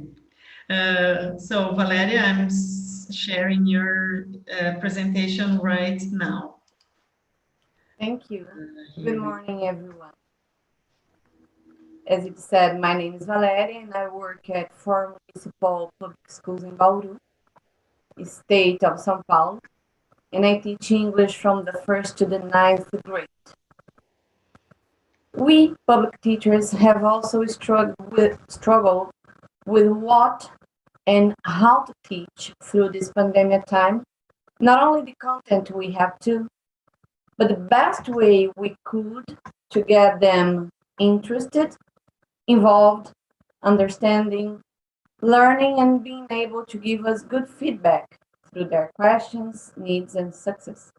So Valeria, I'm sharing your presentation right now. Thank you. Good morning, everyone. As you said, my name is Valeria and I work at 4 municipal public schools in Bauru, state of São Paulo, and I teach English from the 1st to the 9th grade. We public teachers have also struggled with what and how to teach through this pandemic time, not only the content we have to, but the best way we could to get them interested, involved, understanding, learning, and being able to give us good feedback through their questions, needs, and success.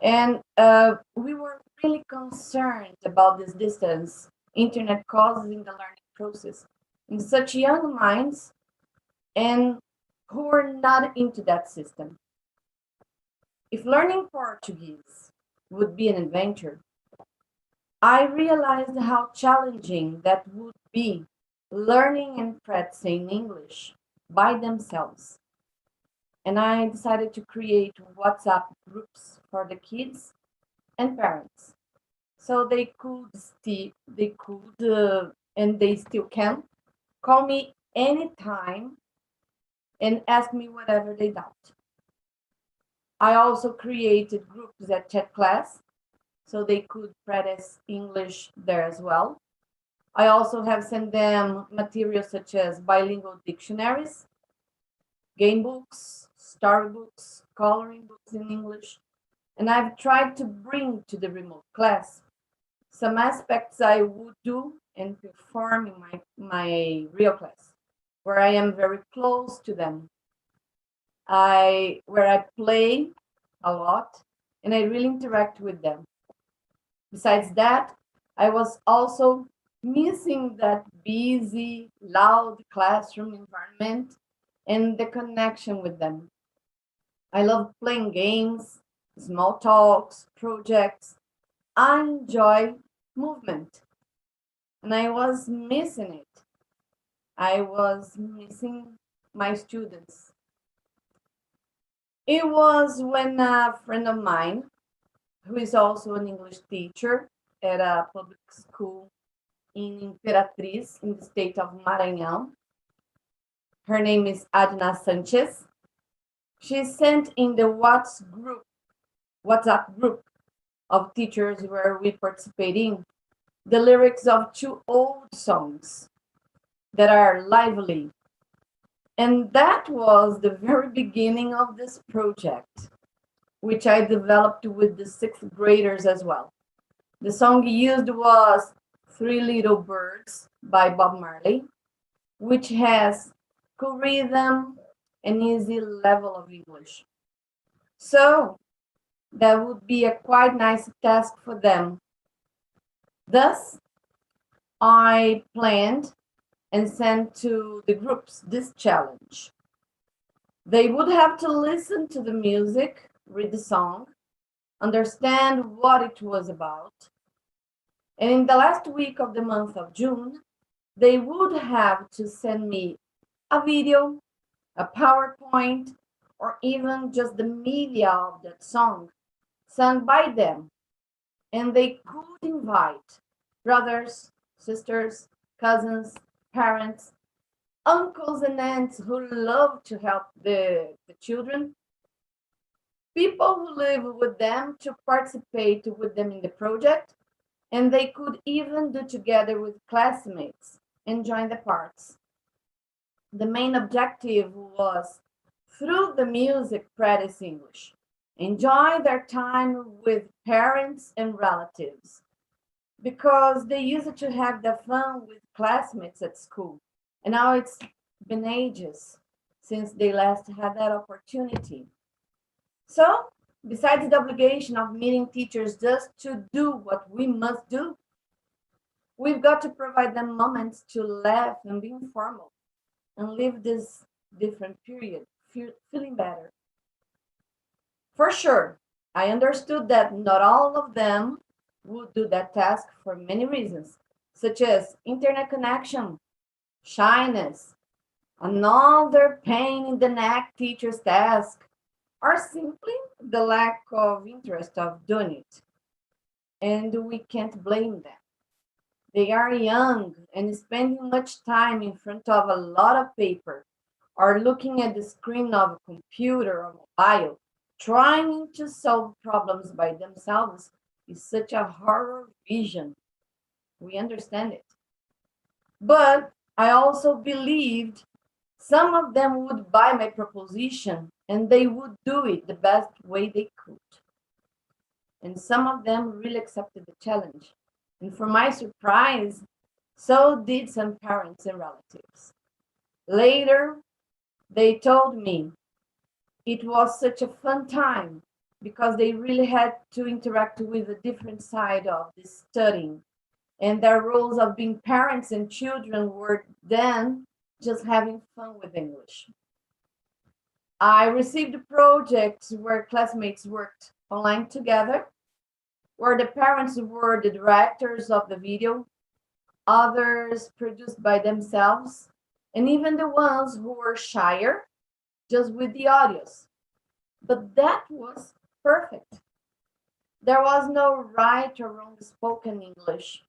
And we were really concerned about this distance internet causes in the learning process in such young minds and who are not into that system. If learning Portuguese would be an adventure, I realized how challenging that would be, learning and practicing English by themselves. And I decided to create WhatsApp groups for the kids and parents, so they could and they still can call me anytime and ask me whatever they doubt. I also created groups at chat class, so they could practice English there as well. I also have sent them materials such as bilingual dictionaries, game books, storybooks, coloring books in English, and I've tried to bring to the remote class some aspects I would do and perform in my real class, where I am very close to them. Where I play a lot and I really interact with them. Besides that, I was also missing that busy, loud classroom environment and the connection with them. I love playing games, small talks, projects. I enjoy movement, and I was missing it. I was missing my students. It was when a friend of mine, who is also an English teacher at a public school in Imperatriz, in the state of Maranhão. Her name is Adna Sanchez. She sent in the WhatsApp group of teachers where we participate in the lyrics of 2 old songs that are lively. And that was the very beginning of this project, which I developed with the 6th graders as well. The song used was 3 Little Birds by Bob Marley, which has cool rhythm and easy level of English. So that would be a quite nice task for them. Thus, I planned and sent to the groups this challenge. They would have to listen to the music, read the song, understand what it was about. And in the last week of the month of June, they would have to send me a video, a PowerPoint, or even just the media of that song sung by them. And they could invite brothers, sisters, cousins, parents, uncles and aunts who love to help the children, people who live with them to participate with them in the project, and they could even do together with classmates and join the parts. The main objective was through the music practice English, enjoy their time with parents and relatives, because they used to have the fun with classmates at school. And now it's been ages since they last had that opportunity. So, besides the obligation of meeting teachers just to do what we must do, we've got to provide them moments to laugh and be informal and live this different period, feeling better. For sure, I understood that not all of them would do that task for many reasons, such as internet connection, shyness, another pain in the neck teacher's task, or simply the lack of interest of doing it. And we can't blame them. They are young and spending much time in front of a lot of paper or looking at the screen of a computer or mobile, trying to solve problems by themselves is such a horror vision. We understand it. But I also believed some of them would buy my proposition and they would do it the best way they could. And some of them really accepted the challenge. And for my surprise, so did some parents and relatives. Later, they told me it was such a fun time because they really had to interact with a different side of the studying. And their roles of being parents and children were then just having fun with English. I received projects where classmates worked online together, where the parents were the directors of the video, others produced by themselves, and even the ones who were shyer, just with the audios. But that was perfect. There was no right or wrong spoken English.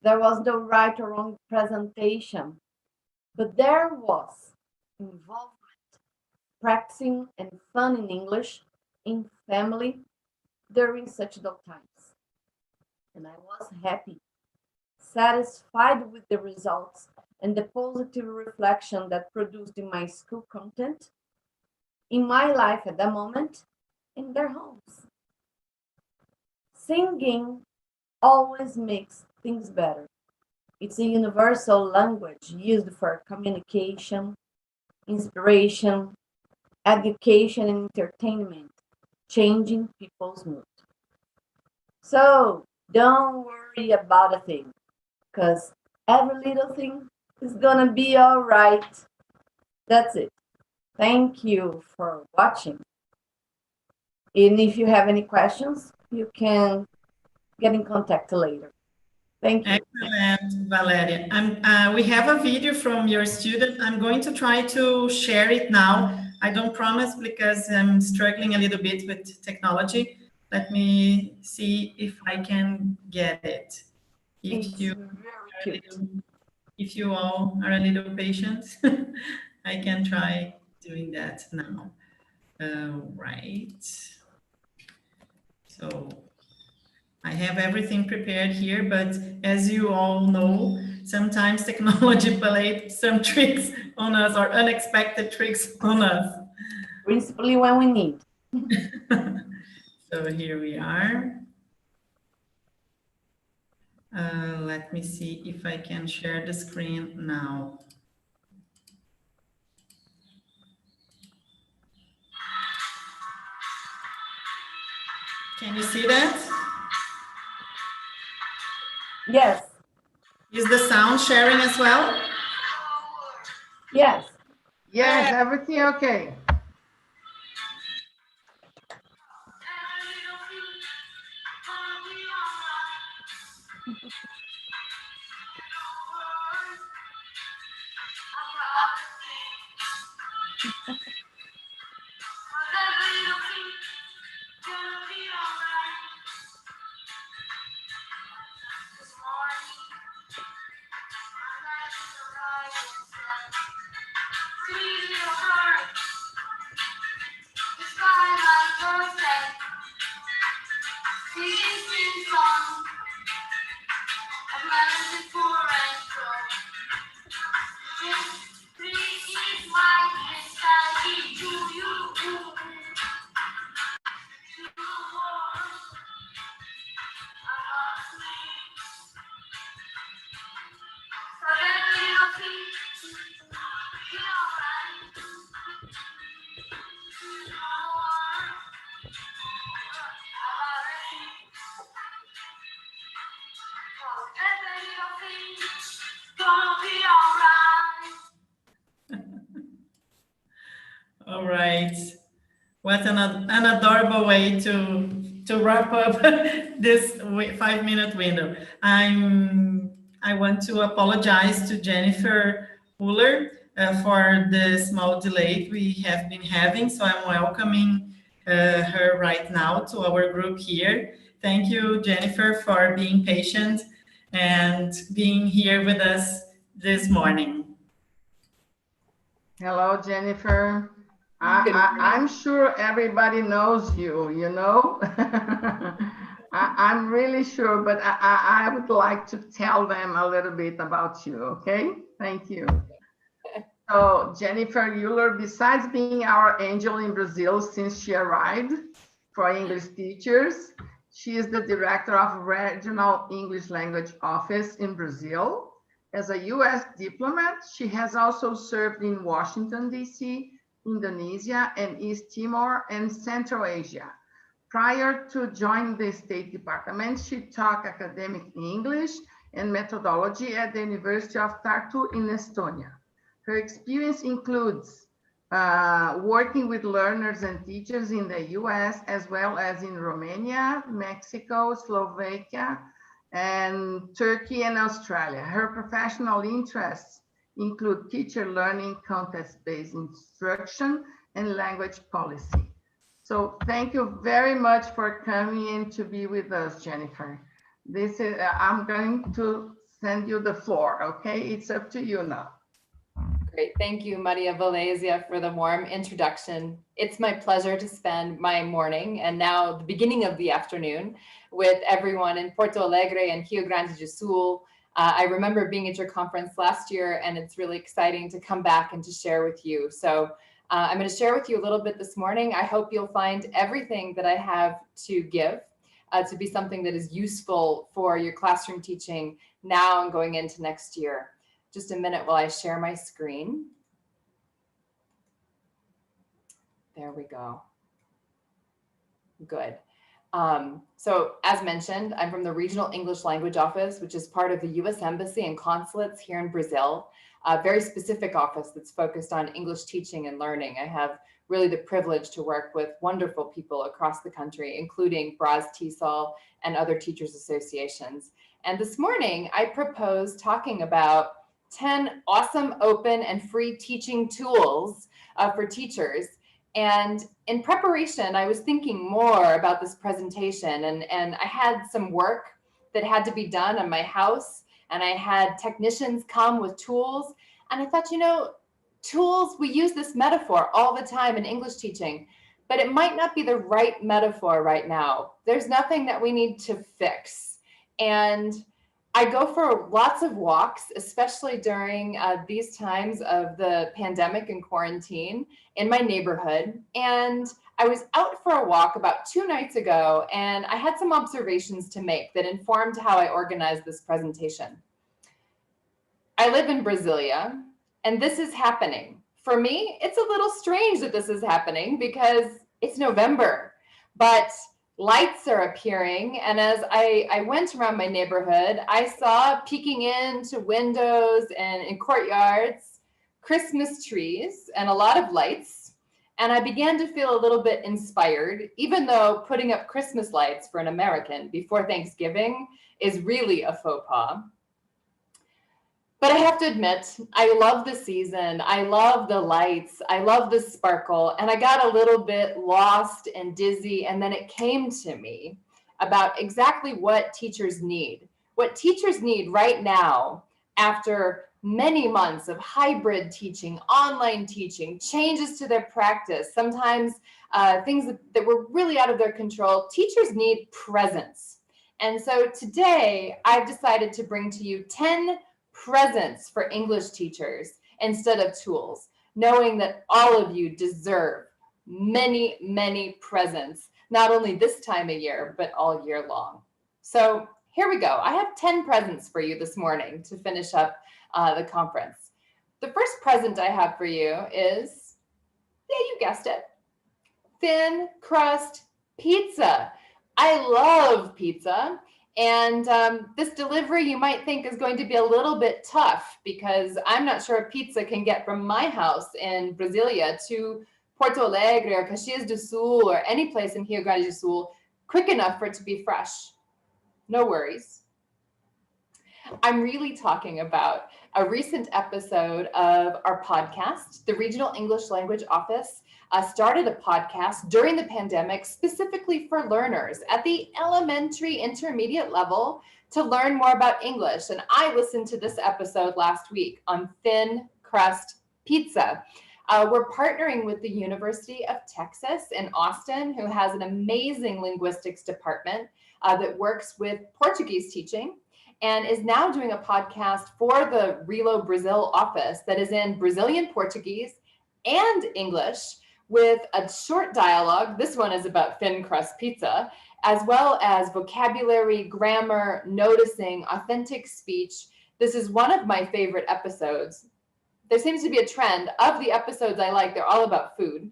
There was no right or wrong presentation. But there was involvement, practicing and fun in English, in family, during such dull times. And I was happy, satisfied with the results and the positive reflection that produced in my school content, in my life at the moment, in their homes. Singing always makes things better. It's a universal language used for communication, inspiration, education, and entertainment, changing people's mood. So don't worry about a thing, because every little thing is gonna be all right. That's it. Thank you for watching. And if you have any questions, you can get in contact later. Thank you. Excellent, Valeria. We have a video from your student. I'm going to try to share it now. I don't promise because I'm struggling a little bit with technology. Let me see if I can get it. It's very cute. If you all are a little patient, I can try doing that now. Right. So I have everything prepared here, but as you all know, sometimes technology plays some tricks on us or unexpected tricks on us. Principally when we need. So here we are. Let me see if I can share the screen now. Can you see that? Yes. Is the sound sharing as well? Yes. Yes, everything okay. Three is my mentality. Do you What an adorable way to wrap up this 5-minute window. I want to apologize to Jennifer Fuller for the small delay we have been having. So I'm welcoming her right now to our group here. Thank you, Jennifer, for being patient and being here with us this morning. Hello, Jennifer. I'm sure everybody knows you, you know? I'm really sure, but I would like to tell them a little bit about you, okay? Thank you. So Jennifer Euler, besides being our angel in Brazil since she arrived for English teachers, she is the director of Regional English Language Office in Brazil. As a US diplomat, she has also served in Washington, D.C., Indonesia, and East Timor, and Central Asia. Prior to joining the State Department, she taught academic English and methodology at the University of Tartu in Estonia. Her experience includes working with learners and teachers in the US, as well as in Romania, Mexico, Slovakia, and Turkey and Australia. Her professional interests include teacher learning, context-based instruction, and language policy. So thank you very much for coming in to be with us, Jennifer. This is, I'm going to send you the floor, okay? It's up to you now. Great. Thank you, Maria Valesia, for the warm introduction. It's my pleasure to spend my morning and now the beginning of the afternoon with everyone in Porto Alegre and Rio Grande do Sul. I remember being at your conference last year, and it's really exciting to come back and to share with you. So I'm going to share with you a little bit this morning. I hope you'll find everything that I have to give to be something that is useful for your classroom teaching now and going into next year. Just a minute while I share my screen. There we go. Good. So as mentioned, I'm from the Regional English Language Office, which is part of the U.S. Embassy and consulates here in Brazil, a very specific office that's focused on English teaching and learning. I have really the privilege to work with wonderful people across the country, including BRAZ-TESOL and other teachers associations. And this morning, I propose talking about 10 awesome, open, and free teaching tools for teachers. And in preparation, I was thinking more about this presentation, and I had some work that had to be done in my house, and I had technicians come with tools. And I thought, you know, tools, we use this metaphor all the time in English teaching, but it might not be the right metaphor right now. There's nothing that we need to fix. And I go for lots of walks, especially during these times of the pandemic and quarantine in my neighborhood. And I was out for a walk about 2 nights ago, and I had some observations to make that informed how I organized this presentation. I live in Brasilia, and this is happening. For me, it's a little strange that this is happening because it's November, but lights are appearing. And as I went around my neighborhood, I saw peeking into windows and in courtyards, Christmas trees and a lot of lights. And I began to feel a little bit inspired, even though putting up Christmas lights for an American before Thanksgiving is really a faux pas. But I have to admit, I love the season. I love the lights. I love the sparkle. And I got a little bit lost and dizzy. And then it came to me about exactly what teachers need. What teachers need right now, after many months of hybrid teaching, online teaching, changes to their practice, sometimes things that were really out of their control, teachers need presence. And so today, I've decided to bring to you 10 presents for English teachers instead of tools, knowing that all of you deserve many, many presents, not only this time of year, but all year long. So here we go. I have 10 presents for you this morning to finish up the conference. The first present I have for you is, yeah, you guessed it, thin crust pizza. I love pizza. And this delivery you might think is going to be a little bit tough because I'm not sure a pizza can get from my house in Brasilia to Porto Alegre or Caxias do Sul or any place in Rio Grande do Sul quick enough for it to be fresh. No worries. I'm really talking about a recent episode of our podcast. The Regional English Language Office started a podcast during the pandemic specifically for learners at the elementary intermediate level to learn more about English. And I listened to this episode last week on thin crust pizza. We're partnering with the University of Texas in Austin, who has an amazing linguistics department that works with Portuguese teaching, and is now doing a podcast for the Relo Brazil office that is in Brazilian Portuguese and English with a short dialogue. This one is about thin crust pizza, as well as vocabulary, grammar, noticing, authentic speech. This is one of my favorite episodes. There seems to be a trend of the episodes I like. They're all about food.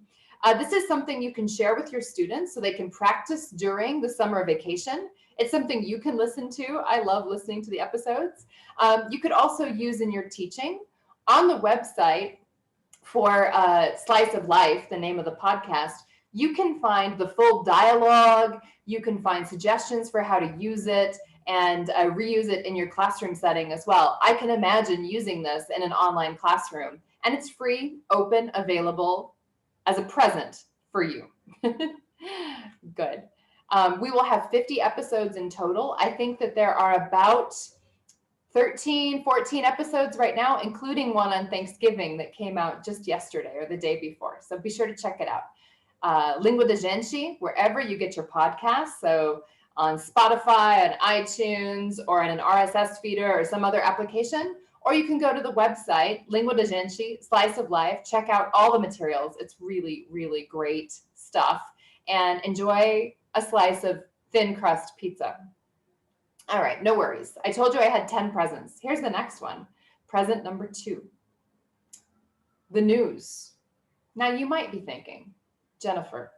This is something you can share with your students so they can practice during the summer vacation. It's something you can listen to. I love listening to the episodes. You could also use in your teaching. On the website for Slice of Life, the name of the podcast, you can find the full dialogue. You can find suggestions for how to use it and reuse it in your classroom setting as well. I can imagine using this in an online classroom, and it's free, open, available as a present for you. Good. We will have 50 episodes in total. I think that there are about 13, 14 episodes right now, including one on Thanksgiving that came out just yesterday or the day before. So be sure to check it out. Língua da Gente, wherever you get your podcasts. So on Spotify, on iTunes, or in an RSS feeder or some other application. Or you can go to the website, Língua da Gente, Slice of Life, check out all the materials. It's really, really great stuff. And enjoy a slice of thin crust pizza. All right, no worries. I told you I had 10 presents. Here's the next one. Present number 2. The news. Now you might be thinking, Jennifer,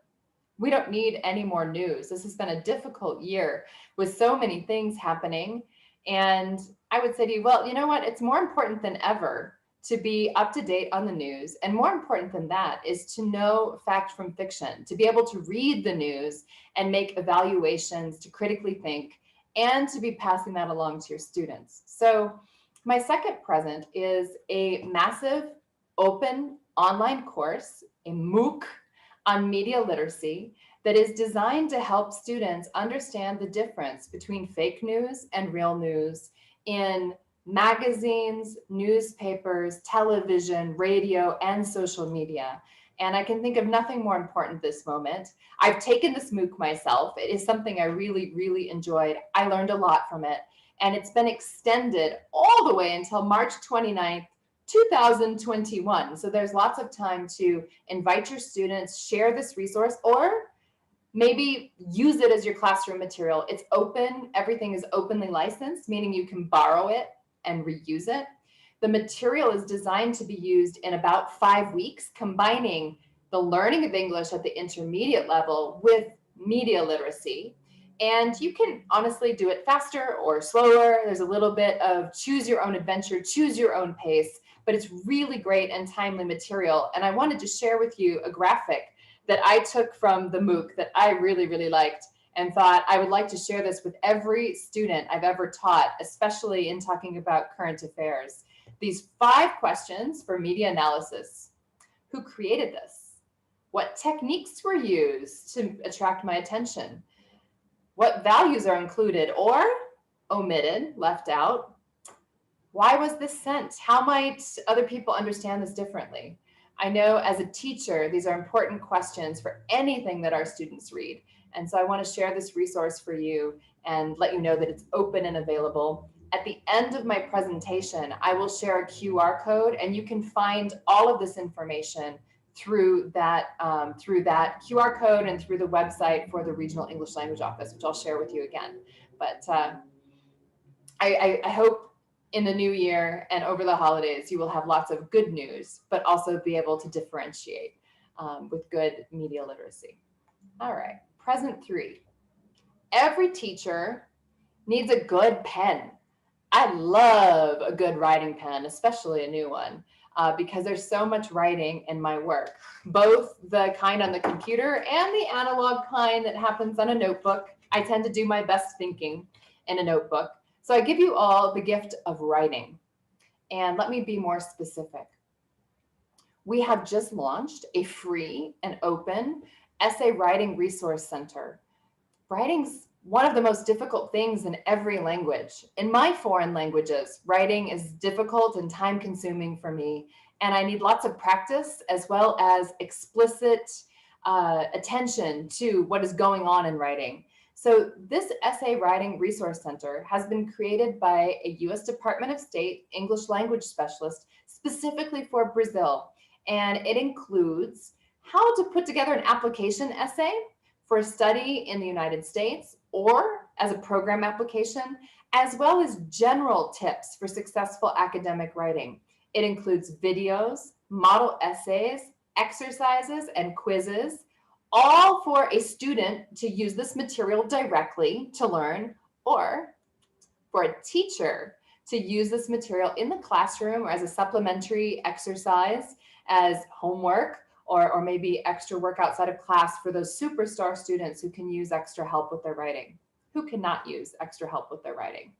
we don't need any more news. This has been a difficult year with so many things happening. And I would say to you, well, you know what? It's more important than ever to be up to date on the news. And more important than that is to know fact from fiction, to be able to read the news and make evaluations, to critically think, and to be passing that along to your students. So my second present is a massive open online course, a MOOC on media literacy that is designed to help students understand the difference between fake news and real news in magazines, newspapers, television, radio, and social media. And I can think of nothing more important this moment. I've taken this MOOC myself. It is something I really, really enjoyed. I learned a lot from it. And it's been extended all the way until March 29th, 2021. So there's lots of time to invite your students, share this resource, or maybe use it as your classroom material. It's open. Everything is openly licensed, meaning you can borrow it and reuse it. The material is designed to be used in about 5 weeks, combining the learning of English at the intermediate level with media literacy. And you can honestly do it faster or slower. There's a little bit of choose your own adventure, choose your own pace, but it's really great and timely material. And I wanted to share with you a graphic that I took from the MOOC that I really, really liked and thought I would like to share this with every student I've ever taught, especially in talking about current affairs. These 5 questions for media analysis. Who created this? What techniques were used to attract my attention? What values are included or omitted, left out? Why was this sent? How might other people understand this differently? I know as a teacher, these are important questions for anything that our students read. And so I want to share this resource for you and let you know that it's open and available. At the end of my presentation, I will share a QR code, and you can find all of this information through that QR code and through the website for the Regional English Language Office, which I'll share with you again. But I hope in the new year and over the holidays, you will have lots of good news, but also be able to differentiate with good media literacy. All right, present 3. Every teacher needs a good pen. I love a good writing pen, especially a new one. because there's so much writing in my work, both the kind on the computer and the analog kind that happens on a notebook. I tend to do my best thinking in a notebook. So I give you all the gift of writing. And let me be more specific. We have just launched a free and open essay writing resource center. Writing's one of the most difficult things in every language. In my foreign languages, writing is difficult and time consuming for me, and I need lots of practice as well as explicit attention to what is going on in writing. So this essay writing resource center has been created by a US Department of State English language specialist specifically for Brazil. And it includes how to put together an application essay for study in the United States or as a program application, as well as general tips for successful academic writing. It includes videos, model essays, exercises, and quizzes, all for a student to use this material directly to learn, or for a teacher to use this material in the classroom or as a supplementary exercise, as homework, or maybe extra work outside of class for those superstar students who can use extra help with their writing, who cannot use extra help with their writing.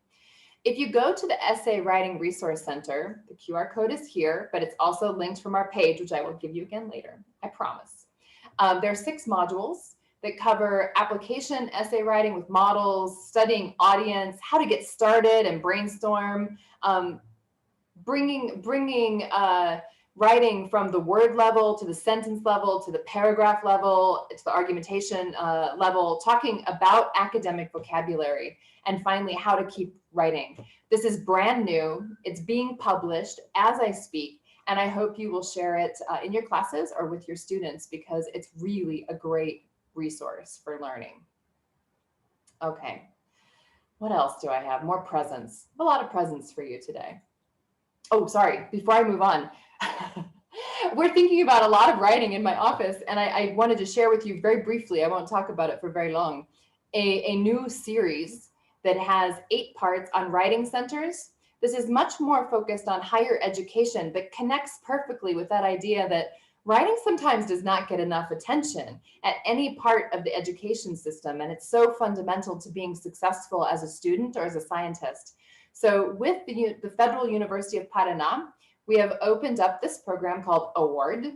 If you go to the Essay Writing Resource Center, the QR code is here, but it's also linked from our page, which I will give you again later, I promise. There are 6 modules that cover application essay writing with models, studying audience, how to get started and brainstorm, bringing writing from the word level to the sentence level to the paragraph level to the argumentation level, talking about academic vocabulary, and finally how to keep writing. This is brand new. It's being published as I speak, and I hope you will share it in your classes or with your students because it's really a great resource for learning. Okay, what else do I have? More presents. A lot of presents for you today. Oh, sorry, before I move on, we're thinking about a lot of writing in my office, and I wanted to share with you very briefly, I won't talk about it for very long, a new series that has 8 parts on writing centers. This is much more focused on higher education, but connects perfectly with that idea that writing sometimes does not get enough attention at any part of the education system, and it's so fundamental to being successful as a student or as a scientist. So with the Federal University of Paraná, we have opened up this program called AWARD,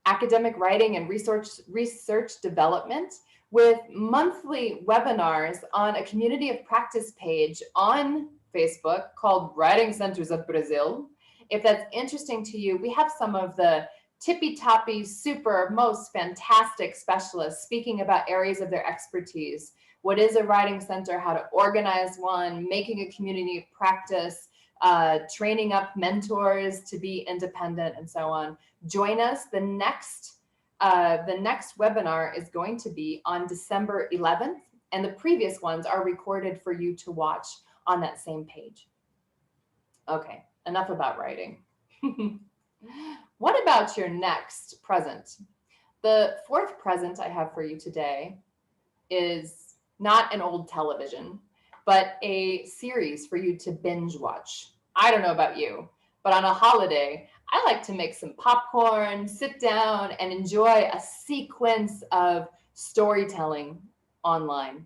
Academic Writing and Research Development, with monthly webinars on a community of practice page on Facebook called Writing Centers of Brazil. If that's interesting to you, we have some of the tippy-toppy, super, most fantastic specialists speaking about areas of their expertise. What is a writing center, how to organize one, making a community of practice, training up mentors to be independent, and so on. Join us. The next webinar is going to be on December 11th, and the previous ones are recorded for you to watch on that same page. Okay, enough about writing. What about your next present? The 4th present I have for you today is not an old television, but a series for you to binge watch. I don't know about you, but on a holiday, I like to make some popcorn, sit down, and enjoy a sequence of storytelling online.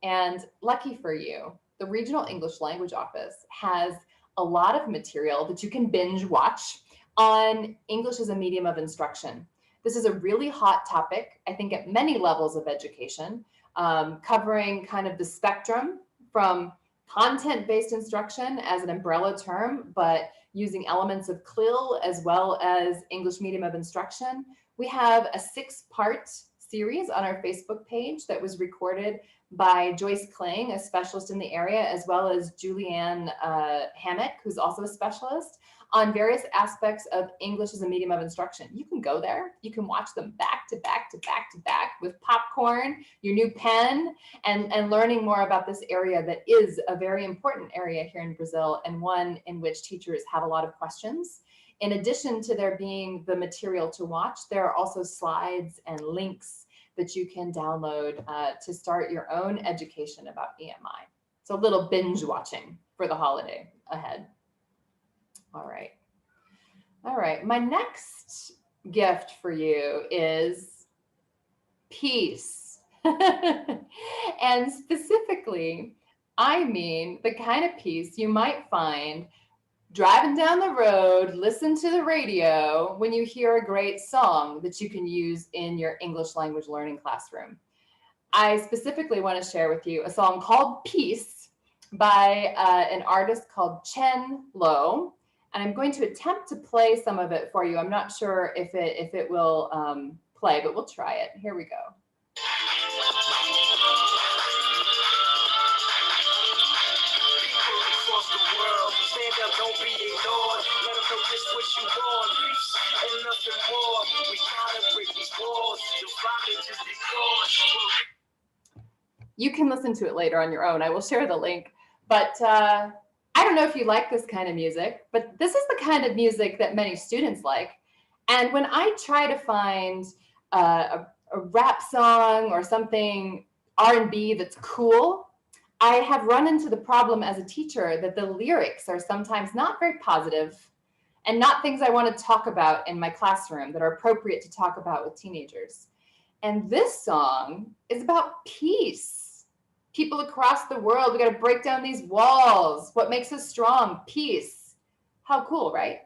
And lucky for you, the Regional English Language Office has a lot of material that you can binge watch on English as a medium of instruction. This is a really hot topic, I think, at many levels of education, covering kind of the spectrum from content-based instruction as an umbrella term, but using elements of CLIL as well as English medium of instruction. We have a 6-part series on our Facebook page that was recorded by Joyce Kling, a specialist in the area, as well as Julianne Hammock, who's also a specialist, on various aspects of English as a medium of instruction. You can go there, you can watch them back to back to back to back with popcorn, your new pen, and learning more about this area that is a very important area here in Brazil, and one in which teachers have a lot of questions. In addition to there being the material to watch, there are also slides and links that you can download to start your own education about EMI. So a little binge watching for the holiday ahead. All right. All right, my next gift for you is peace. And specifically, I mean the kind of peace you might find driving down the road, listen to the radio when you hear a great song that you can use in your English language learning classroom. I specifically want to share with you a song called Peace by an artist called Chen Lo. And I'm going to attempt to play some of it for you. I'm not sure if it will play, but we'll try it. Here we go. Don't be ignored. Let them know just what you want. Peace and nothing more. We gotta break these walls. The violence is ignored. You can listen to it later on your own. I will share the link. But I don't know if you like this kind of music, but this is the kind of music that many students like. And when I try to find a rap song or something R&B that's cool, I have run into the problem as a teacher that the lyrics are sometimes not very positive and not things I want to talk about in my classroom that are appropriate to talk about with teenagers. And this song is about peace. People across the world, we got to break down these walls. What makes us strong? Peace. How cool, right?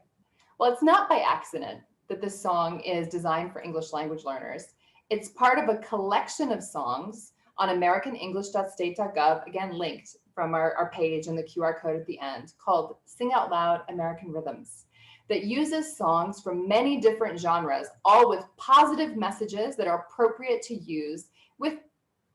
Well, it's not by accident that this song is designed for English language learners. It's part of a collection of songs on americanenglish.state.gov, again, linked from our page and the QR code at the end, called Sing Out Loud American Rhythms, that uses songs from many different genres, all with positive messages that are appropriate to use with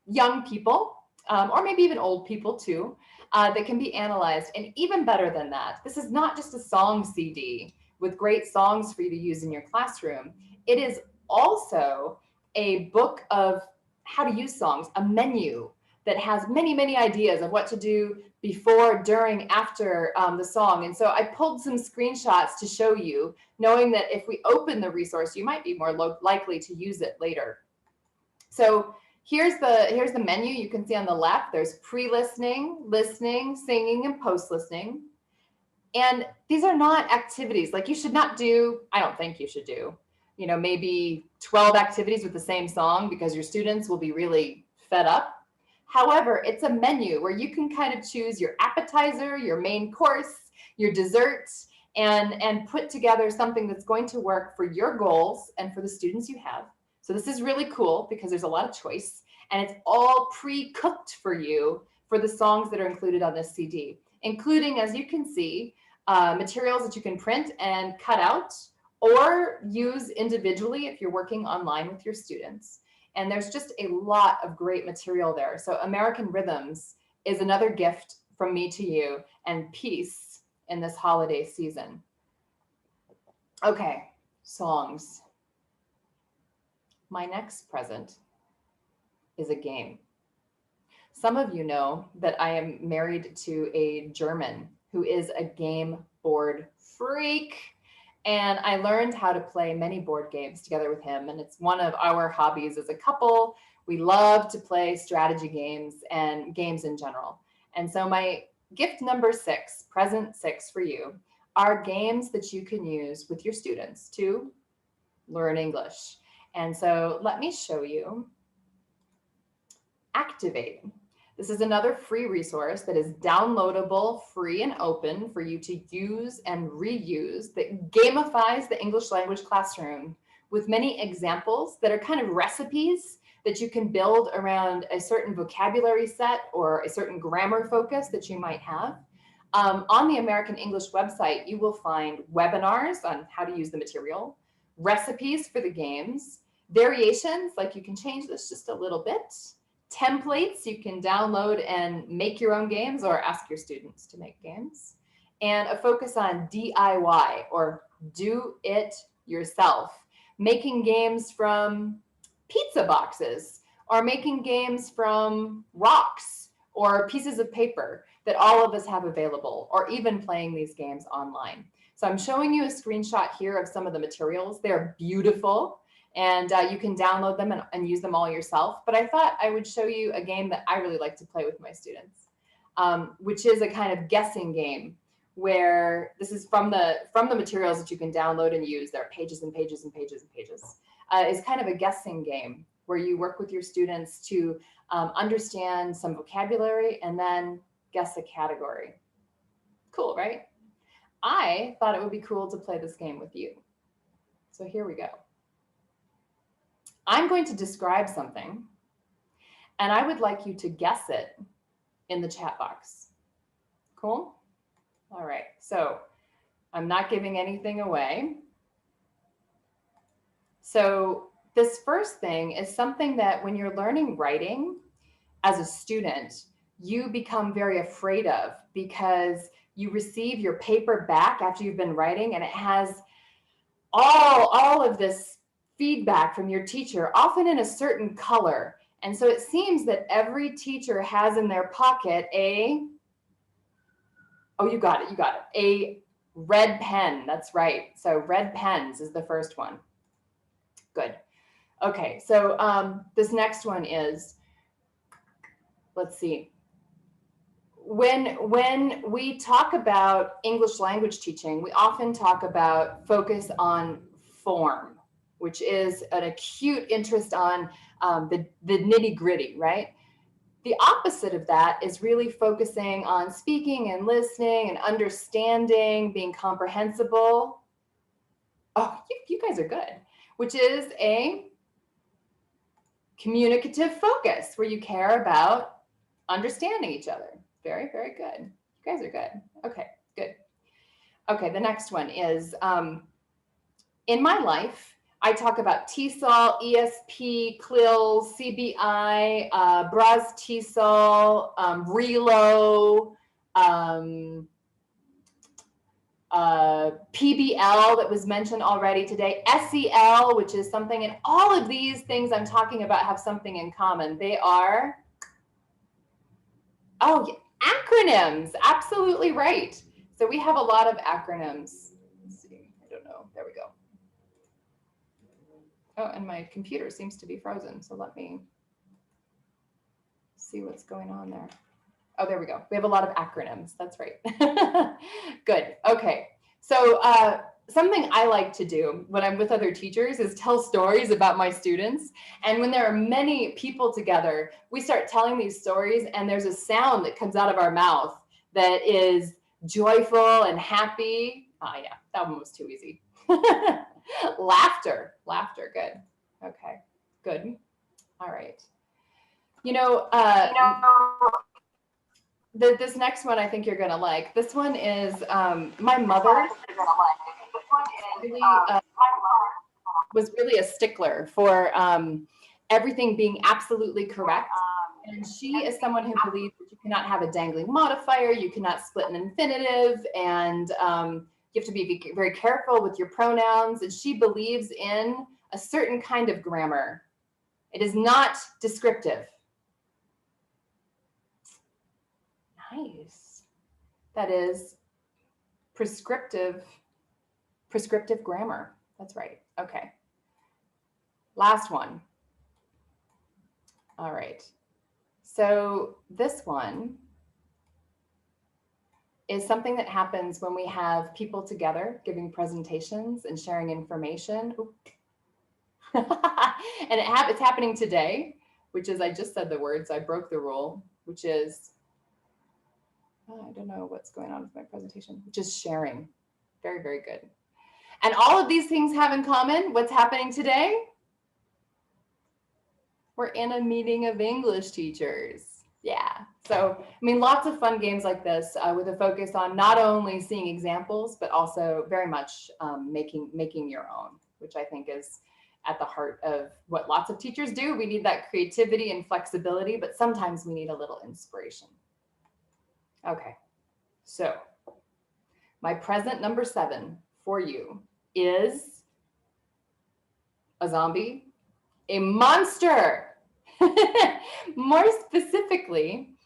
young people, or maybe even old people too, that can be analyzed. And even better than that, this is not just a song CD with great songs for you to use in your classroom. It is also a book of how to use songs, a menu that has many, many ideas of what to do before, during, after the song. And so I pulled some screenshots to show you, knowing that if we open the resource, you might be more likely to use it later. So here's the menu. You can see on the left, there's pre-listening, listening, singing, and post-listening. And these are not activities like you should not do, I don't think you should do, you know, maybe 12 activities with the same song because your students will be really fed up. However, it's a menu where you can kind of choose your appetizer, your main course, your dessert, and put together something that's going to work for your goals and for the students you have. So this is really cool because there's a lot of choice, and it's all pre-cooked for you for the songs that are included on this CD, including, as you can see, materials that you can print and cut out or use individually if you're working online with your students. And there's just a lot of great material there. So American Rhythms is another gift from me to you, and peace in this holiday season. Okay, songs. My next present is a game. Some of you know that I am married to a German who is a game board freak. And I learned how to play many board games together with him. And it's one of our hobbies as a couple. We love to play strategy games and games in general. And so my gift number 6, present 6 for you, are games that you can use with your students to learn English. And so let me show you Activate. This is another free resource that is downloadable, free and open for you to use and reuse, that gamifies the English language classroom with many examples that are kind of recipes that you can build around a certain vocabulary set or a certain grammar focus that you might have. On the American English website, you will find webinars on how to use the material, recipes for the games, variations, like you can change this just a little bit, templates you can download and make your own games or ask your students to make games, and a focus on DIY, or do it yourself, making games from pizza boxes or making games from rocks or pieces of paper that all of us have available, or even playing these games online. So I'm showing you a screenshot here of some of the materials. They're beautiful. And you can download them and use them all yourself. But I thought I would show you a game that I really like to play with my students, which is a kind of guessing game where this is from the materials that you can download and use. There are pages and pages and pages and pages. Is kind of a guessing game where you work with your students to understand some vocabulary and then guess a category. Cool, right? I thought it would be cool to play this game with you. So here we go. I'm going to describe something, and I would like you to guess it in the chat box. Cool? All right, so I'm not giving anything away. So this first thing is something that when you're learning writing as a student, you become very afraid of, because you receive your paper back after you've been writing and it has all of this feedback from your teacher, often in a certain color. And so it seems that every teacher has in their pocket a, oh, you got it, a red pen. That's right. So red pens is the first one. Good. Okay, so this next one is, let's see. When we talk about English language teaching, we often talk about focus on form, which is an acute interest on the nitty-gritty, right? The opposite of that is really focusing on speaking and listening and understanding, being comprehensible. Oh, you guys are good. Which is a communicative focus, where you care about understanding each other. Very, very good. You guys are good. Okay, good. Okay, the next one is, in my life, I talk about TESOL, ESP, CLIL, CBI, BRAZ-TESOL, RELO, PBL that was mentioned already today, SEL, which is something, and all of these things I'm talking about have something in common. They are, oh, acronyms, absolutely right. So we have a lot of acronyms. Let's see, I don't know, there we go. Oh, and my computer seems to be frozen, so let me see what's going on there. Oh, there we go. We have a lot of acronyms. That's right. Good. Okay. So something I like to do when I'm with other teachers is tell stories about my students. And when there are many people together, we start telling these stories, and there's a sound that comes out of our mouth that is joyful and happy. Oh, yeah, that one was too easy. Laughter. Laughter. Good. Okay. Good. All right. This next one I think you're gonna like. This one is my mother really, was really a stickler for everything being absolutely correct. And she is someone who believes that you cannot have a dangling modifier, you cannot split an infinitive, and you have to be very careful with your pronouns. And she believes in a certain kind of grammar. It is not descriptive. Nice. That is prescriptive grammar. That's right. Okay. Last one. All right. So this one is something that happens when we have people together giving presentations and sharing information. And it's happening today, which is, I just said the words, I broke the rule, which is, oh, I don't know what's going on with my presentation, which is sharing. Very, very good. And all of these things have in common what's happening today. We're in a meeting of English teachers. Yeah. So, I mean, lots of fun games like this with a focus on not only seeing examples, but also very much making your own, which I think is at the heart of what lots of teachers do. We need that creativity and flexibility, but sometimes we need a little inspiration. Okay, so my present number 7 for you is a zombie, a monster. More specifically,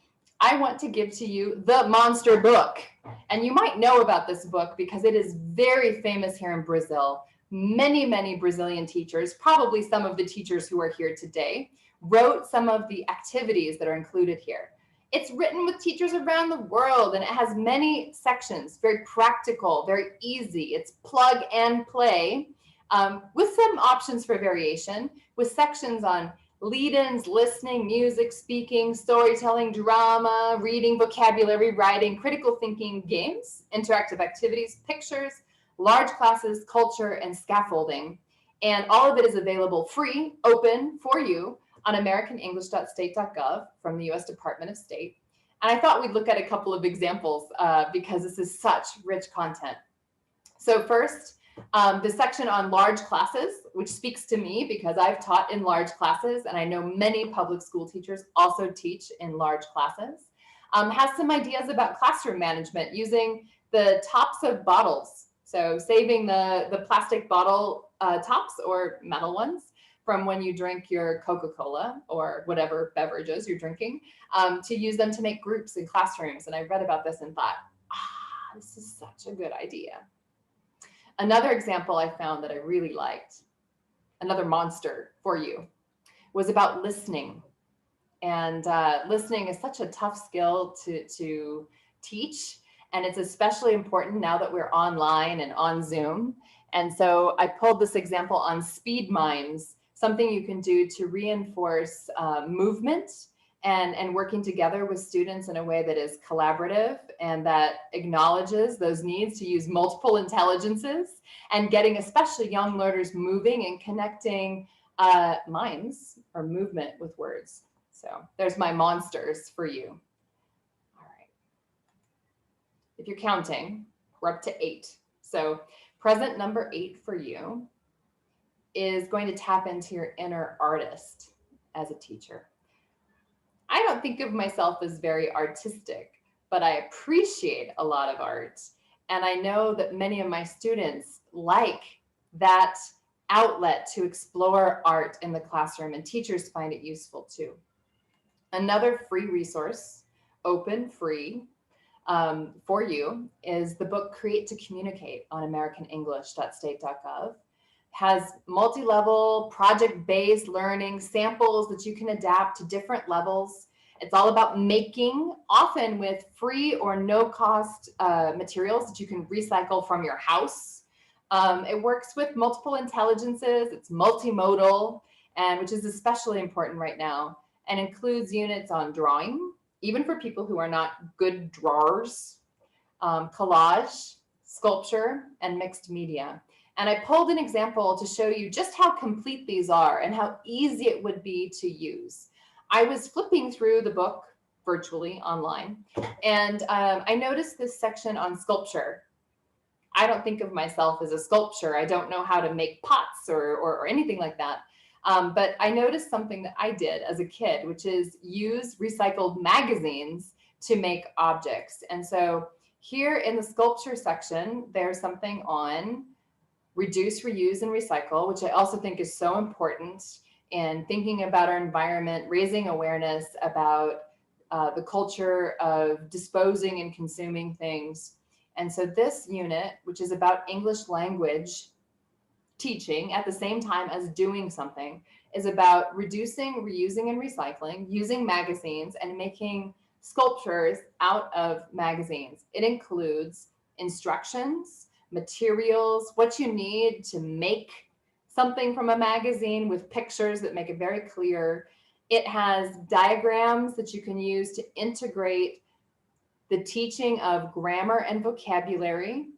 I want to give to you the monster book. And you might know about this book because it is very famous here in Brazil. Many, many Brazilian teachers, probably some of the teachers who are here today, wrote some of the activities that are included here. It's written with teachers around the world, and it has many sections, very practical, very easy. It's plug and play, with some options for variation, with sections on lead-ins, listening, music, speaking, storytelling, drama, reading, vocabulary, writing, critical thinking, games, interactive activities, pictures, large classes, culture, and scaffolding. And all of it is available free, open for you on americanenglish.state.gov from the US Department of State. And I thought we'd look at a couple of examples because this is such rich content. So first, the section on large classes, which speaks to me because I've taught in large classes, and I know many public school teachers also teach in large classes, has some ideas about classroom management using the tops of bottles. So saving the plastic bottle tops or metal ones from when you drink your Coca-Cola or whatever beverages you're drinking, to use them to make groups in classrooms. And I read about this and thought, this is such a good idea. Another example I found that I really liked, another monster for you, was about listening. And listening is such a tough skill to teach. And it's especially important now that we're online and on Zoom. And so I pulled this example on speed mimes, something you can do to reinforce movement and working together with students in a way that is collaborative and that acknowledges those needs to use multiple intelligences, and getting especially young learners moving and connecting mimes or movement with words. So there's my monsters for you. All right. If you're counting, we're up to 8. So present number 8 for you is going to tap into your inner artist as a teacher. I don't think of myself as very artistic, but I appreciate a lot of art. And I know that many of my students like that outlet to explore art in the classroom, and teachers find it useful too. Another free resource, open, free, for you is the book Create to Communicate on americanenglish.state.gov. Has multi-level project-based learning samples that you can adapt to different levels. It's all about making, often with free or no cost materials that you can recycle from your house. It works with multiple intelligences. It's multimodal, and which is especially important right now, and includes units on drawing, even for people who are not good drawers, collage, sculpture, and mixed media. And I pulled an example to show you just how complete these are and how easy it would be to use. I was flipping through the book virtually online, and I noticed this section on sculpture. I don't think of myself as a sculptor. I don't know how to make pots or anything like that. But I noticed something that I did as a kid, which is use recycled magazines to make objects. And so here in the sculpture section, there's something on reduce, reuse, and recycle, which I also think is so important in thinking about our environment, raising awareness about the culture of disposing and consuming things. And so this unit, which is about English language teaching at the same time as doing something, is about reducing, reusing, and recycling, using magazines and making sculptures out of magazines. It includes instructions, materials, what you need to make something from a magazine with pictures that make it very clear. It has diagrams that you can use to integrate the teaching of grammar and vocabulary,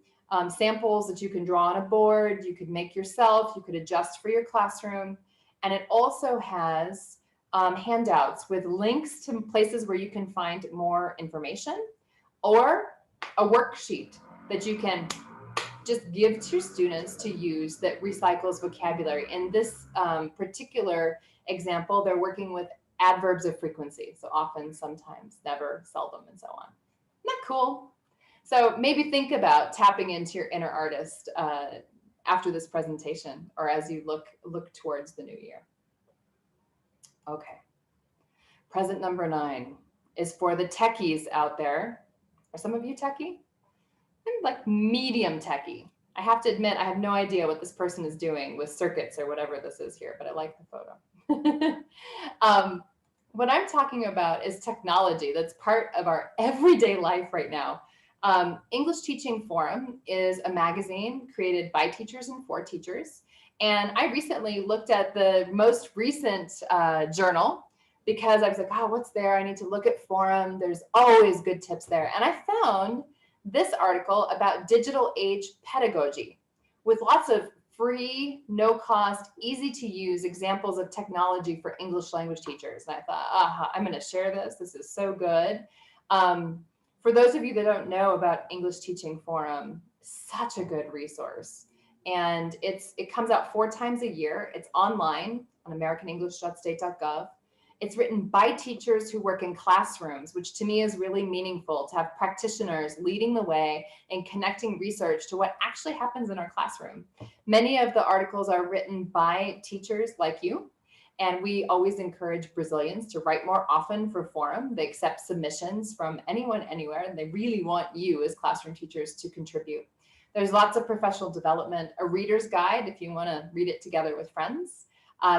samples that you can draw on a board, you could make yourself, you could adjust for your classroom. And it also has handouts with links to places where you can find more information, or a worksheet that you can just give to your students to use that recycles vocabulary. In this particular example, they're working with adverbs of frequency. So often, sometimes, never, seldom, and so on. Isn't that cool? So maybe think about tapping into your inner artist after this presentation, or as you look towards the new year. Okay. Present number 9 is for the techies out there. Are some of you techie? I'm like medium techie. I have to admit, I have no idea what this person is doing with circuits or whatever this is here, but I like the photo. what I'm talking about is technology that's part of our everyday life right now. English Teaching Forum is a magazine created by teachers and for teachers. And I recently looked at the most recent journal because I was like, oh, what's there? I need to look at Forum. There's always good tips there. And I found this article about digital age pedagogy with lots of free, no cost, easy to use examples of technology for English language teachers. And I thought, I'm going to share this. This is so good. For those of you that don't know about English Teaching Forum, such a good resource. And it comes out 4 times a year. It's online on americanenglish.state.gov. It's written by teachers who work in classrooms, which to me is really meaningful, to have practitioners leading the way and connecting research to what actually happens in our classroom. Many of the articles are written by teachers like you, and we always encourage Brazilians to write more often for Forum. They accept submissions from anyone, anywhere, and they really want you as classroom teachers to contribute. There's lots of professional development, a reader's guide if you want to read it together with friends.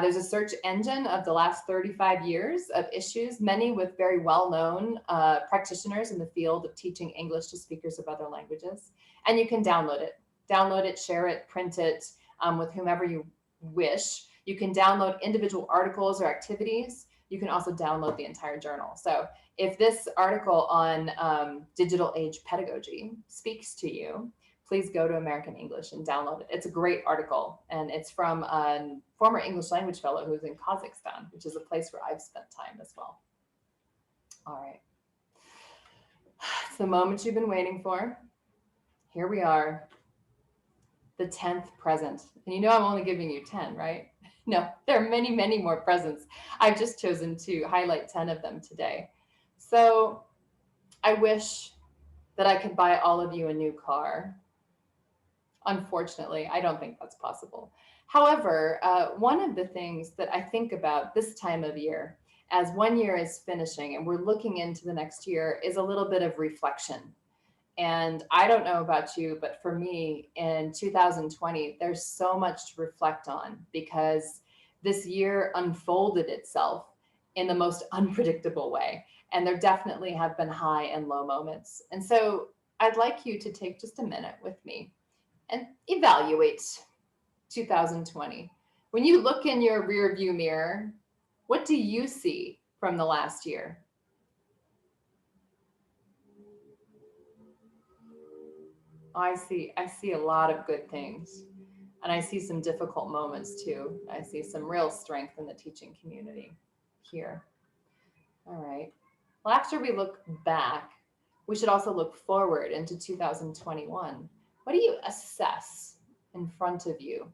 There's a search engine of the last 35 years of issues, many with very well-known practitioners in the field of teaching English to speakers of other languages. And you can download it, share it, print it with whomever you wish. You can download individual articles or activities. You can also download the entire journal. So if this article on digital age pedagogy speaks to you, please go to American English and download it. It's a great article, and it's from a former English language fellow who's in Kazakhstan, which is a place where I've spent time as well. All right. It's the moment you've been waiting for. Here we are, the 10th present. And you know I'm only giving you 10, right? No, there are many, many more presents. I've just chosen to highlight 10 of them today. So I wish that I could buy all of you a new car. Unfortunately, I don't think that's possible. However, one of the things that I think about this time of year, as one year is finishing and we're looking into the next year, is a little bit of reflection. And I don't know about you, but for me in 2020, there's so much to reflect on because this year unfolded itself in the most unpredictable way. And there definitely have been high and low moments. And so I'd like you to take just a minute with me and evaluate 2020. When you look in your rear view mirror, what do you see from the last year? I see a lot of good things, and I see some difficult moments too. I see some real strength in the teaching community here. All right. Well, after we look back, we should also look forward into 2021. What do you assess in front of you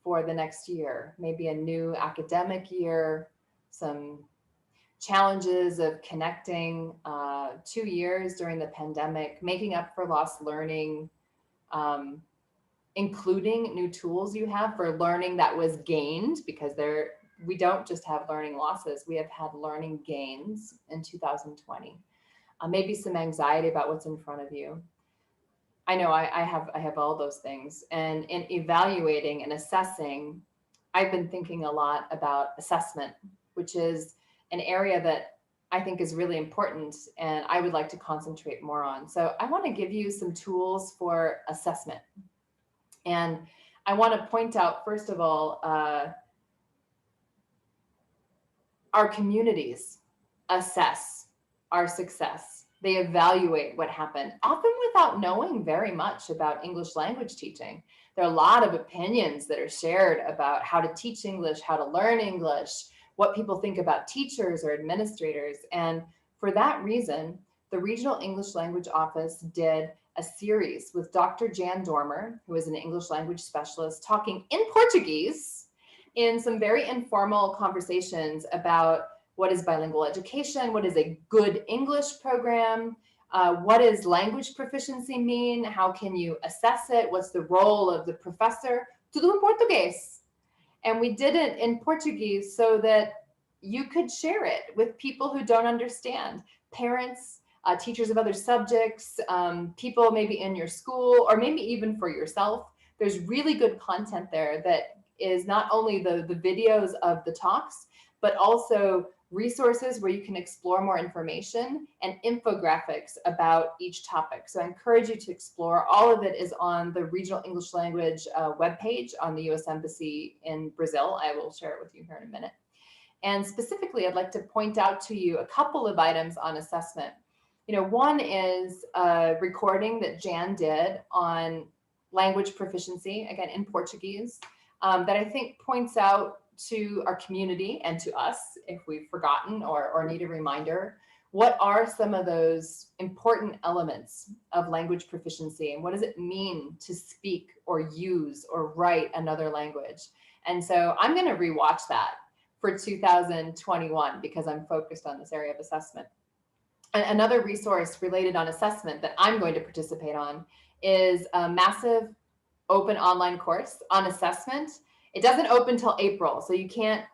for the next year? Maybe a new academic year, some challenges of connecting 2 years during the pandemic, making up for lost learning, including new tools you have for learning that was gained, because we don't just have learning losses, we have had learning gains in 2020. Maybe some anxiety about what's in front of you. I know I have all those things. And in evaluating and assessing, I've been thinking a lot about assessment, which is an area that I think is really important and I would like to concentrate more on. So I want to give you some tools for assessment. And I want to point out, first of all, our communities assess our success. They evaluate what happened, often without knowing very much about English language teaching. There are a lot of opinions that are shared about how to teach English, how to learn English, what people think about teachers or administrators. And for that reason, the Regional English Language Office did a series with Dr. Jan Dormer, who is an English language specialist, talking in Portuguese in some very informal conversations about what is bilingual education, what is a good English program, what does language proficiency mean, how can you assess it, what's the role of the professor, tudo em português. And we did it in Portuguese so that you could share it with people who don't understand, parents, teachers of other subjects, people maybe in your school, or maybe even for yourself. There's really good content there that is not only the videos of the talks, but also resources where you can explore more information, and infographics about each topic. So I encourage you to explore. All of it is on the Regional English Language webpage on the U.S. Embassy in Brazil. I will share it with you here in a minute. And specifically, I'd like to point out to you a couple of items on assessment. One is a recording that Jan did on language proficiency, again, in Portuguese, that I think points out to our community and to us, if we've forgotten or need a reminder, what are some of those important elements of language proficiency, and what does it mean to speak or use or write another language? And so I'm going to rewatch that for 2021 because I'm focused on this area of assessment. Another resource related on assessment that I'm going to participate on is a massive open online course on assessment. It doesn't open till April, so you can't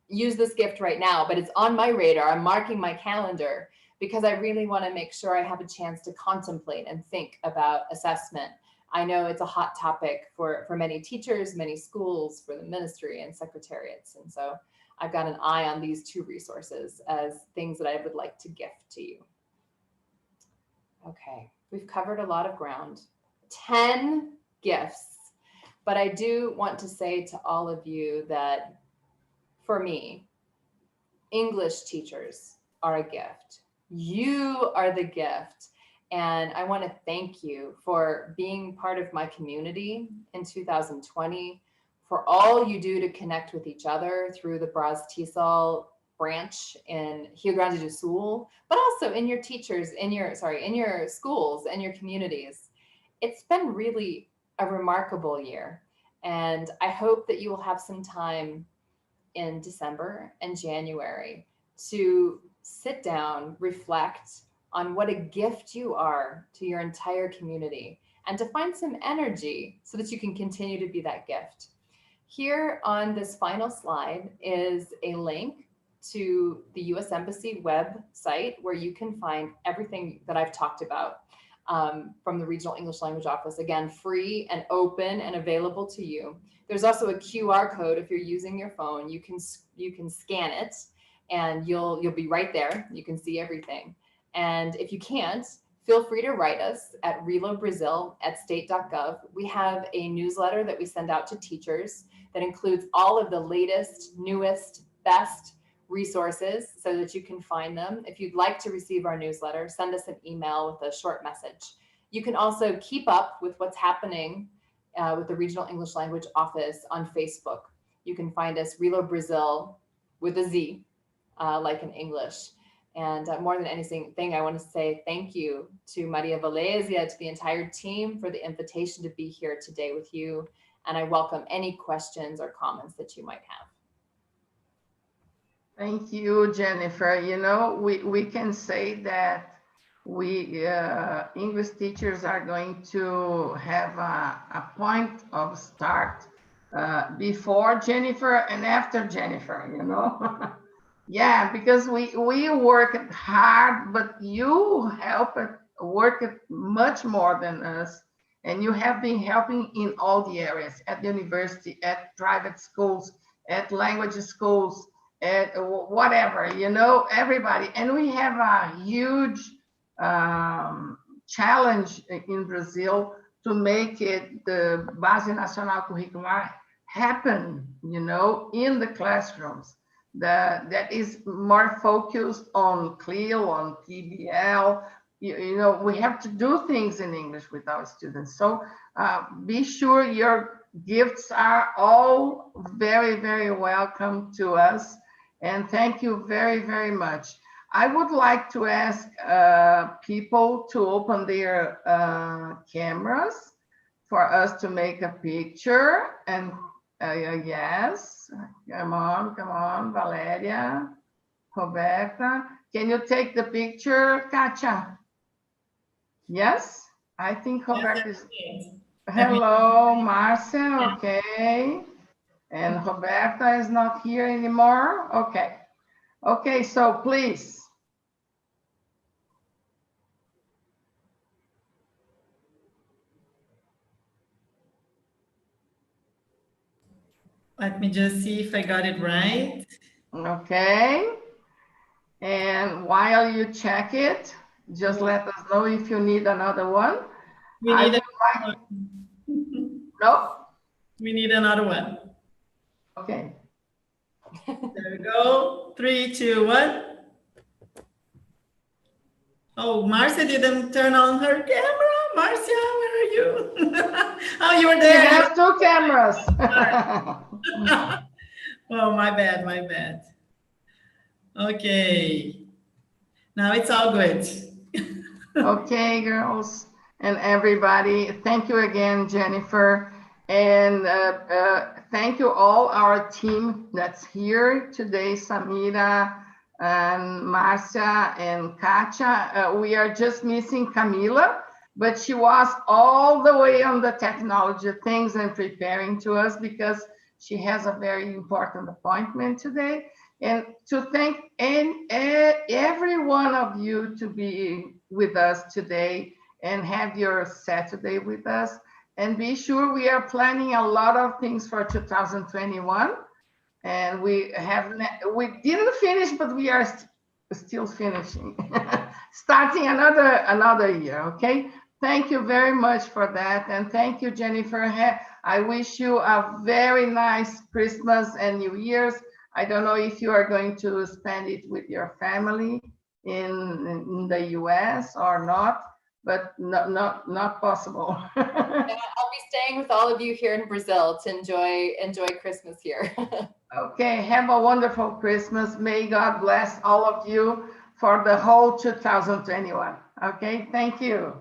use this gift right now, but it's on my radar. I'm marking my calendar because I really want to make sure I have a chance to contemplate and think about assessment. I know it's a hot topic for many teachers, many schools, for the ministry and secretariats. And so I've got an eye on these two resources as things that I would like to gift to you. Okay, we've covered a lot of ground. 10 gifts. But I do want to say to all of you that for me, English teachers are a gift. You are the gift. And I want to thank you for being part of my community in 2020, for all you do to connect with each other through the BRAZ-TESOL branch in Rio Grande do Sul, but also in your teachers, in your schools and your communities. It's been really a remarkable year. And I hope that you will have some time in December and January to sit down, reflect on what a gift you are to your entire community, and to find some energy so that you can continue to be that gift. Here on this final slide is a link to the U.S. Embassy website where you can find everything that I've talked about from the Regional English Language Office. Again, free and open and available to you. There's also a QR code. If you're using your phone, you can scan it and you'll be right there. You can see everything. And if you can't, feel free to write us at relobrazil@state.gov. We have a newsletter that we send out to teachers that includes all of the latest, newest, best resources so that you can find them. If you'd like to receive our newsletter, send us an email with a short message. You can also keep up with what's happening with the Regional English Language Office on Facebook. You can find us Relo Brazil with a Z, like in English. And more than anything, I want to say thank you to Maria Valesia, to the entire team for the invitation to be here today with you. And I welcome any questions or comments that you might have. Thank you, Jennifer. We can say that we English teachers are going to have a point of start before Jennifer and after Jennifer, Yeah, because we work hard, but you work much more than us. And you have been helping in all the areas, at the university, at private schools, at language schools, at whatever, everybody. And we have a huge challenge in Brazil to make it, the Base Nacional Curricular, happen, in the classrooms. That is more focused on CLIL, on PBL. We have to do things in English with our students. So be sure your gifts are all very, very welcome to us. And thank you very, very much. I would like to ask people to open their cameras for us to make a picture. And yes, come on, Valeria, Roberta. Can you take the picture, Katia? Yes, I think Roberta is. Hello, Marcia, okay. And Roberta is not here anymore, okay. Okay, so please. Let me just see if I got it right. Okay. And while you check it, just let us know if you need another one. We I need would another one. No? We need another one. Okay. There we go. 3, 2, 1. Oh, Marcia didn't turn on her camera. Marcia, where are you? Oh, you were We there. have 2 cameras. Oh, my bad, my bad. Okay. Now it's all good. Okay, girls and everybody. Thank you again, Jennifer. And thank you all our team that's here today, Samira and Marcia and Katia. We are just missing Camila, but she was all the way on the technology things and preparing to us because she has a very important appointment today. And to thank every one of you to be with us today and have your Saturday with us. And be sure we are planning a lot of things for 2021. And we didn't finish, but we are still finishing, starting another year. Okay. Thank you very much for that. And thank you, Jennifer. I wish you a very nice Christmas and New Year's. I don't know if you are going to spend it with your family in the US or not, but not possible. Yeah, I'll be staying with all of you here in Brazil to enjoy Christmas here. Okay, have a wonderful Christmas. May God bless all of you for the whole 2021. Okay, thank you.